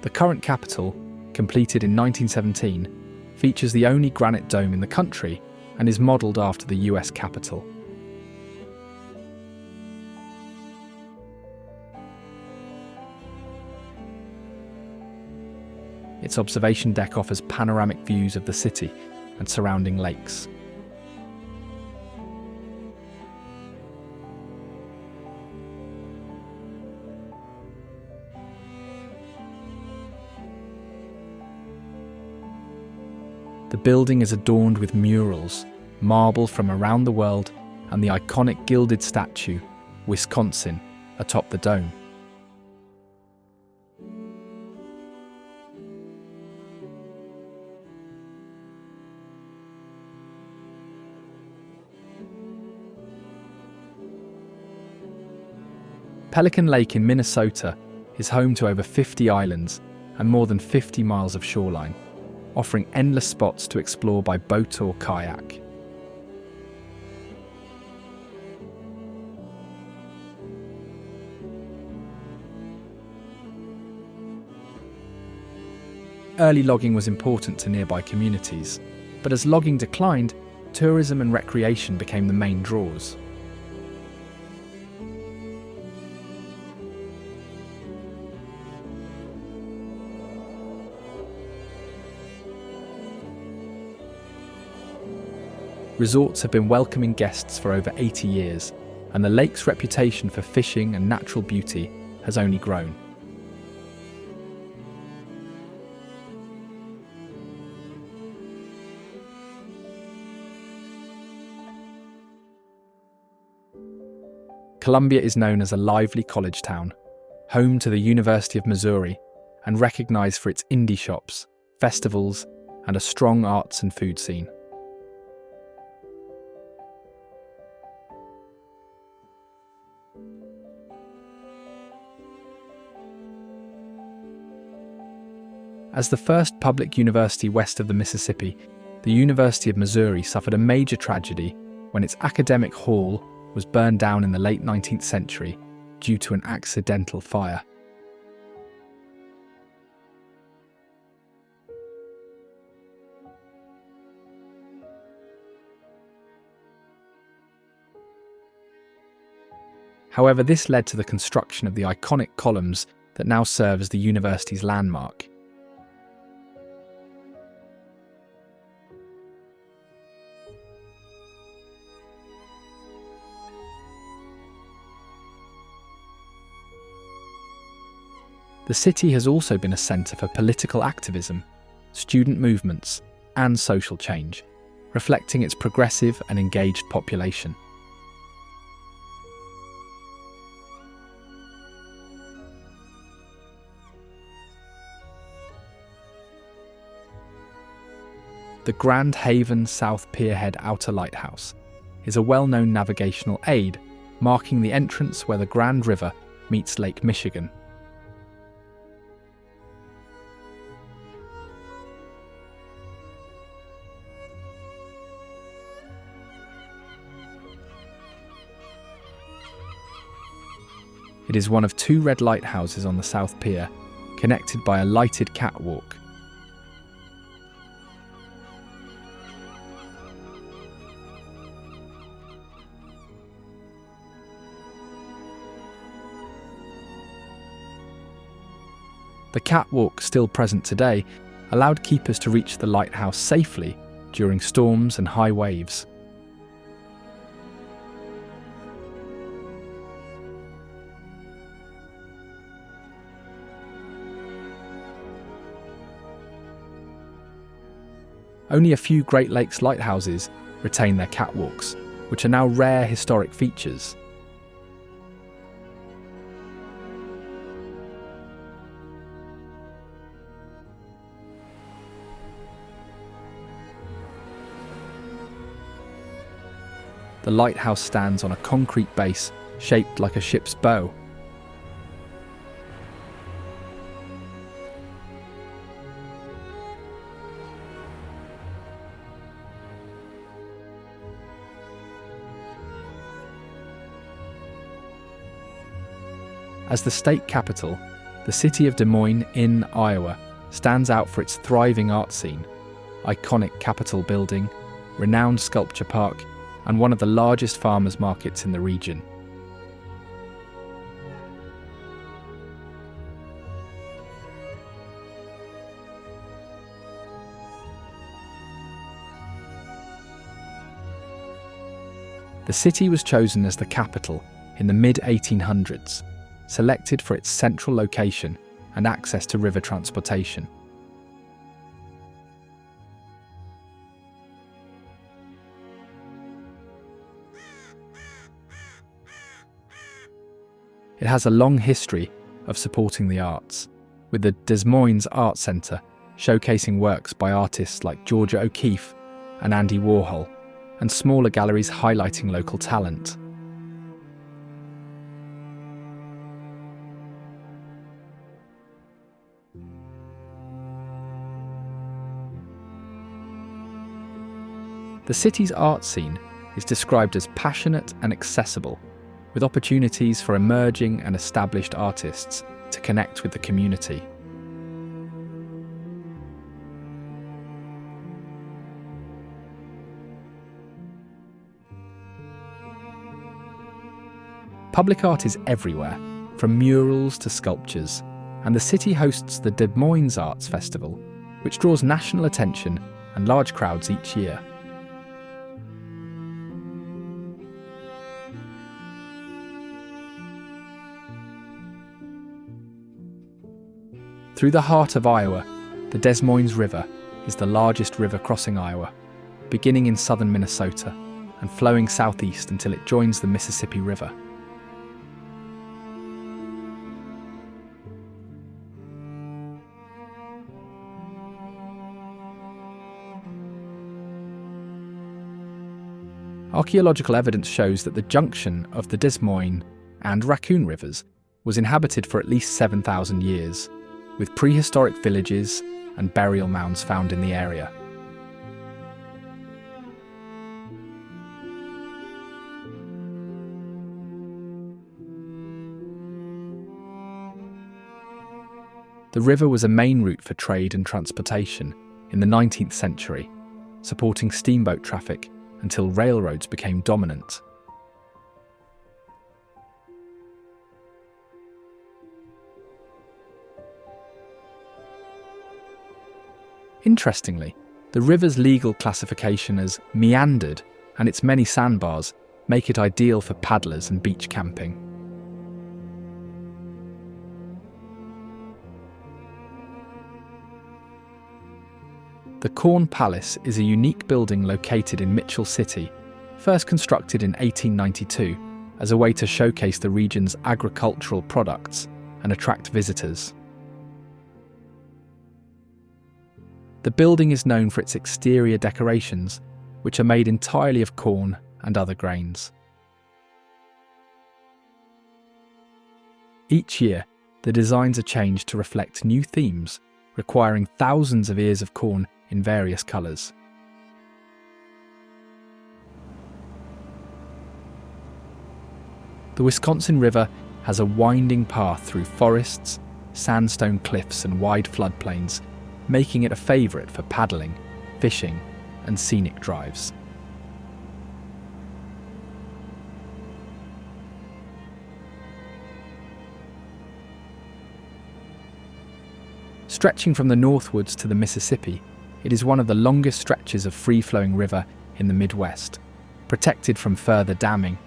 The current Capitol, completed in 1917, features the only granite dome in the country and is modelled after the US Capitol. Its observation deck offers panoramic views of the city and surrounding lakes. The building is adorned with murals, marble from around the world, and the iconic gilded statue, Wisconsin, atop the dome. Pelican Lake in Minnesota is home to over 50 islands and more than 50 miles of shoreline, offering endless spots to explore by boat or kayak. Early logging was important to nearby communities, but as logging declined, tourism and recreation became the main draws. Resorts have been welcoming guests for over 80 years, and the lake's reputation for fishing and natural beauty has only grown. Columbia is known as a lively college town, home to the University of Missouri, and recognized for its indie shops, festivals, and a strong arts and food scene. As the first public university west of the Mississippi, the University of Missouri suffered a major tragedy when its academic hall was burned down in the late 19th century due to an accidental fire. However, this led to the construction of the iconic columns that now serve as the university's landmark. The city has also been a centre for political activism, student movements, and social change, reflecting its progressive and engaged population. The Grand Haven South Pierhead Outer Lighthouse is a well-known navigational aid marking the entrance where the Grand River meets Lake Michigan. It is one of two red lighthouses on the South Pier, connected by a lighted catwalk. The catwalk, still present today, allowed keepers to reach the lighthouse safely during storms and high waves. Only a few Great Lakes lighthouses retain their catwalks, which are now rare historic features. The lighthouse stands on a concrete base shaped like a ship's bow. As the state capital, the city of Des Moines in Iowa stands out for its thriving art scene, iconic Capitol building, renowned sculpture park, and one of the largest farmers markets in the region. The city was chosen as the capital in the mid-1800s, selected for its central location and access to river transportation. It has a long history of supporting the arts, with the Des Moines Art Center showcasing works by artists like Georgia O'Keeffe and Andy Warhol, and smaller galleries highlighting local talent. The city's art scene is described as passionate and accessible, with opportunities for emerging and established artists to connect with the community. Public art is everywhere, from murals to sculptures, and the city hosts the Des Moines Arts Festival, which draws national attention and large crowds each year. Through the heart of Iowa, the Des Moines River is the largest river crossing Iowa, beginning in southern Minnesota and flowing southeast until it joins the Mississippi River. Archaeological evidence shows that the junction of the Des Moines and Raccoon rivers was inhabited for at least 7,000 years, with prehistoric villages and burial mounds found in the area. The river was a main route for trade and transportation in the 19th century, supporting steamboat traffic until railroads became dominant. Interestingly, the river's legal classification as meandered and its many sandbars make it ideal for paddlers and beach camping. The Corn Palace is a unique building located in Mitchell City, first constructed in 1892 as a way to showcase the region's agricultural products and attract visitors. The building is known for its exterior decorations, which are made entirely of corn and other grains. Each year, the designs are changed to reflect new themes, requiring thousands of ears of corn in various colours. The Wisconsin River has a winding path through forests, sandstone cliffs and wide floodplains, making it a favourite for paddling, fishing and scenic drives. Stretching from the northwards to the Mississippi, it is one of the longest stretches of free-flowing river in the Midwest, protected from further damming.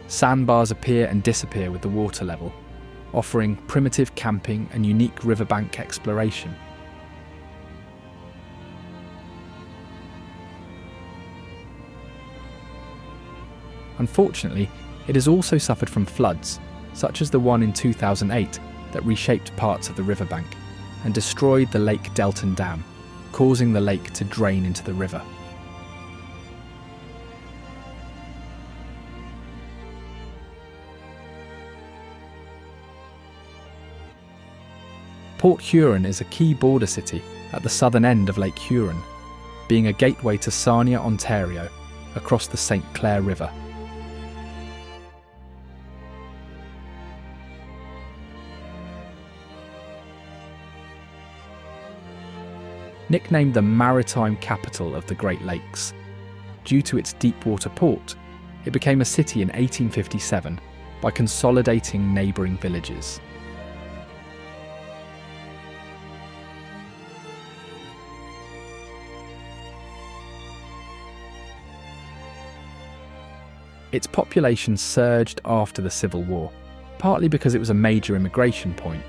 Sandbars appear and disappear with the water level, offering primitive camping and unique riverbank exploration. Unfortunately, it has also suffered from floods, such as the one in 2008 that reshaped parts of the riverbank and destroyed the Lake Delton Dam, causing the lake to drain into the river. Port Huron is a key border city at the southern end of Lake Huron, being a gateway to Sarnia, Ontario, across the St. Clair River. Nicknamed the Maritime capital of the Great Lakes, due to its deep water port, it became a city in 1857 by consolidating neighbouring villages. Its population surged after the Civil War, partly because it was a major immigration point,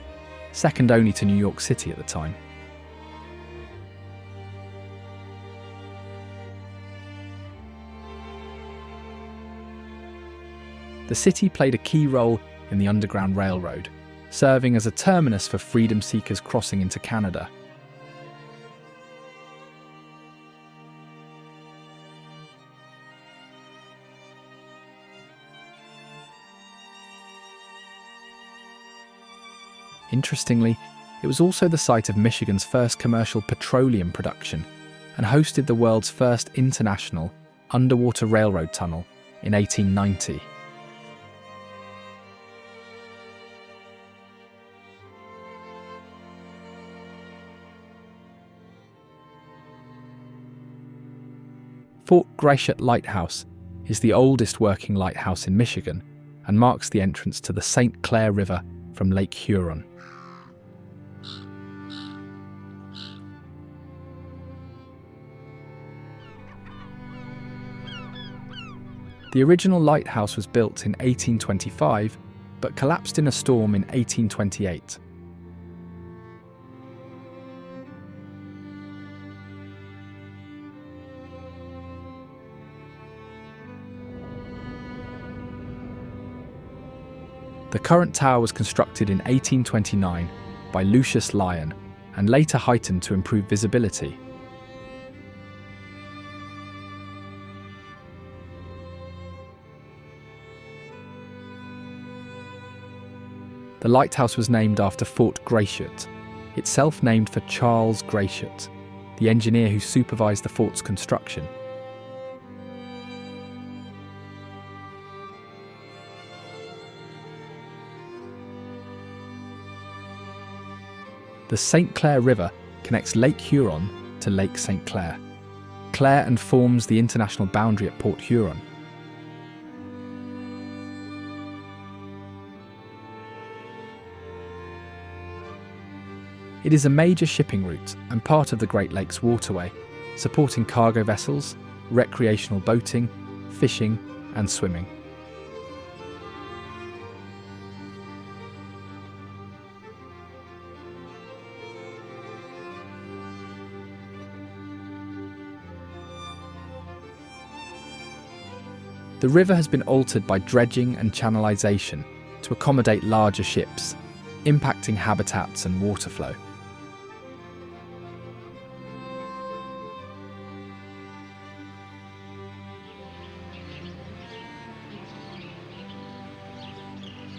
second only to New York City at the time. The city played a key role in the Underground Railroad, serving as a terminus for freedom seekers crossing into Canada. Interestingly, it was also the site of Michigan's first commercial petroleum production and hosted the world's first international underwater railroad tunnel in 1890. Fort Gratiot Lighthouse is the oldest working lighthouse in Michigan and marks the entrance to the St. Clair River from Lake Huron. The original lighthouse was built in 1825, but collapsed in a storm in 1828. The current tower was constructed in 1829 by Lucius Lyon and later heightened to improve visibility. The lighthouse was named after Fort Gratiot, itself named for Charles Gratiot, the engineer who supervised the fort's construction. The St. Clair River connects Lake Huron to Lake St. Clair, and forms the international boundary at Port Huron. It is a major shipping route and part of the Great Lakes Waterway, supporting cargo vessels, recreational boating, fishing, and swimming. The river has been altered by dredging and channelization to accommodate larger ships, impacting habitats and water flow.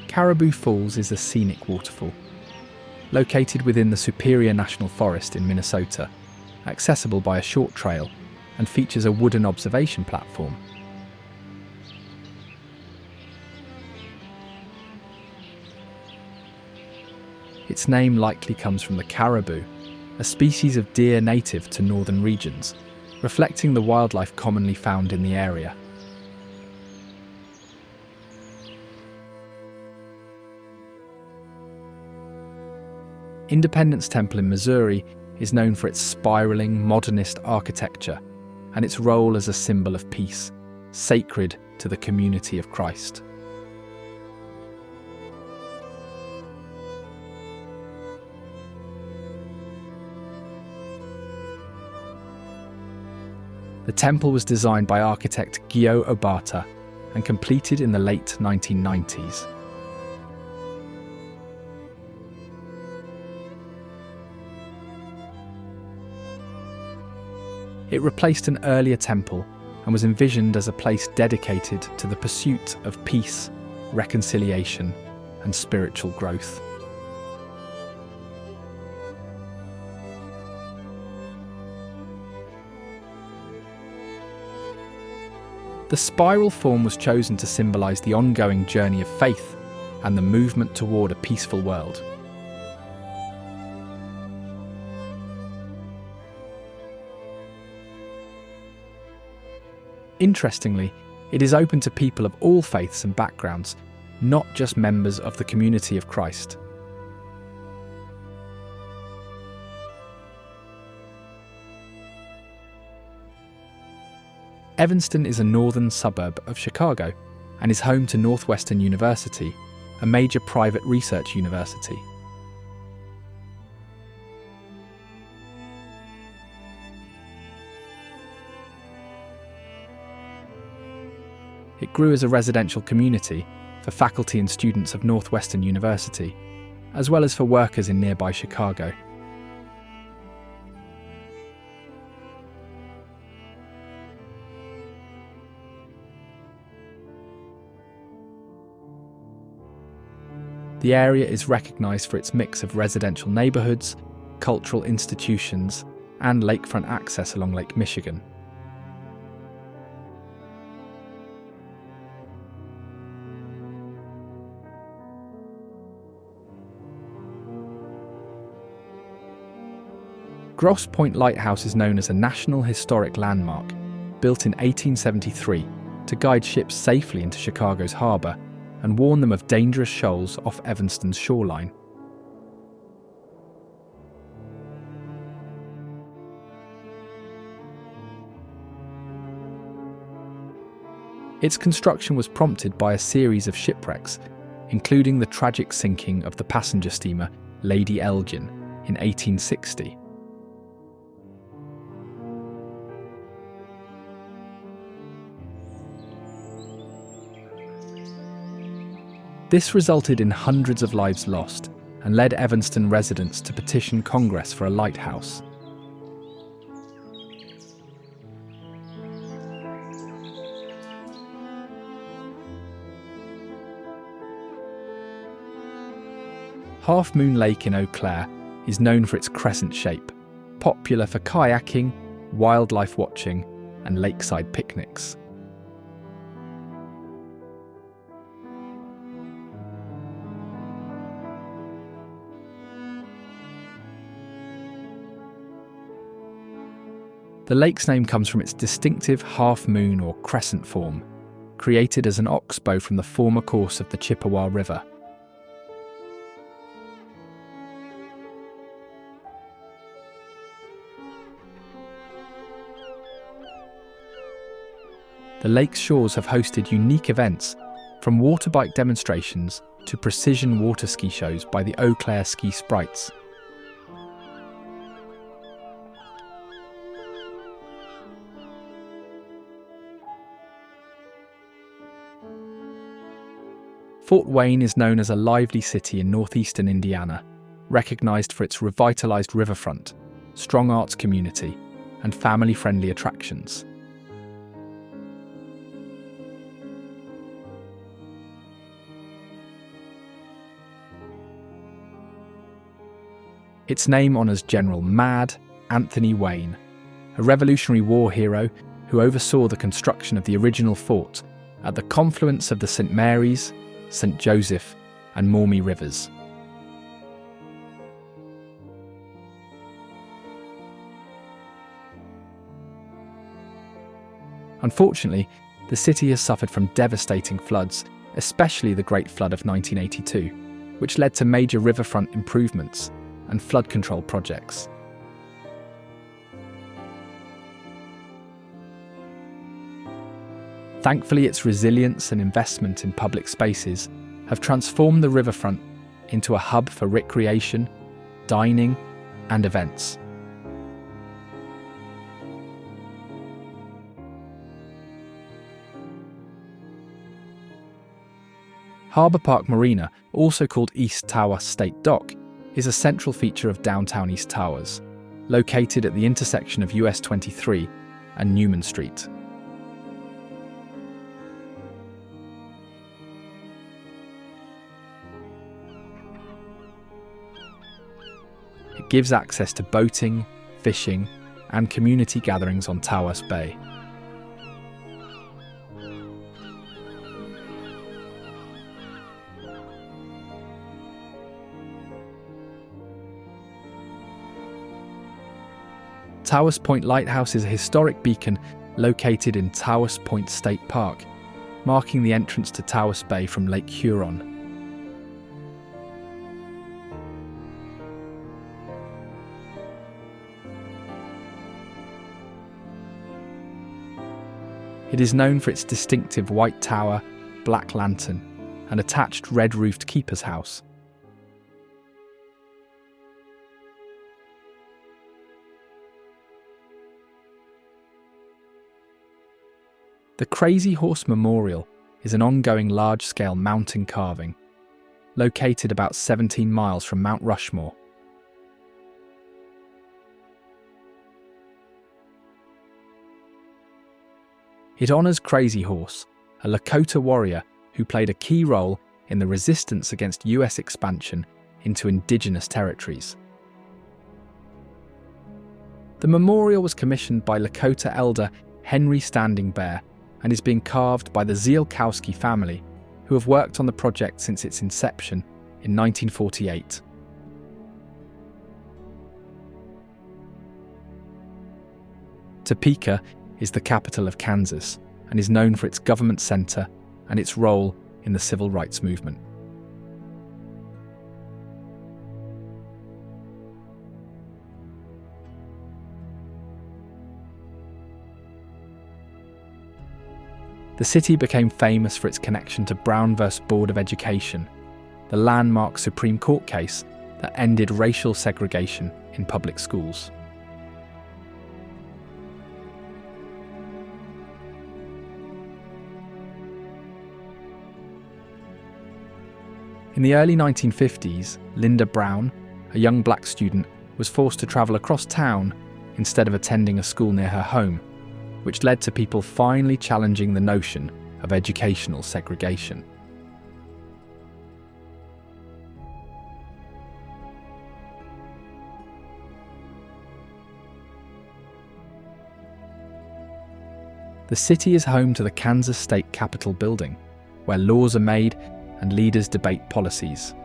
Caribou Falls is a scenic waterfall, located within the Superior National Forest in Minnesota, accessible by a short trail, and features a wooden observation platform. Its name likely comes from the caribou, a species of deer native to northern regions, reflecting the wildlife commonly found in the area. Independence Temple in Missouri is known for its spiraling modernist architecture and its role as a symbol of peace, sacred to the community of Christ. The temple was designed by architect Gyo Obata and completed in the late 1990s. It replaced an earlier temple and was envisioned as a place dedicated to the pursuit of peace, reconciliation, and spiritual growth. The spiral form was chosen to symbolize the ongoing journey of faith and the movement toward a peaceful world. Interestingly, it is open to people of all faiths and backgrounds, not just members of the community of Christ. Evanston is a northern suburb of Chicago and is home to Northwestern University, a major private research university. It grew as a residential community for faculty and students of Northwestern University, as well as for workers in nearby Chicago. The area is recognised for its mix of residential neighbourhoods, cultural institutions, and lakefront access along Lake Michigan. Grosse Pointe Lighthouse is known as a National Historic Landmark, built in 1873 to guide ships safely into Chicago's harbour and warn them of dangerous shoals off Evanston's shoreline. Its construction was prompted by a series of shipwrecks, including the tragic sinking of the passenger steamer Lady Elgin in 1860. This resulted in hundreds of lives lost and led Evanston residents to petition Congress for a lighthouse. Half Moon Lake in Eau Claire is known for its crescent shape, popular for kayaking, wildlife watching, and lakeside picnics. The lake's name comes from its distinctive half-moon or crescent form, created as an oxbow from the former course of the Chippewa River. The lake's shores have hosted unique events, from water bike demonstrations to precision water ski shows by the Eau Claire Ski Sprites. Fort Wayne is known as a lively city in northeastern Indiana, recognised for its revitalised riverfront, strong arts community, and family-friendly attractions. Its name honours General Mad Anthony Wayne, a Revolutionary War hero who oversaw the construction of the original fort at the confluence of the St. Mary's, St. Joseph, and Maumee rivers. Unfortunately, the city has suffered from devastating floods, especially the Great Flood of 1982, which led to major riverfront improvements and flood control projects. Thankfully, its resilience and investment in public spaces have transformed the riverfront into a hub for recreation, dining, and events. Harbour Park Marina, also called East Tower State Dock, is a central feature of downtown East Towers, located at the intersection of US 23 and Newman Street. It gives access to boating, fishing, and community gatherings on Tawas Bay. Tawas Point Lighthouse is a historic beacon located in Tawas Point State Park, marking the entrance to Tawas Bay from Lake Huron. It is known for its distinctive white tower, black lantern, and attached red-roofed keeper's house. The Crazy Horse Memorial is an ongoing large-scale mountain carving, located about 17 miles from Mount Rushmore. It honours Crazy Horse, a Lakota warrior who played a key role in the resistance against US expansion into indigenous territories. The memorial was commissioned by Lakota elder Henry Standing Bear and is being carved by the Zielkowski family, who have worked on the project since its inception in 1948. Topeka is the capital of Kansas and is known for its government center and its role in the civil rights movement. The city became famous for its connection to Brown v. Board of Education, the landmark Supreme Court case that ended racial segregation in public schools. In the early 1950s, Linda Brown, a young black student, was forced to travel across town instead of attending a school near her home, which led to people finally challenging the notion of educational segregation. The city is home to the Kansas State Capitol building, where laws are made and leaders debate policies.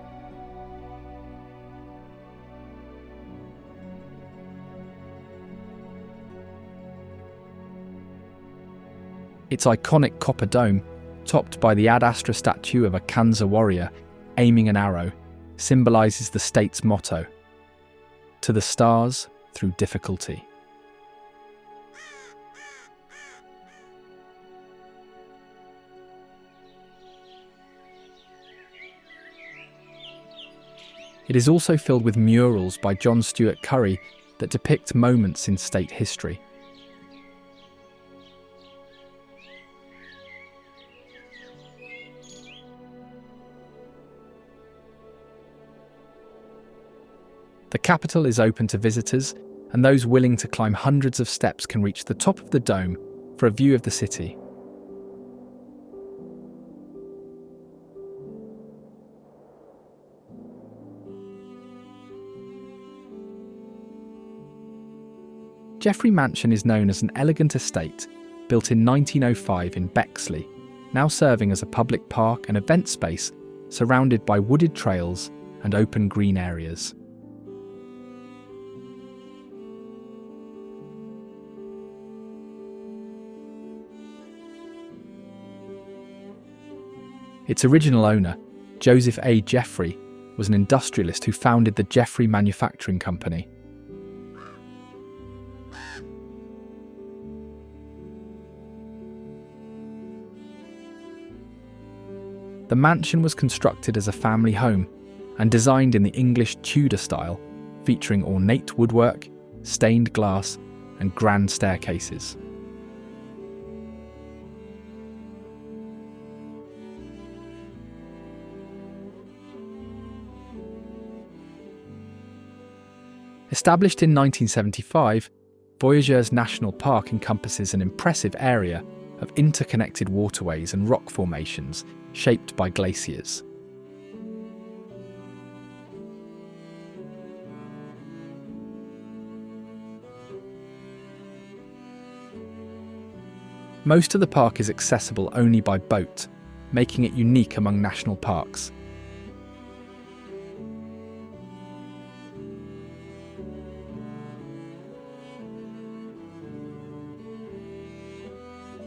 Its iconic copper dome, topped by the Ad Astra statue of a Kansa warrior aiming an arrow, symbolises the state's motto, "To the stars through difficulty." It is also filled with murals by John Stuart Curry that depict moments in state history. The Capitol is open to visitors, and those willing to climb hundreds of steps can reach the top of the dome for a view of the city. Jeffrey Mansion is known as an elegant estate built in 1905 in Bexley, now serving as a public park and event space surrounded by wooded trails and open green areas. Its original owner, Joseph A. Jeffrey, was an industrialist who founded the Jeffrey Manufacturing Company. The mansion was constructed as a family home and designed in the English Tudor style, featuring ornate woodwork, stained glass, and grand staircases. Established in 1975, Voyageurs National Park encompasses an impressive area of interconnected waterways and rock formations shaped by glaciers. Most of the park is accessible only by boat, making it unique among national parks.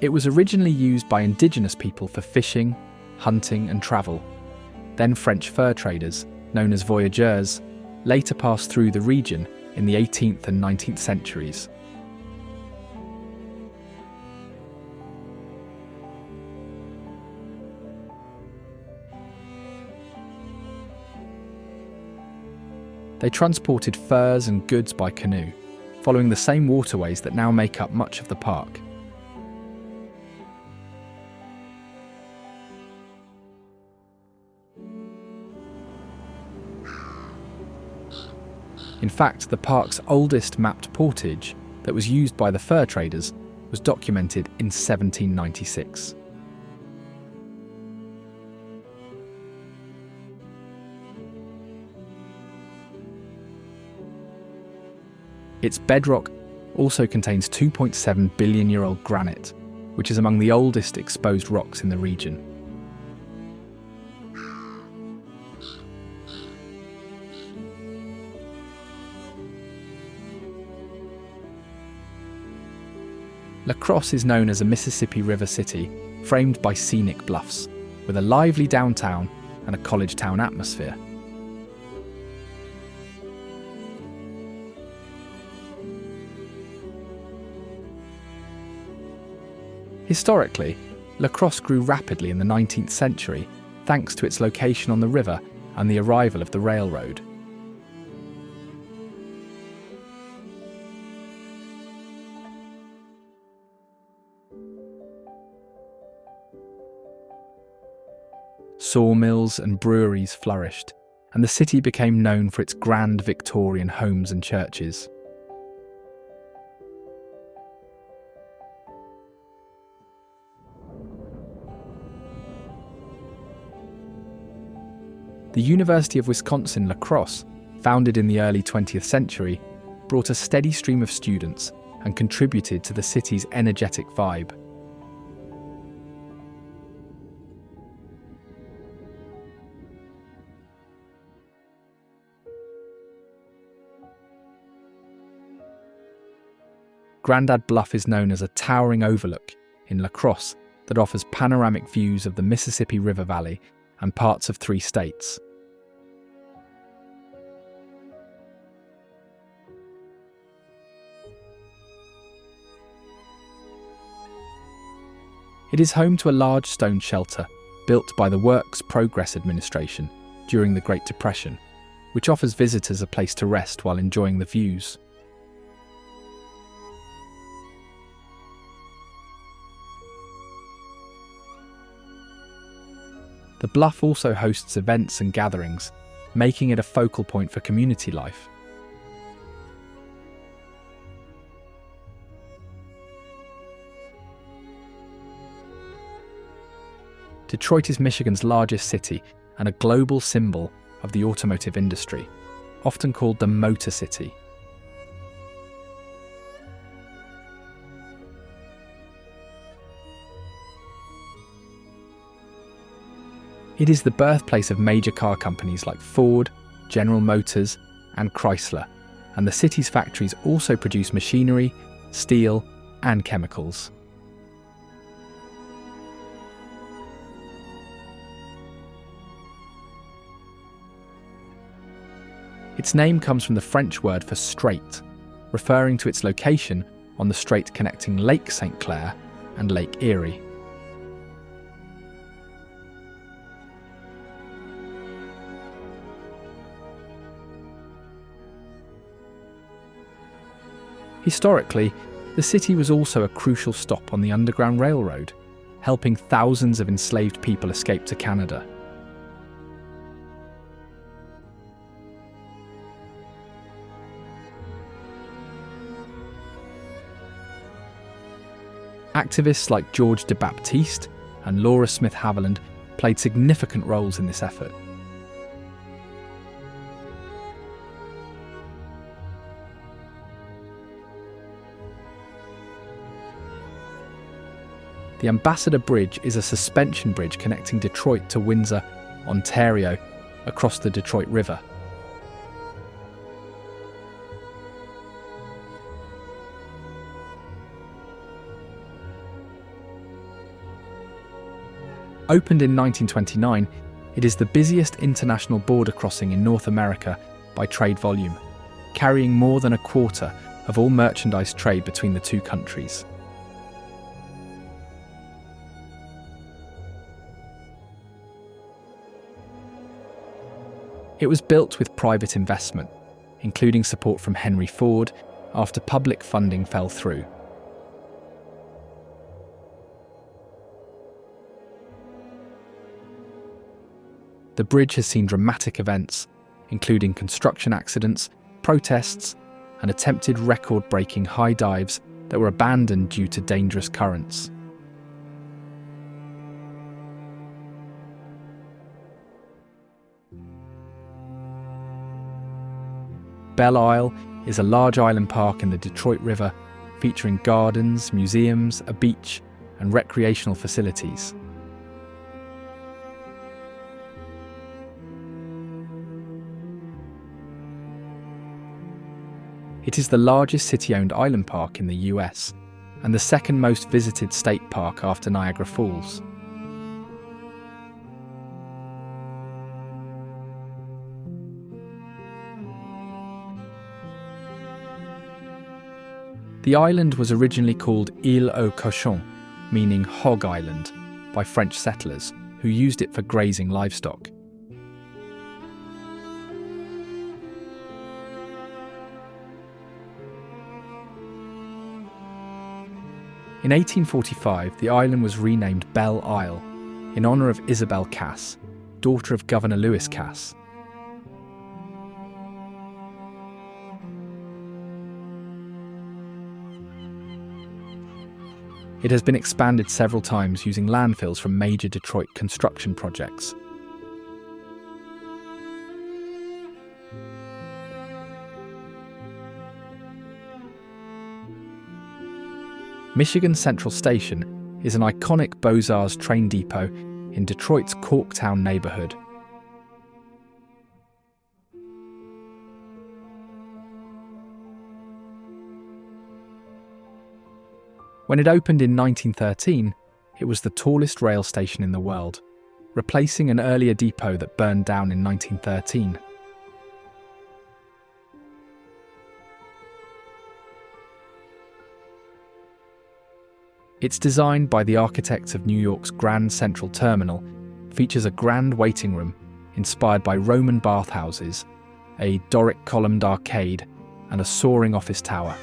It was originally used by indigenous people for fishing, hunting and travel. Then French fur traders, known as voyageurs, later passed through the region in the 18th and 19th centuries. They transported furs and goods by canoe, following the same waterways that now make up much of the park. In fact, the park's oldest mapped portage, that was used by the fur traders, was documented in 1796. Its bedrock also contains 2.7 billion-year-old granite, which is among the oldest exposed rocks in the region. La Crosse is known as a Mississippi River city, framed by scenic bluffs, with a lively downtown and a college town atmosphere. Historically, La Crosse grew rapidly in the 19th century thanks to its location on the river and the arrival of the railroad. Sawmills and breweries flourished, and the city became known for its grand Victorian homes and churches. The University of Wisconsin-La Crosse, founded in the early 20th century, brought a steady stream of students and contributed to the city's energetic vibe. Grandad Bluff is known as a towering overlook in La Crosse that offers panoramic views of the Mississippi River Valley and parts of 3 states. It is home to a large stone shelter built by the Works Progress Administration during the Great Depression, which offers visitors a place to rest while enjoying the views. The bluff also hosts events and gatherings, making it a focal point for community life. Detroit is Michigan's largest city and a global symbol of the automotive industry, often called the Motor City. It is the birthplace of major car companies like Ford, General Motors, and Chrysler, and the city's factories also produce machinery, steel, and chemicals. Its name comes from the French word for strait, referring to its location on the strait connecting Lake St. Clair and Lake Erie. Historically, the city was also a crucial stop on the Underground Railroad, helping thousands of enslaved people escape to Canada. Activists like George de Baptiste and Laura Smith Haviland played significant roles in this effort. The Ambassador Bridge is a suspension bridge connecting Detroit to Windsor, Ontario, across the Detroit River. Opened in 1929, it is the busiest international border crossing in North America by trade volume, carrying more than a quarter of all merchandise trade between the two countries. It was built with private investment, including support from Henry Ford, after public funding fell through. The bridge has seen dramatic events, including construction accidents, protests, and attempted record-breaking high dives that were abandoned due to dangerous currents. Belle Isle is a large island park in the Detroit River, featuring gardens, museums, a beach, and recreational facilities. It is the largest city-owned island park in the US, and the second most visited state park after Niagara Falls. The island was originally called Île aux Cochons, meaning Hog Island, by French settlers, who used it for grazing livestock. In 1845, the island was renamed Belle Isle, in honour of Isabel Cass, daughter of Governor Lewis Cass. It has been expanded several times using landfills from major Detroit construction projects. Michigan Central Station is an iconic Beaux-Arts train depot in Detroit's Corktown neighborhood. When it opened in 1913, it was the tallest rail station in the world, replacing an earlier depot that burned down in 1913. Its design by the architects of New York's Grand Central Terminal features a grand waiting room inspired by Roman bathhouses, a Doric columned arcade, and a soaring office tower.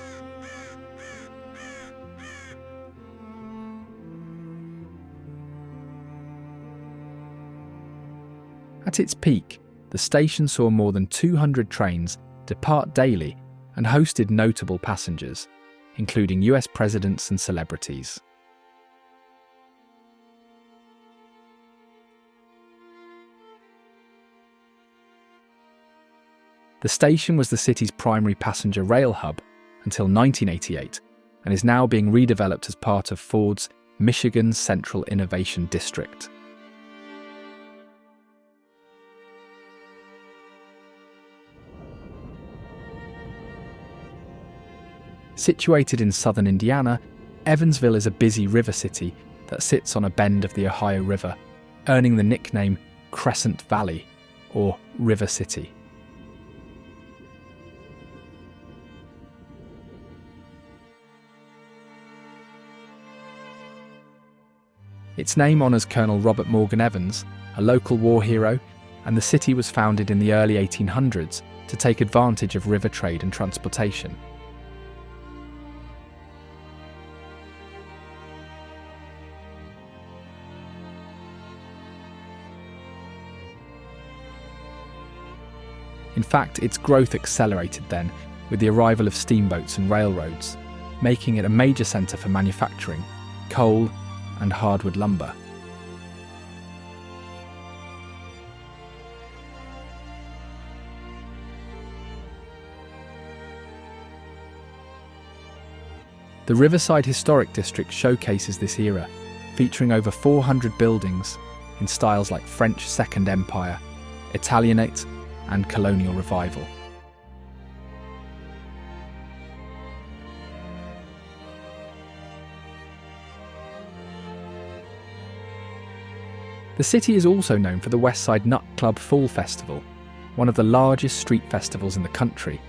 At its peak, the station saw more than 200 trains depart daily and hosted notable passengers, including US presidents and celebrities. The station was the city's primary passenger rail hub until 1988 and is now being redeveloped as part of Ford's Michigan Central Innovation District. Situated in southern Indiana, Evansville is a busy river city that sits on a bend of the Ohio River, earning the nickname Crescent Valley, or River City. Its name honours Colonel Robert Morgan Evans, a local war hero, and the city was founded in the early 1800s to take advantage of river trade and transportation. In fact, its growth accelerated then with the arrival of steamboats and railroads, making it a major centre for manufacturing, coal and hardwood lumber. The Riverside Historic District showcases this era, featuring over 400 buildings in styles like French Second Empire, Italianate, and colonial revival. The city is also known for the Westside Nut Club Fall Festival, one of the largest street festivals in the country,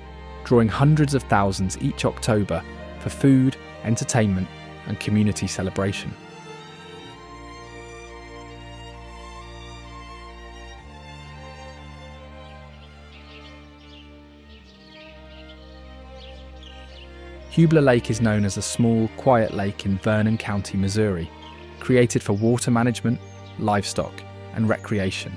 drawing hundreds of thousands each October for food, entertainment, and community celebration. Hubler Lake is known as a small, quiet lake in Vernon County, Missouri, created for water management, livestock, and recreation.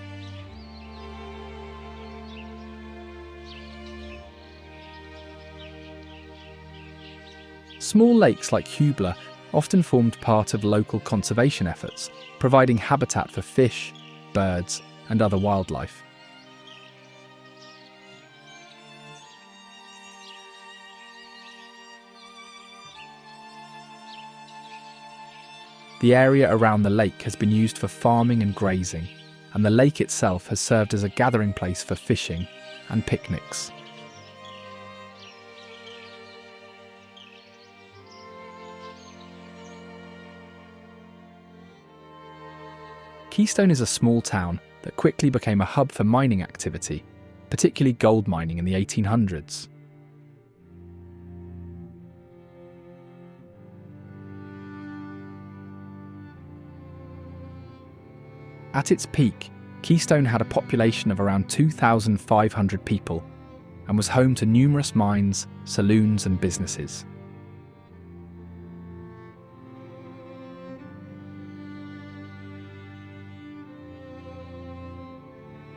Small lakes like Hubler often formed part of local conservation efforts, providing habitat for fish, birds, and other wildlife. The area around the lake has been used for farming and grazing, and the lake itself has served as a gathering place for fishing and picnics. Keystone is a small town that quickly became a hub for mining activity, particularly gold mining in the 1800s. At its peak, Keystone had a population of around 2,500 people and was home to numerous mines, saloons, and businesses.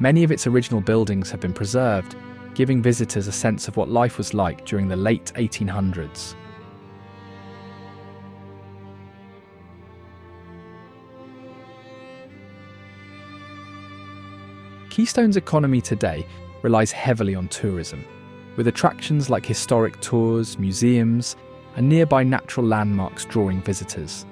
Many of its original buildings have been preserved, giving visitors a sense of what life was like during the late 1800s. Keystone's economy today relies heavily on tourism, with attractions like historic tours, museums, and nearby natural landmarks drawing visitors.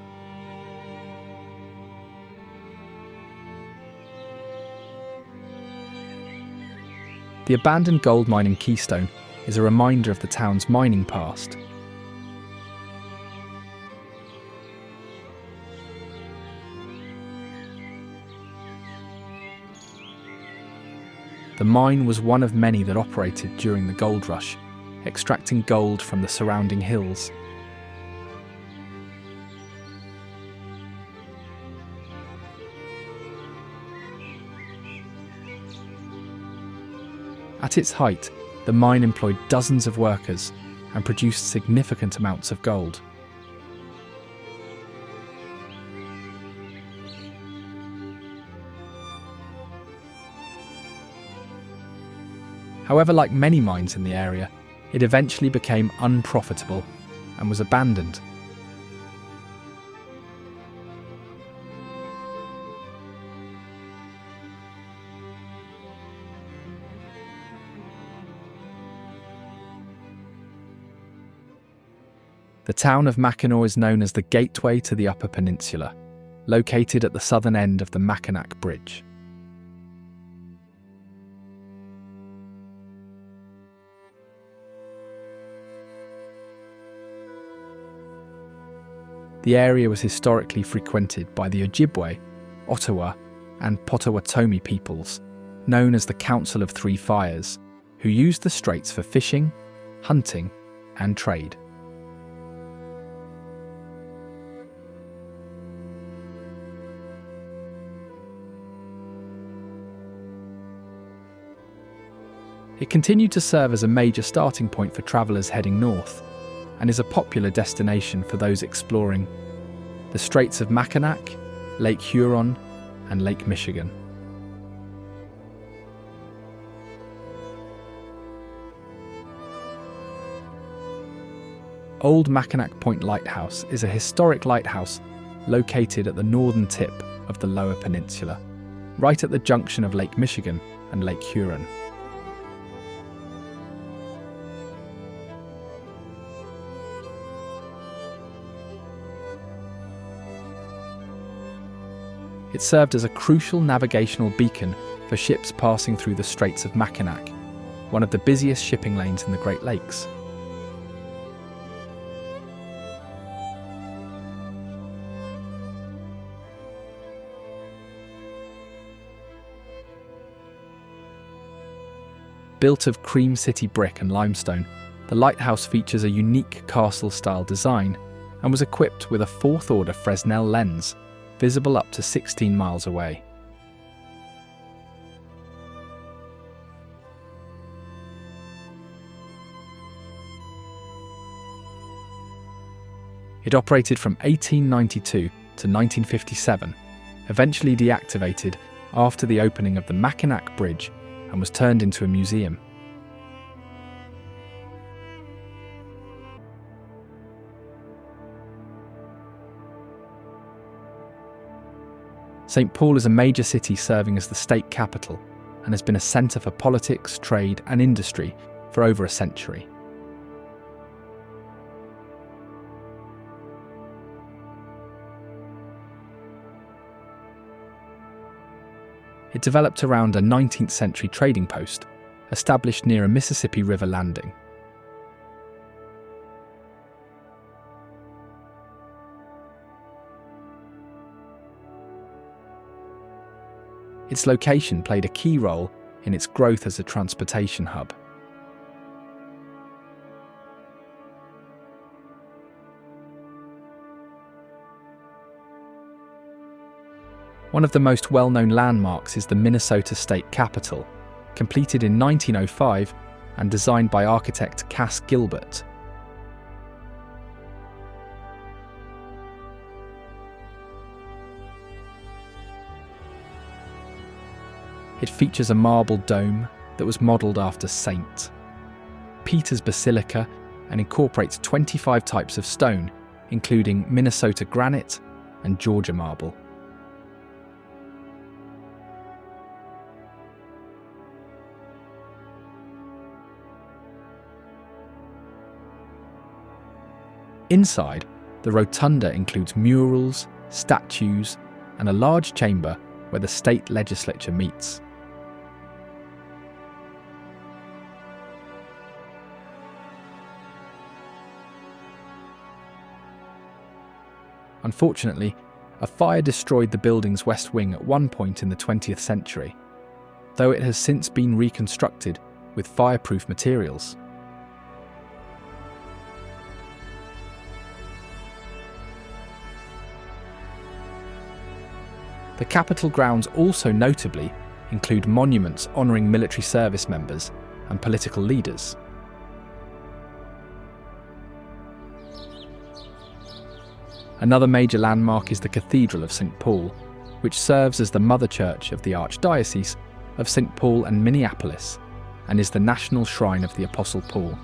The abandoned gold mine in Keystone is a reminder of the town's mining past. The mine was one of many that operated during the gold rush, extracting gold from the surrounding hills. At its height, the mine employed dozens of workers and produced significant amounts of gold. However, like many mines in the area, it eventually became unprofitable and was abandoned. The town of Mackinac is known as the gateway to the Upper Peninsula, located at the southern end of the Mackinac Bridge. The area was historically frequented by the Ojibwe, Ottawa, and Potawatomi peoples, known as the Council of Three Fires, who used the straits for fishing, hunting, and trade. It continued to serve as a major starting point for travellers heading north, and is a popular destination for those exploring the Straits of Mackinac, Lake Huron, and Lake Michigan. Old Mackinac Point Lighthouse is a historic lighthouse located at the northern tip of the Lower Peninsula, right at the junction of Lake Michigan and Lake Huron. It served as a crucial navigational beacon for ships passing through the Straits of Mackinac, one of the busiest shipping lanes in the Great Lakes. Built of Cream City brick and limestone, the lighthouse features a unique castle-style design and was equipped with a fourth-order Fresnel lens, visible up to 16 miles away. It operated from 1892 to 1957, eventually deactivated after the opening of the Mackinac Bridge, and was turned into a museum. St. Paul is a major city serving as the state capital and has been a centre for politics, trade and industry for over a century. It developed around a 19th century trading post, established near a Mississippi River landing. Its location played a key role in its growth as a transportation hub. One of the most well-known landmarks is the Minnesota State Capitol, completed in 1905 and designed by architect Cass Gilbert. It features a marble dome that was modelled after St. Peter's Basilica and incorporates 25 types of stone, including Minnesota granite and Georgia marble. Inside, the rotunda includes murals, statues, and a large chamber where the state legislature meets. Unfortunately, a fire destroyed the building's west wing at one point in the 20th century, though it has since been reconstructed with fireproof materials. The Capitol grounds also notably include monuments honouring military service members and political leaders. Another major landmark is the Cathedral of St. Paul, which serves as the mother church of the Archdiocese of St. Paul and Minneapolis, and is the national shrine of the Apostle Paul.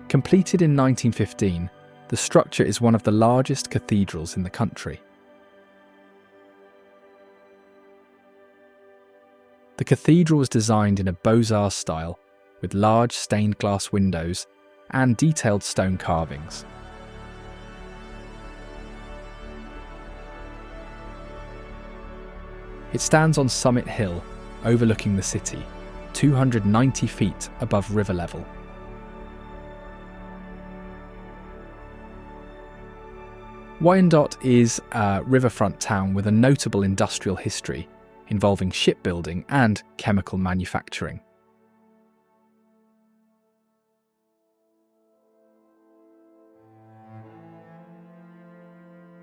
Completed in 1915, the structure is one of the largest cathedrals in the country. The cathedral was designed in a Beaux-Arts style, with large stained glass windows and detailed stone carvings. It stands on Summit Hill, overlooking the city, 290 feet above river level. Wyandotte is a riverfront town with a notable industrial history involving shipbuilding and chemical manufacturing.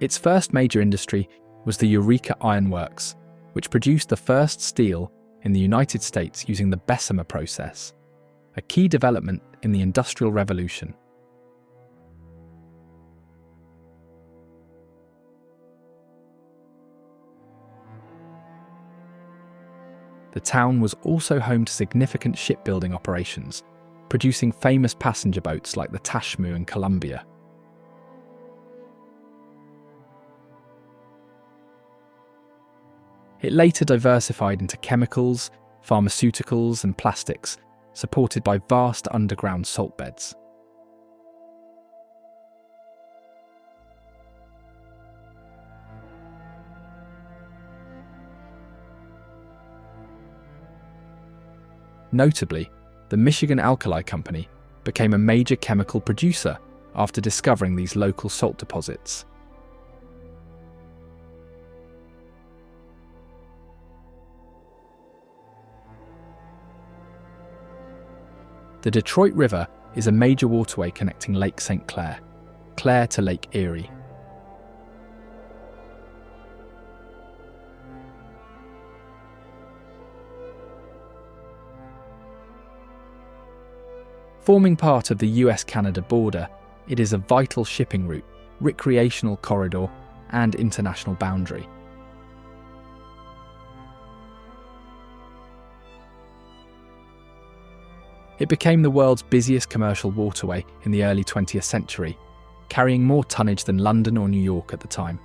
Its first major industry was the Eureka Iron Works, which produced the first steel in the United States using the Bessemer process, a key development in the Industrial Revolution. The town was also home to significant shipbuilding operations, producing famous passenger boats like the Tashmoo and Columbia. It later diversified into chemicals, pharmaceuticals, and plastics, supported by vast underground salt beds. Notably, the Michigan Alkali Company became a major chemical producer after discovering these local salt deposits. The Detroit River is a major waterway connecting Lake St. Clair to Lake Erie. Forming part of the US-Canada border, it is a vital shipping route, recreational corridor, and international boundary. It became the world's busiest commercial waterway in the early 20th century, carrying more tonnage than London or New York at the time.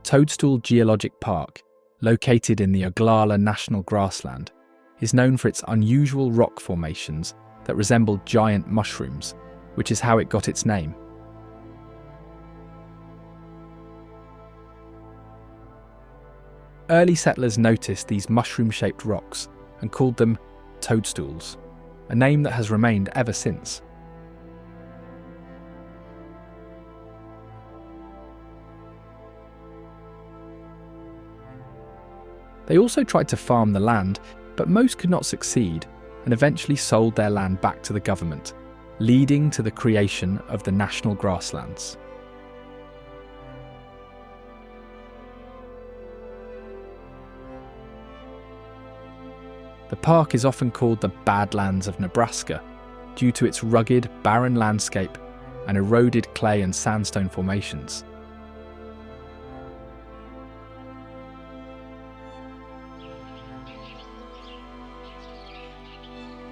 Toadstool Geologic Park, located in the Oglala National Grassland, is known for its unusual rock formations that resemble giant mushrooms, which is how it got its name. Early settlers noticed these mushroom-shaped rocks and called them toadstools, a name that has remained ever since. They also tried to farm the land, but most could not succeed and eventually sold their land back to the government, leading to the creation of the National Grasslands. The park is often called the Badlands of Nebraska due to its rugged, barren landscape and eroded clay and sandstone formations.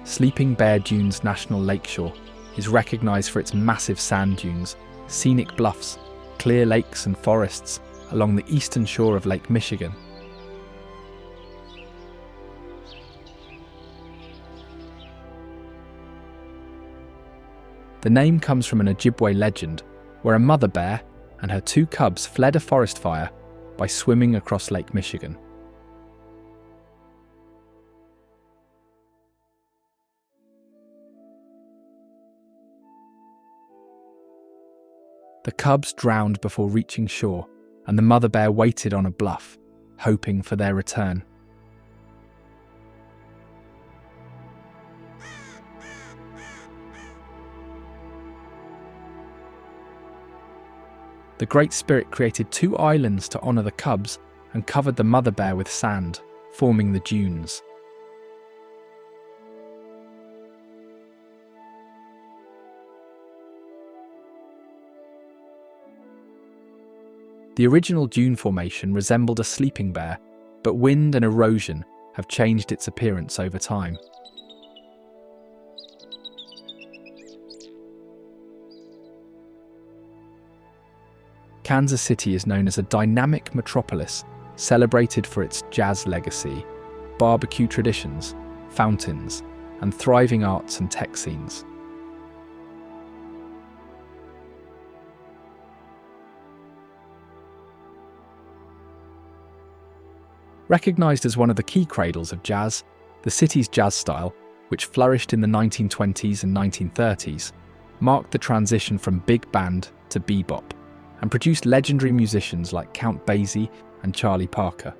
Sleeping Bear Dunes National Lakeshore is recognised for its massive sand dunes, scenic bluffs, clear lakes and forests along the eastern shore of Lake Michigan. The name comes from an Ojibwe legend where a mother bear and her two cubs fled a forest fire by swimming across Lake Michigan. The cubs drowned before reaching shore, and the mother bear waited on a bluff, hoping for their return. The Great Spirit created two islands to honour the cubs and covered the mother bear with sand, forming the dunes. The original dune formation resembled a sleeping bear, but wind and erosion have changed its appearance over time. Kansas City is known as a dynamic metropolis, celebrated for its jazz legacy, barbecue traditions, fountains, and thriving arts and tech scenes. Recognised as one of the key cradles of jazz, the city's jazz style, which flourished in the 1920s and 1930s, marked the transition from big band to bebop, and produced legendary musicians like Count Basie and Charlie Parker.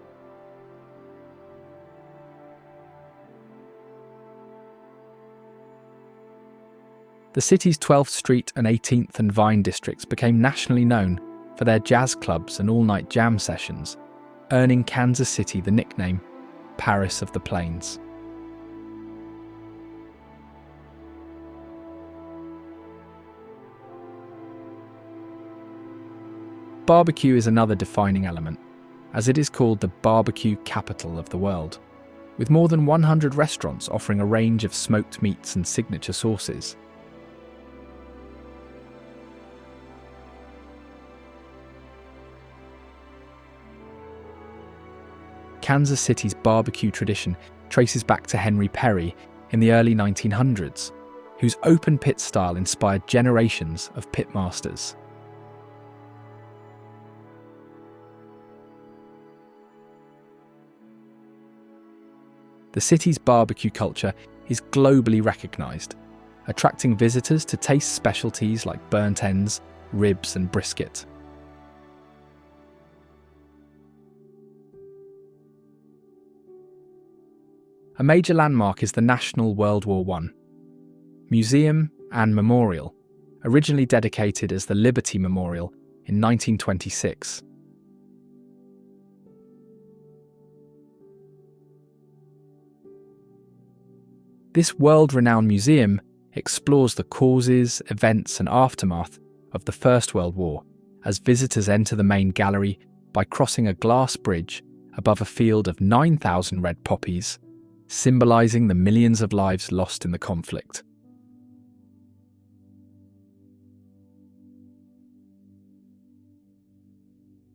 The city's 12th Street and 18th and Vine districts became nationally known for their jazz clubs and all-night jam sessions, earning Kansas City the nickname Paris of the Plains. Barbecue is another defining element, as it is called the barbecue capital of the world, with more than 100 restaurants offering a range of smoked meats and signature sauces. Kansas City's barbecue tradition traces back to Henry Perry in the early 1900s, whose open pit style inspired generations of pitmasters. The city's barbecue culture is globally recognised, attracting visitors to taste specialties like burnt ends, ribs and brisket. A major landmark is the National World War I Museum and Memorial, originally dedicated as the Liberty Memorial in 1926. This world-renowned museum explores the causes, events and aftermath of the First World War as visitors enter the main gallery by crossing a glass bridge above a field of 9,000 red poppies, symbolising the millions of lives lost in the conflict.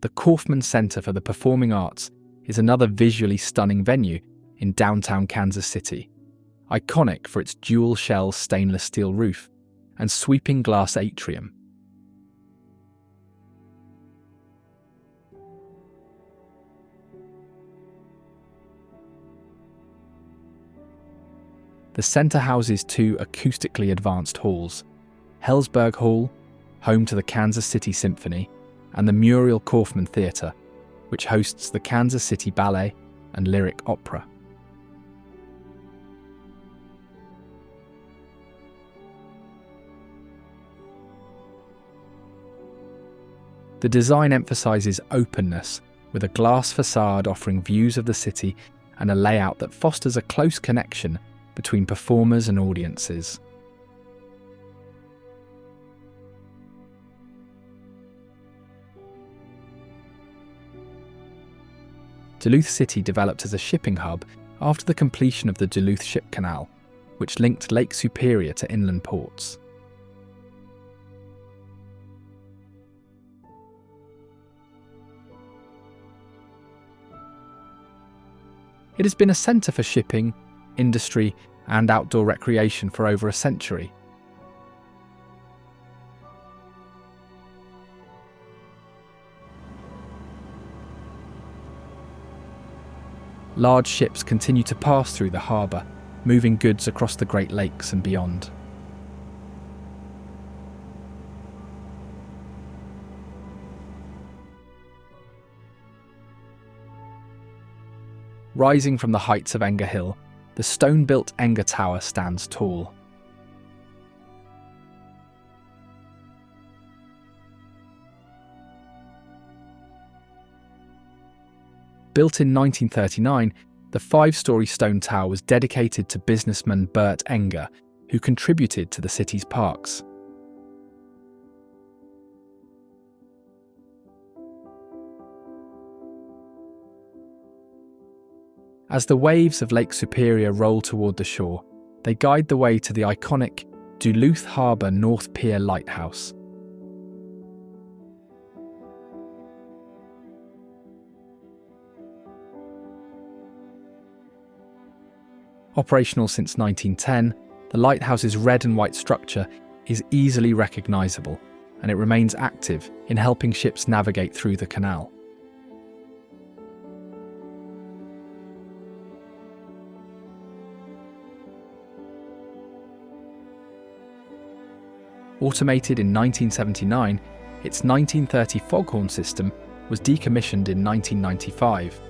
The Kaufman Center for the Performing Arts is another visually stunning venue in downtown Kansas City, iconic for its dual-shell stainless steel roof and sweeping glass atrium. The centre houses two acoustically advanced halls, Hellsberg Hall, home to the Kansas City Symphony, and the Muriel Kaufman Theatre, which hosts the Kansas City Ballet and Lyric Opera. The design emphasises openness, with a glass facade offering views of the city and a layout that fosters a close connection between performers and audiences. Duluth City developed as a shipping hub after the completion of the Duluth Ship Canal, which linked Lake Superior to inland ports. It has been a centre for shipping, industry, and outdoor recreation for over a century. Large ships continue to pass through the harbour, moving goods across the Great Lakes and beyond. Rising from the heights of Enger Hill, the stone-built Enger Tower stands tall. Built in 1939, the 5-storey stone tower was dedicated to businessman Bert Enger, who contributed to the city's parks. As the waves of Lake Superior roll toward the shore, they guide the way to the iconic Duluth Harbour North Pier Lighthouse. Operational since 1910, the lighthouse's red and white structure is easily recognisable, and it remains active in helping ships navigate through the canal. Automated in 1979, its 1930 foghorn system was decommissioned in 1995.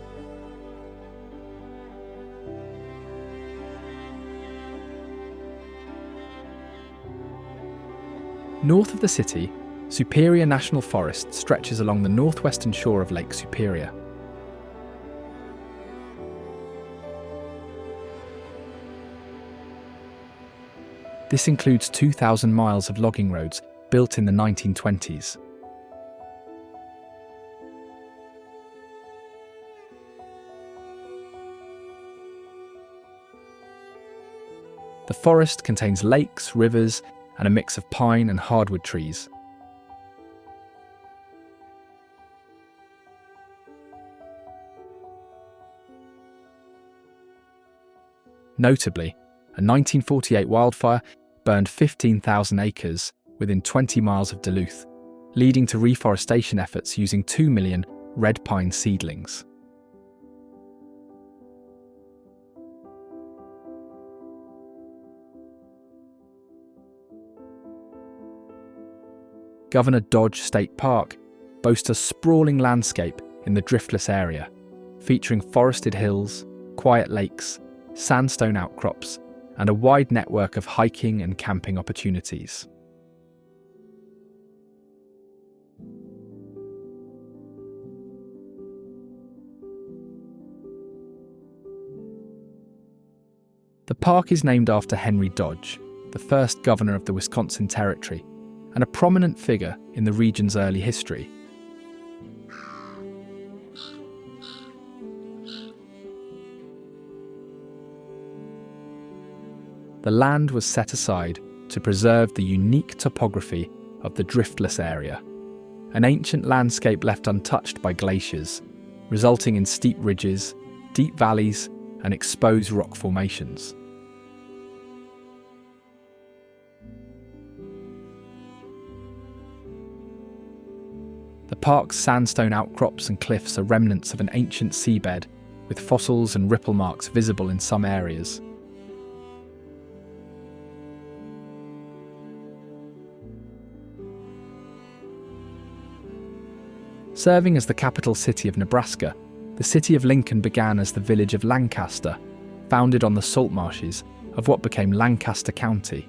North of the city, Superior National Forest stretches along the northwestern shore of Lake Superior. This includes 2,000 miles of logging roads built in the 1920s. The forest contains lakes, rivers, and a mix of pine and hardwood trees. Notably, a 1948 wildfire burned 15,000 acres within 20 miles of Duluth, leading to reforestation efforts using 2 million red pine seedlings. Governor Dodge State Park boasts a sprawling landscape in the driftless area, featuring forested hills, quiet lakes, sandstone outcrops, and a wide network of hiking and camping opportunities. The park is named after Henry Dodge, the first governor of the Wisconsin Territory, and a prominent figure in the region's early history. The land was set aside to preserve the unique topography of the driftless area, an ancient landscape left untouched by glaciers, resulting in steep ridges, deep valleys, and exposed rock formations. The park's sandstone outcrops and cliffs are remnants of an ancient seabed, with fossils and ripple marks visible in some areas. Serving as the capital city of Nebraska, the city of Lincoln began as the village of Lancaster, founded on the salt marshes of what became Lancaster County.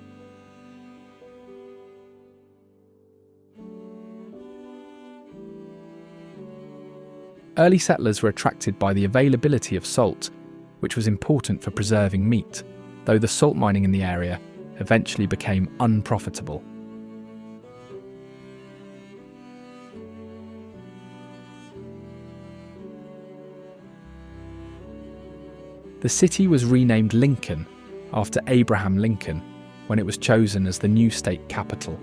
Early settlers were attracted by the availability of salt, which was important for preserving meat, though the salt mining in the area eventually became unprofitable. The city was renamed Lincoln after Abraham Lincoln when it was chosen as the new state capital,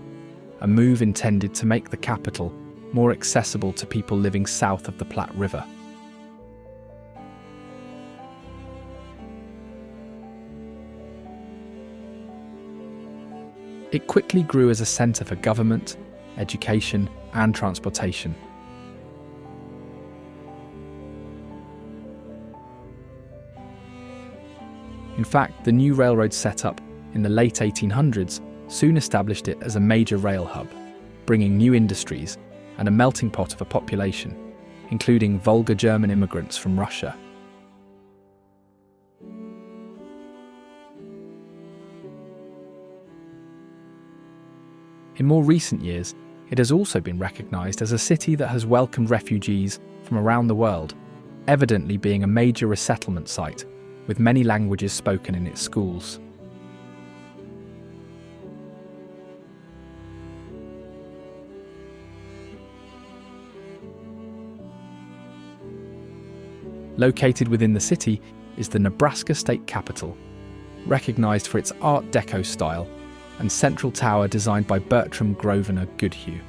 a move intended to make the capital more accessible to people living south of the Platte River. It quickly grew as a centre for government, education, and transportation. In fact, the new railroad setup in the late 1800s soon established it as a major rail hub, bringing new industries and a melting pot of a population, including vulgar German immigrants from Russia. In more recent years, it has also been recognised as a city that has welcomed refugees from around the world, evidently being a major resettlement site with many languages spoken in its schools. Located within the city is the Nebraska State Capitol, recognised for its Art Deco style and central tower designed by Bertram Grosvenor Goodhue.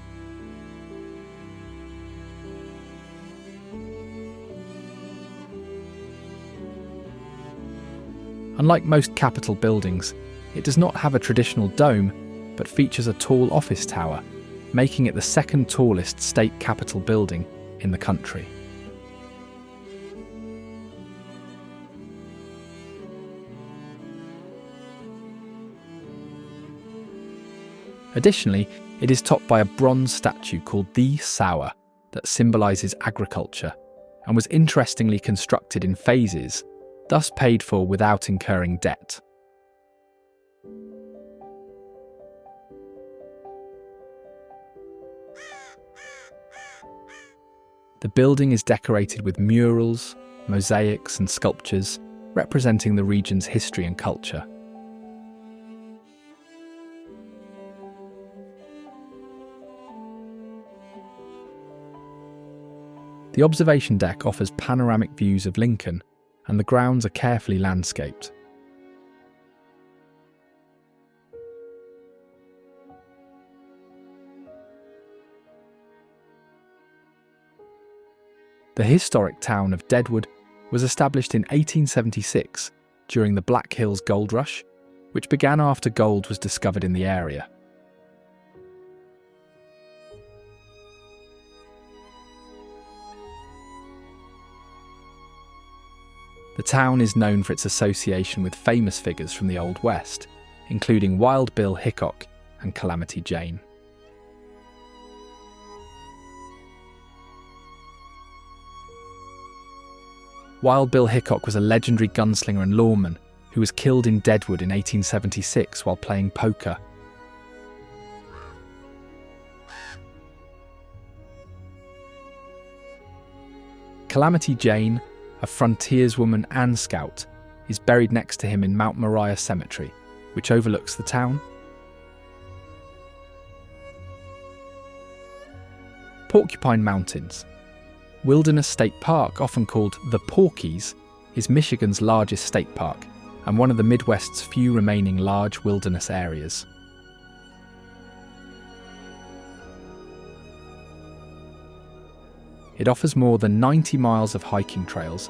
Unlike most Capitol buildings, it does not have a traditional dome, but features a tall office tower, making it the second tallest state Capitol building in the country. Additionally, it is topped by a bronze statue called the Sower that symbolises agriculture and was interestingly constructed in phases, thus paid for without incurring debt. The building is decorated with murals, mosaics and sculptures representing the region's history and culture. The observation deck offers panoramic views of Lincoln, and the grounds are carefully landscaped. The historic town of Deadwood was established in 1876 during the Black Hills Gold Rush, which began after gold was discovered in the area. The town is known for its association with famous figures from the Old West, including Wild Bill Hickok and Calamity Jane. Wild Bill Hickok was a legendary gunslinger and lawman who was killed in Deadwood in 1876 while playing poker. Calamity Jane, a frontierswoman and scout, is buried next to him in Mount Moriah Cemetery, which overlooks the town. Porcupine Mountains. Wilderness State Park, often called the Porkies, is Michigan's largest state park and one of the Midwest's few remaining large wilderness areas. It offers more than 90 miles of hiking trails,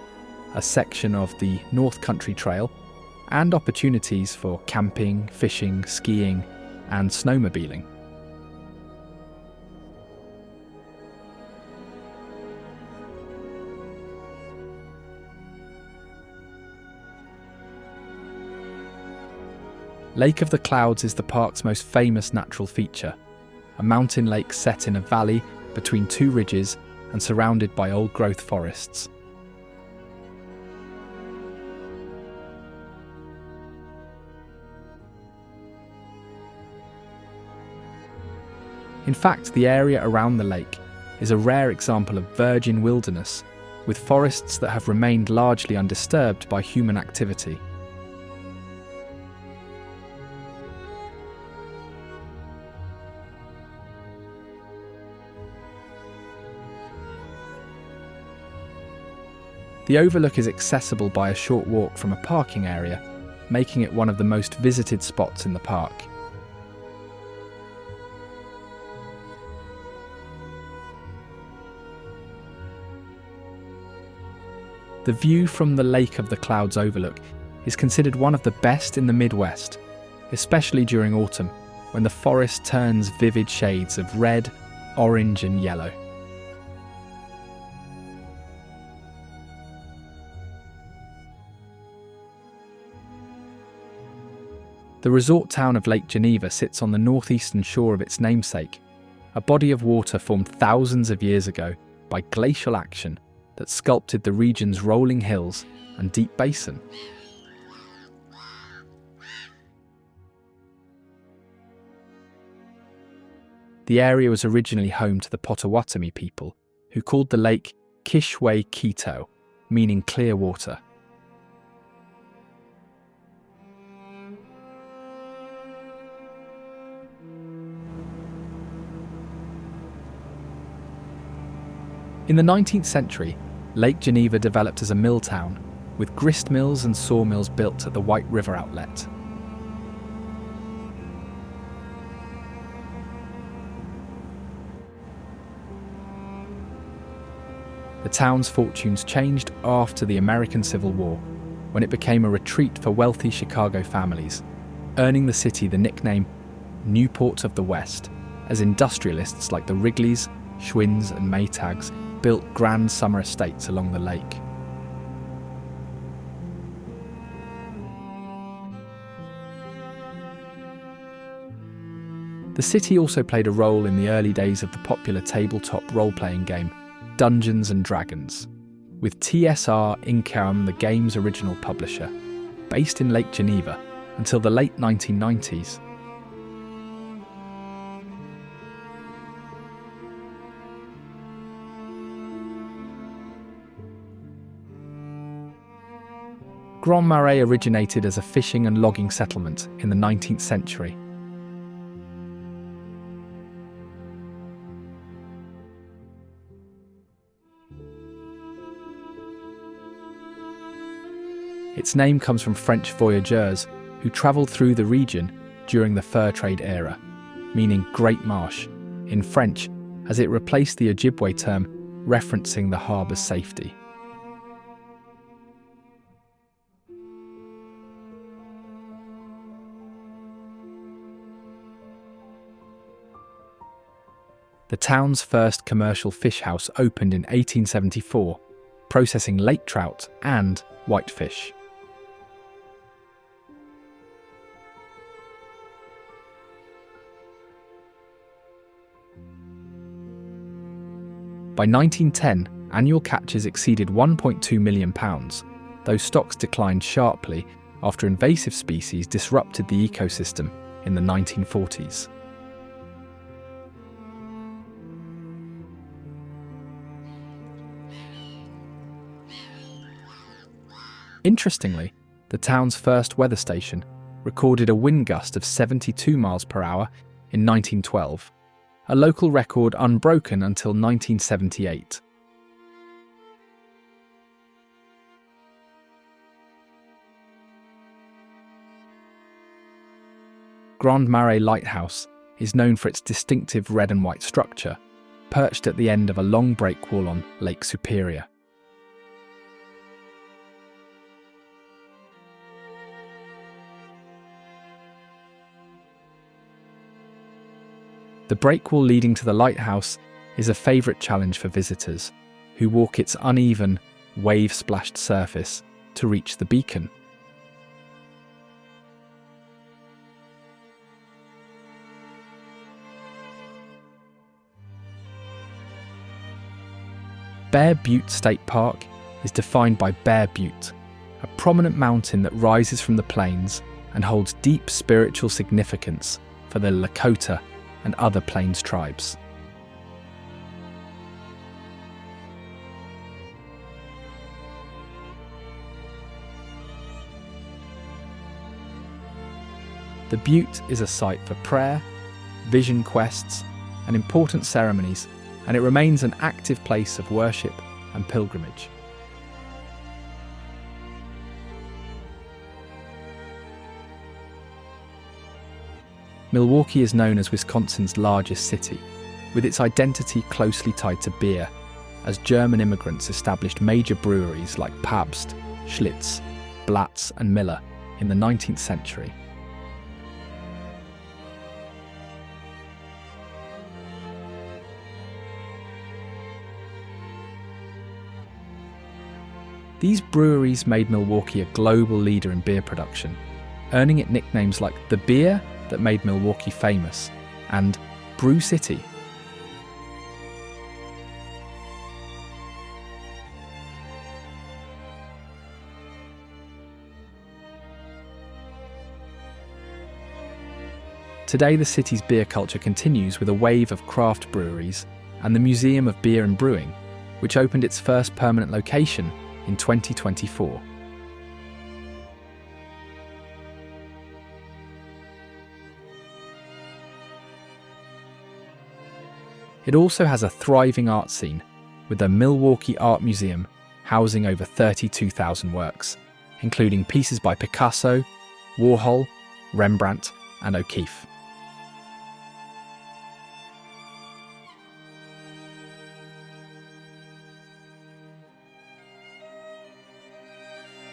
a section of the North Country Trail, and opportunities for camping, fishing, skiing, and snowmobiling. Lake of the Clouds is the park's most famous natural feature, a mountain lake set in a valley between two ridges and surrounded by old-growth forests. In fact, the area around the lake is a rare example of virgin wilderness, with forests that have remained largely undisturbed by human activity. The overlook is accessible by a short walk from a parking area, making it one of the most visited spots in the park. The view from the Lake of the Clouds overlook is considered one of the best in the Midwest, especially during autumn, when the forest turns vivid shades of red, orange and yellow. The resort town of Lake Geneva sits on the northeastern shore of its namesake, a body of water formed thousands of years ago by glacial action that sculpted the region's rolling hills and deep basin. The area was originally home to the Potawatomi people, who called the lake Kishwe-Quito, meaning clear water. In the 19th century, Lake Geneva developed as a mill town, with grist mills and sawmills built at the White River outlet. The town's fortunes changed after the American Civil War, when it became a retreat for wealthy Chicago families, earning the city the nickname Newport of the West, as industrialists like the Wrigleys, Schwinns and Maytags built grand summer estates along the lake. The city also played a role in the early days of the popular tabletop role-playing game Dungeons and Dragons, with TSR Income the game's original publisher, based in Lake Geneva until the late 1990s. Grand Marais originated as a fishing and logging settlement in the 19th century. Its name comes from French voyageurs who travelled through the region during the fur trade era, meaning Great Marsh, in French, as it replaced the Ojibwe term referencing the harbour's safety. The town's first commercial fish house opened in 1874, processing lake trout and whitefish. By 1910, annual catches exceeded £1.2 million, though stocks declined sharply after invasive species disrupted the ecosystem in the 1940s. Interestingly, the town's first weather station recorded a wind gust of 72 miles per hour in 1912, a local record unbroken until 1978. Grand Marais Lighthouse is known for its distinctive red and white structure, perched at the end of a long breakwall on Lake Superior. The breakwall leading to the lighthouse is a favourite challenge for visitors, who walk its uneven, wave-splashed surface to reach the beacon. Bear Butte State Park is defined by Bear Butte, a prominent mountain that rises from the plains and holds deep spiritual significance for the Lakota and other plains tribes. The butte is a site for prayer, vision quests, and important ceremonies, and it remains an active place of worship and pilgrimage. Milwaukee is known as Wisconsin's largest city, with its identity closely tied to beer, as German immigrants established major breweries like Pabst, Schlitz, Blatz and Miller in the 19th century. These breweries made Milwaukee a global leader in beer production, earning it nicknames like the beer that made Milwaukee famous and Brew City. Today, the city's beer culture continues with a wave of craft breweries and the Museum of Beer and Brewing, which opened its first permanent location in 2024. It also has a thriving art scene, with the Milwaukee Art Museum housing over 32,000 works, including pieces by Picasso, Warhol, Rembrandt, and O'Keeffe.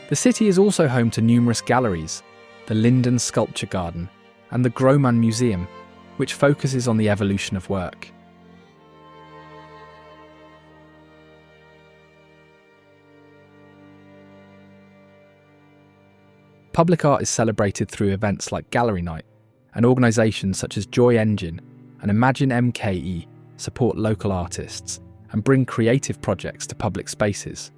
The city is also home to numerous galleries, the Linden Sculpture Garden and the Grohmann Museum, which focuses on the evolution of work. Public art is celebrated through events like Gallery Night, and organisations such as Joy Engine and Imagine MKE support local artists and bring creative projects to public spaces.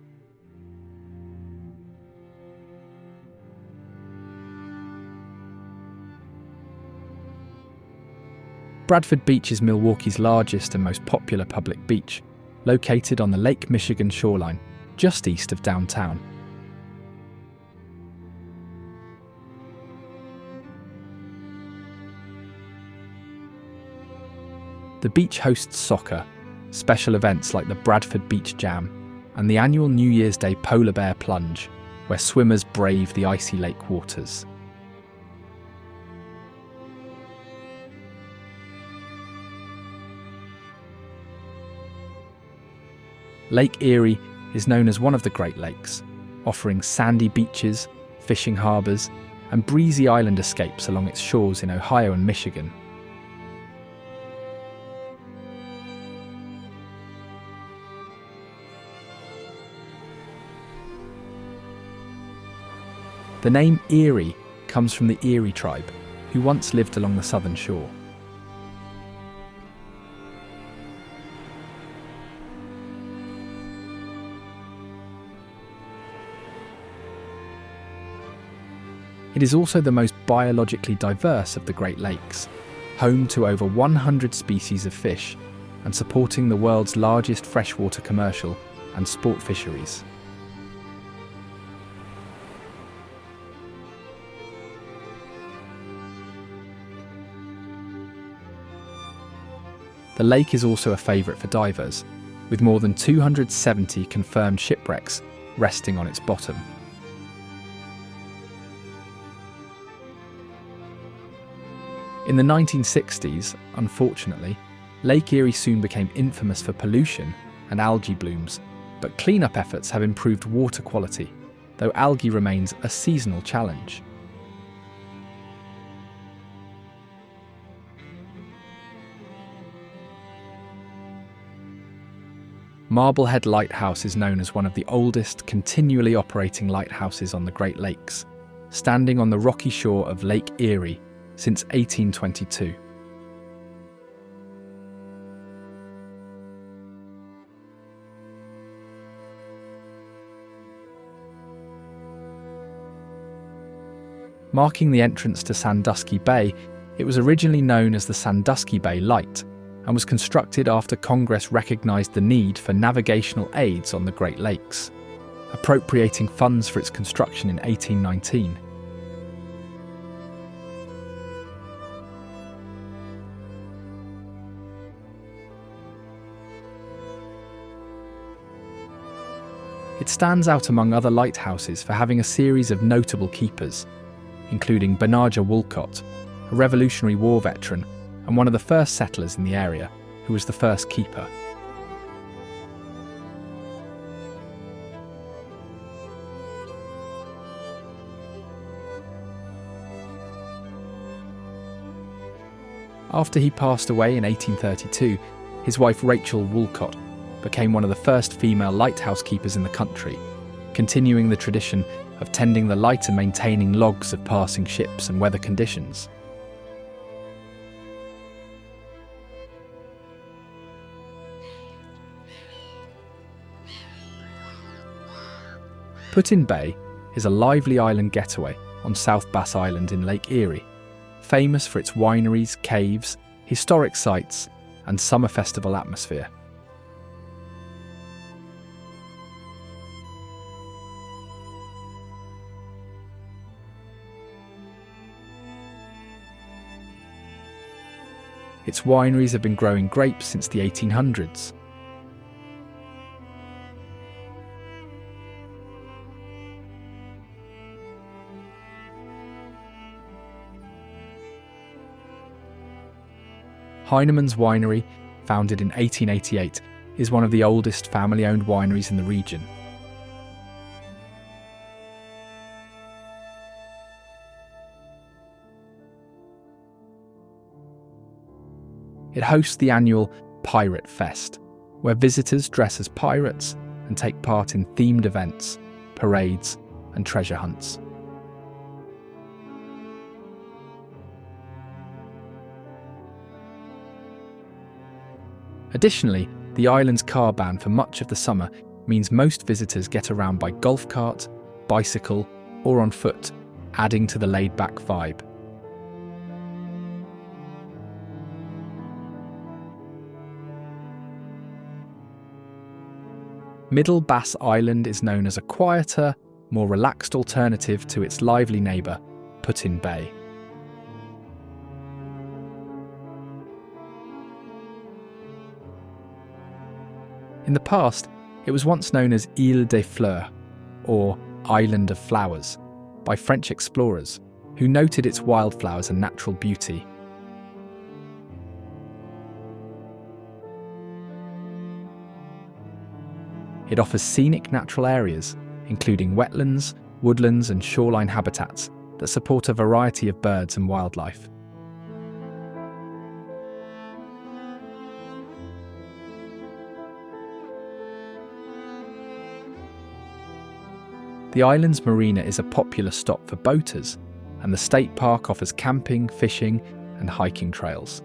Bradford Beach is Milwaukee's largest and most popular public beach, located on the Lake Michigan shoreline, just east of downtown. The beach hosts soccer, special events like the Bradford Beach Jam, and the annual New Year's Day Polar Bear Plunge, where swimmers brave the icy lake waters. Lake Erie is known as one of the Great Lakes, offering sandy beaches, fishing harbours, and breezy island escapes along its shores in Ohio and Michigan. The name Erie comes from the Erie tribe, who once lived along the southern shore. It is also the most biologically diverse of the Great Lakes, home to over 100 species of fish and supporting the world's largest freshwater commercial and sport fisheries. The lake is also a favourite for divers, with more than 270 confirmed shipwrecks resting on its bottom. In the 1960s, unfortunately, Lake Erie soon became infamous for pollution and algae blooms, but cleanup efforts have improved water quality, though algae remains a seasonal challenge. Marblehead Lighthouse is known as one of the oldest continually operating lighthouses on the Great Lakes, standing on the rocky shore of Lake Erie since 1822. Marking the entrance to Sandusky Bay, it was originally known as the Sandusky Bay Light and was constructed after Congress recognised the need for navigational aids on the Great Lakes, appropriating funds for its construction in 1819. It stands out among other lighthouses for having a series of notable keepers, including Benajah Wolcott, a Revolutionary War veteran and one of the first settlers in the area, who was the first keeper. After he passed away in 1832, his wife Rachel Wolcott became one of the first female lighthouse keepers in the country, continuing the tradition of tending the light and maintaining logs of passing ships and weather conditions. Put-in Bay is a lively island getaway on South Bass Island in Lake Erie, famous for its wineries, caves, historic sites, and summer festival atmosphere. Its wineries have been growing grapes since the 1800s. Heineman's Winery, founded in 1888, is one of the oldest family-owned wineries in the region. It hosts the annual Pirate Fest, where visitors dress as pirates and take part in themed events, parades, and treasure hunts. Additionally, the island's car ban for much of the summer means most visitors get around by golf cart, bicycle, or on foot, adding to the laid-back vibe. Middle Bass Island is known as a quieter, more relaxed alternative to its lively neighbour, Put-in Bay. In the past, it was once known as Île des Fleurs, or Island of Flowers, by French explorers, who noted its wildflowers and natural beauty. It offers scenic natural areas, including wetlands, woodlands, and shoreline habitats that support a variety of birds and wildlife. The island's marina is a popular stop for boaters, and the state park offers camping, fishing, and hiking trails.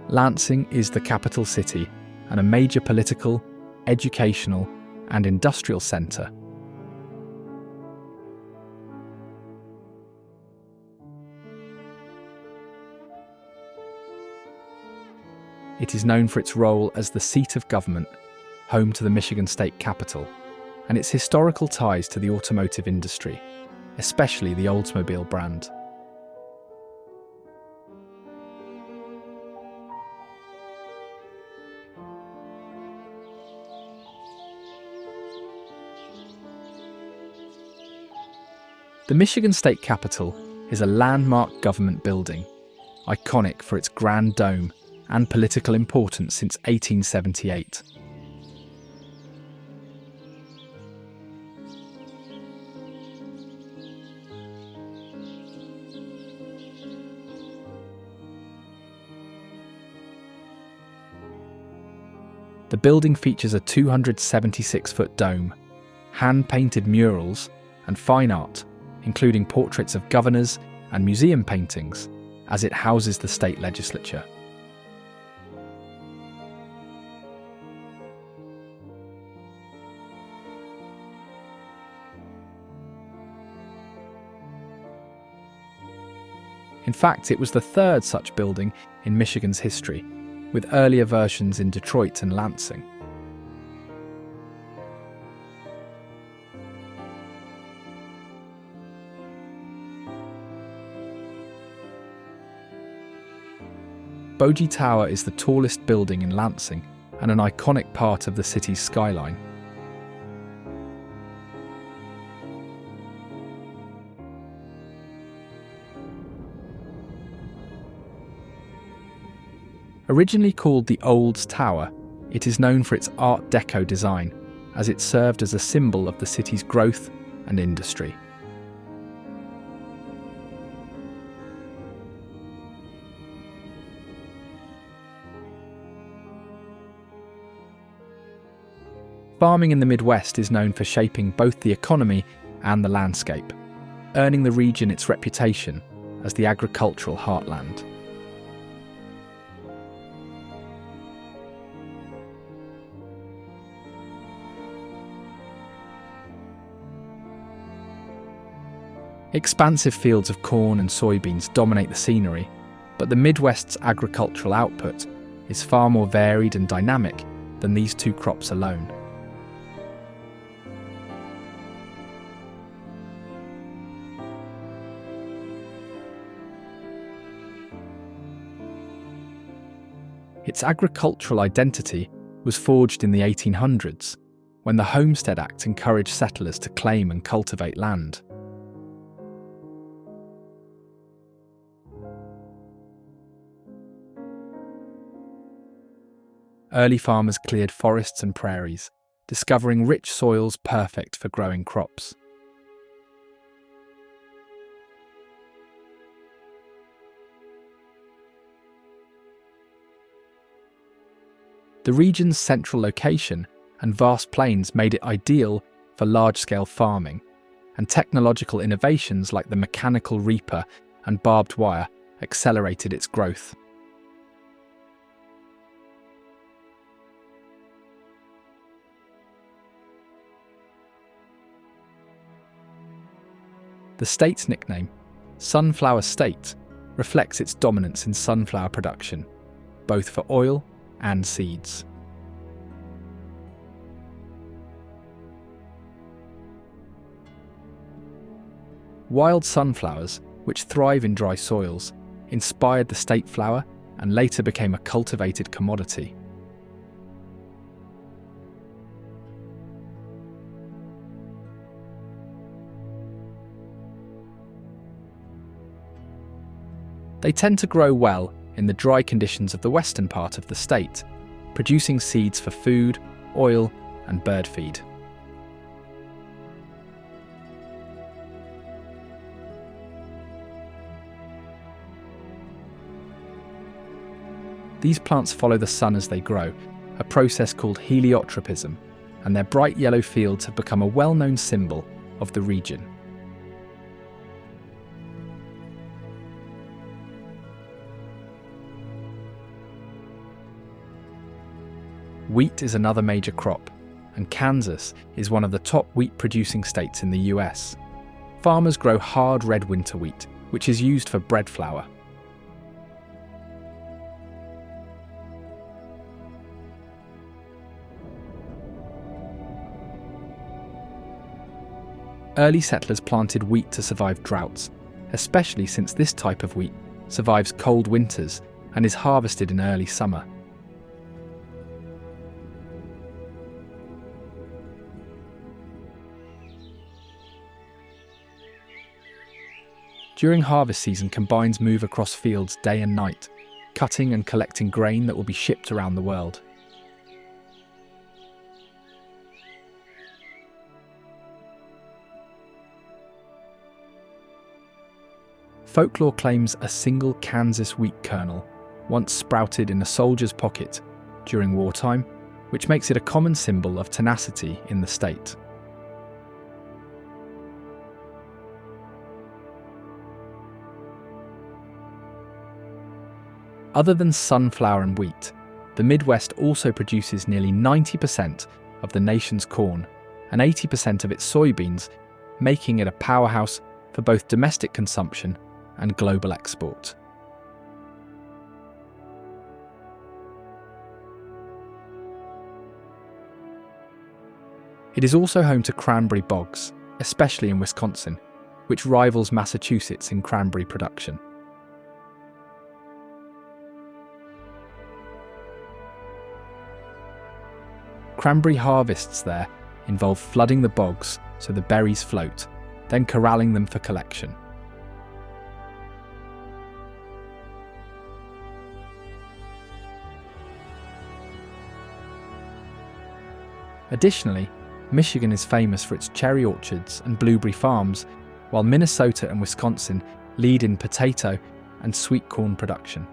Lansing is the capital city and a major political, educational, and industrial centre. It is known for its role as the seat of government, home to the Michigan state capital, and its historical ties to the automotive industry, especially the Oldsmobile brand. The Michigan State Capitol is a landmark government building, iconic for its grand dome and political importance since 1878. The building features a 276-foot dome, hand-painted murals, and fine art, including portraits of governors and museum paintings, as it houses the state legislature. In fact, it was the third such building in Michigan's history, with earlier versions in Detroit and Lansing. Bogie Tower is the tallest building in Lansing and an iconic part of the city's skyline. Originally called the Olds Tower, it is known for its Art Deco design, as it served as a symbol of the city's growth and industry. Farming in the Midwest is known for shaping both the economy and the landscape, earning the region its reputation as the agricultural heartland. Expansive fields of corn and soybeans dominate the scenery, but the Midwest's agricultural output is far more varied and dynamic than these two crops alone. Its agricultural identity was forged in the 1800s, when the Homestead Act encouraged settlers to claim and cultivate land. Early farmers cleared forests and prairies, discovering rich soils perfect for growing crops. The region's central location and vast plains made it ideal for large-scale farming, and technological innovations like the mechanical reaper and barbed wire accelerated its growth. The state's nickname, Sunflower State, reflects its dominance in sunflower production, both for oil and seeds. Wild sunflowers, which thrive in dry soils, inspired the state flower and later became a cultivated commodity. They tend to grow well in the dry conditions of the western part of the state, producing seeds for food, oil, and bird feed. These plants follow the sun as they grow, a process called heliotropism, and their bright yellow fields have become a well-known symbol of the region. Wheat is another major crop, and Kansas is one of the top wheat-producing states in the US. Farmers grow hard red winter wheat, which is used for bread flour. Early settlers planted wheat to survive droughts, especially since this type of wheat survives cold winters and is harvested in early summer. During harvest season, combines move across fields day and night, cutting and collecting grain that will be shipped around the world. Folklore claims a single Kansas wheat kernel once sprouted in a soldier's pocket during wartime, which makes it a common symbol of tenacity in the state. Other than sunflower and wheat, the Midwest also produces nearly 90% of the nation's corn and 80% of its soybeans, making it a powerhouse for both domestic consumption and global export. It is also home to cranberry bogs, especially in Wisconsin, which rivals Massachusetts in cranberry production. Cranberry harvests there involve flooding the bogs so the berries float, then corralling them for collection. Additionally, Michigan is famous for its cherry orchards and blueberry farms, while Minnesota and Wisconsin lead in potato and sweet corn production.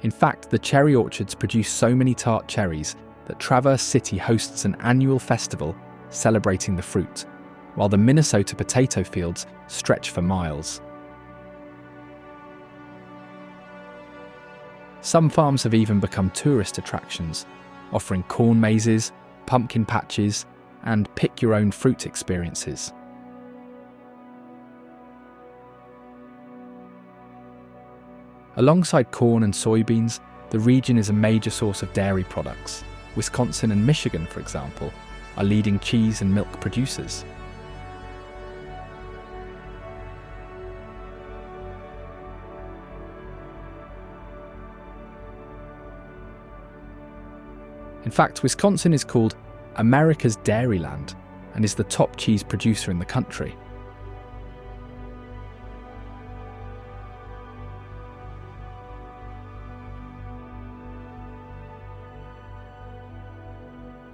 In fact, the cherry orchards produce so many tart cherries that Traverse City hosts an annual festival celebrating the fruit, while the Minnesota potato fields stretch for miles. Some farms have even become tourist attractions, offering corn mazes, pumpkin patches, and pick-your-own-fruit experiences. Alongside corn and soybeans, the region is a major source of dairy products. Wisconsin and Michigan, for example, are leading cheese and milk producers. In fact, Wisconsin is called America's Dairyland and is the top cheese producer in the country.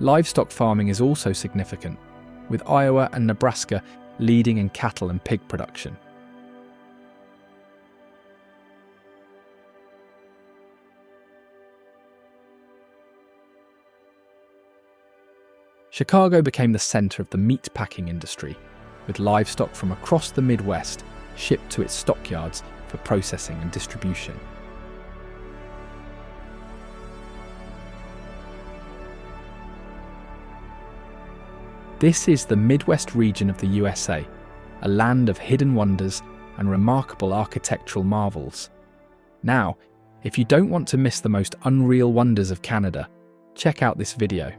Livestock farming is also significant, with Iowa and Nebraska leading in cattle and pig production. Chicago became the centre of the meat-packing industry, with livestock from across the Midwest shipped to its stockyards for processing and distribution. This is the Midwest region of the USA, a land of hidden wonders and remarkable architectural marvels. Now, if you don't want to miss the most unreal wonders of Canada, check out this video.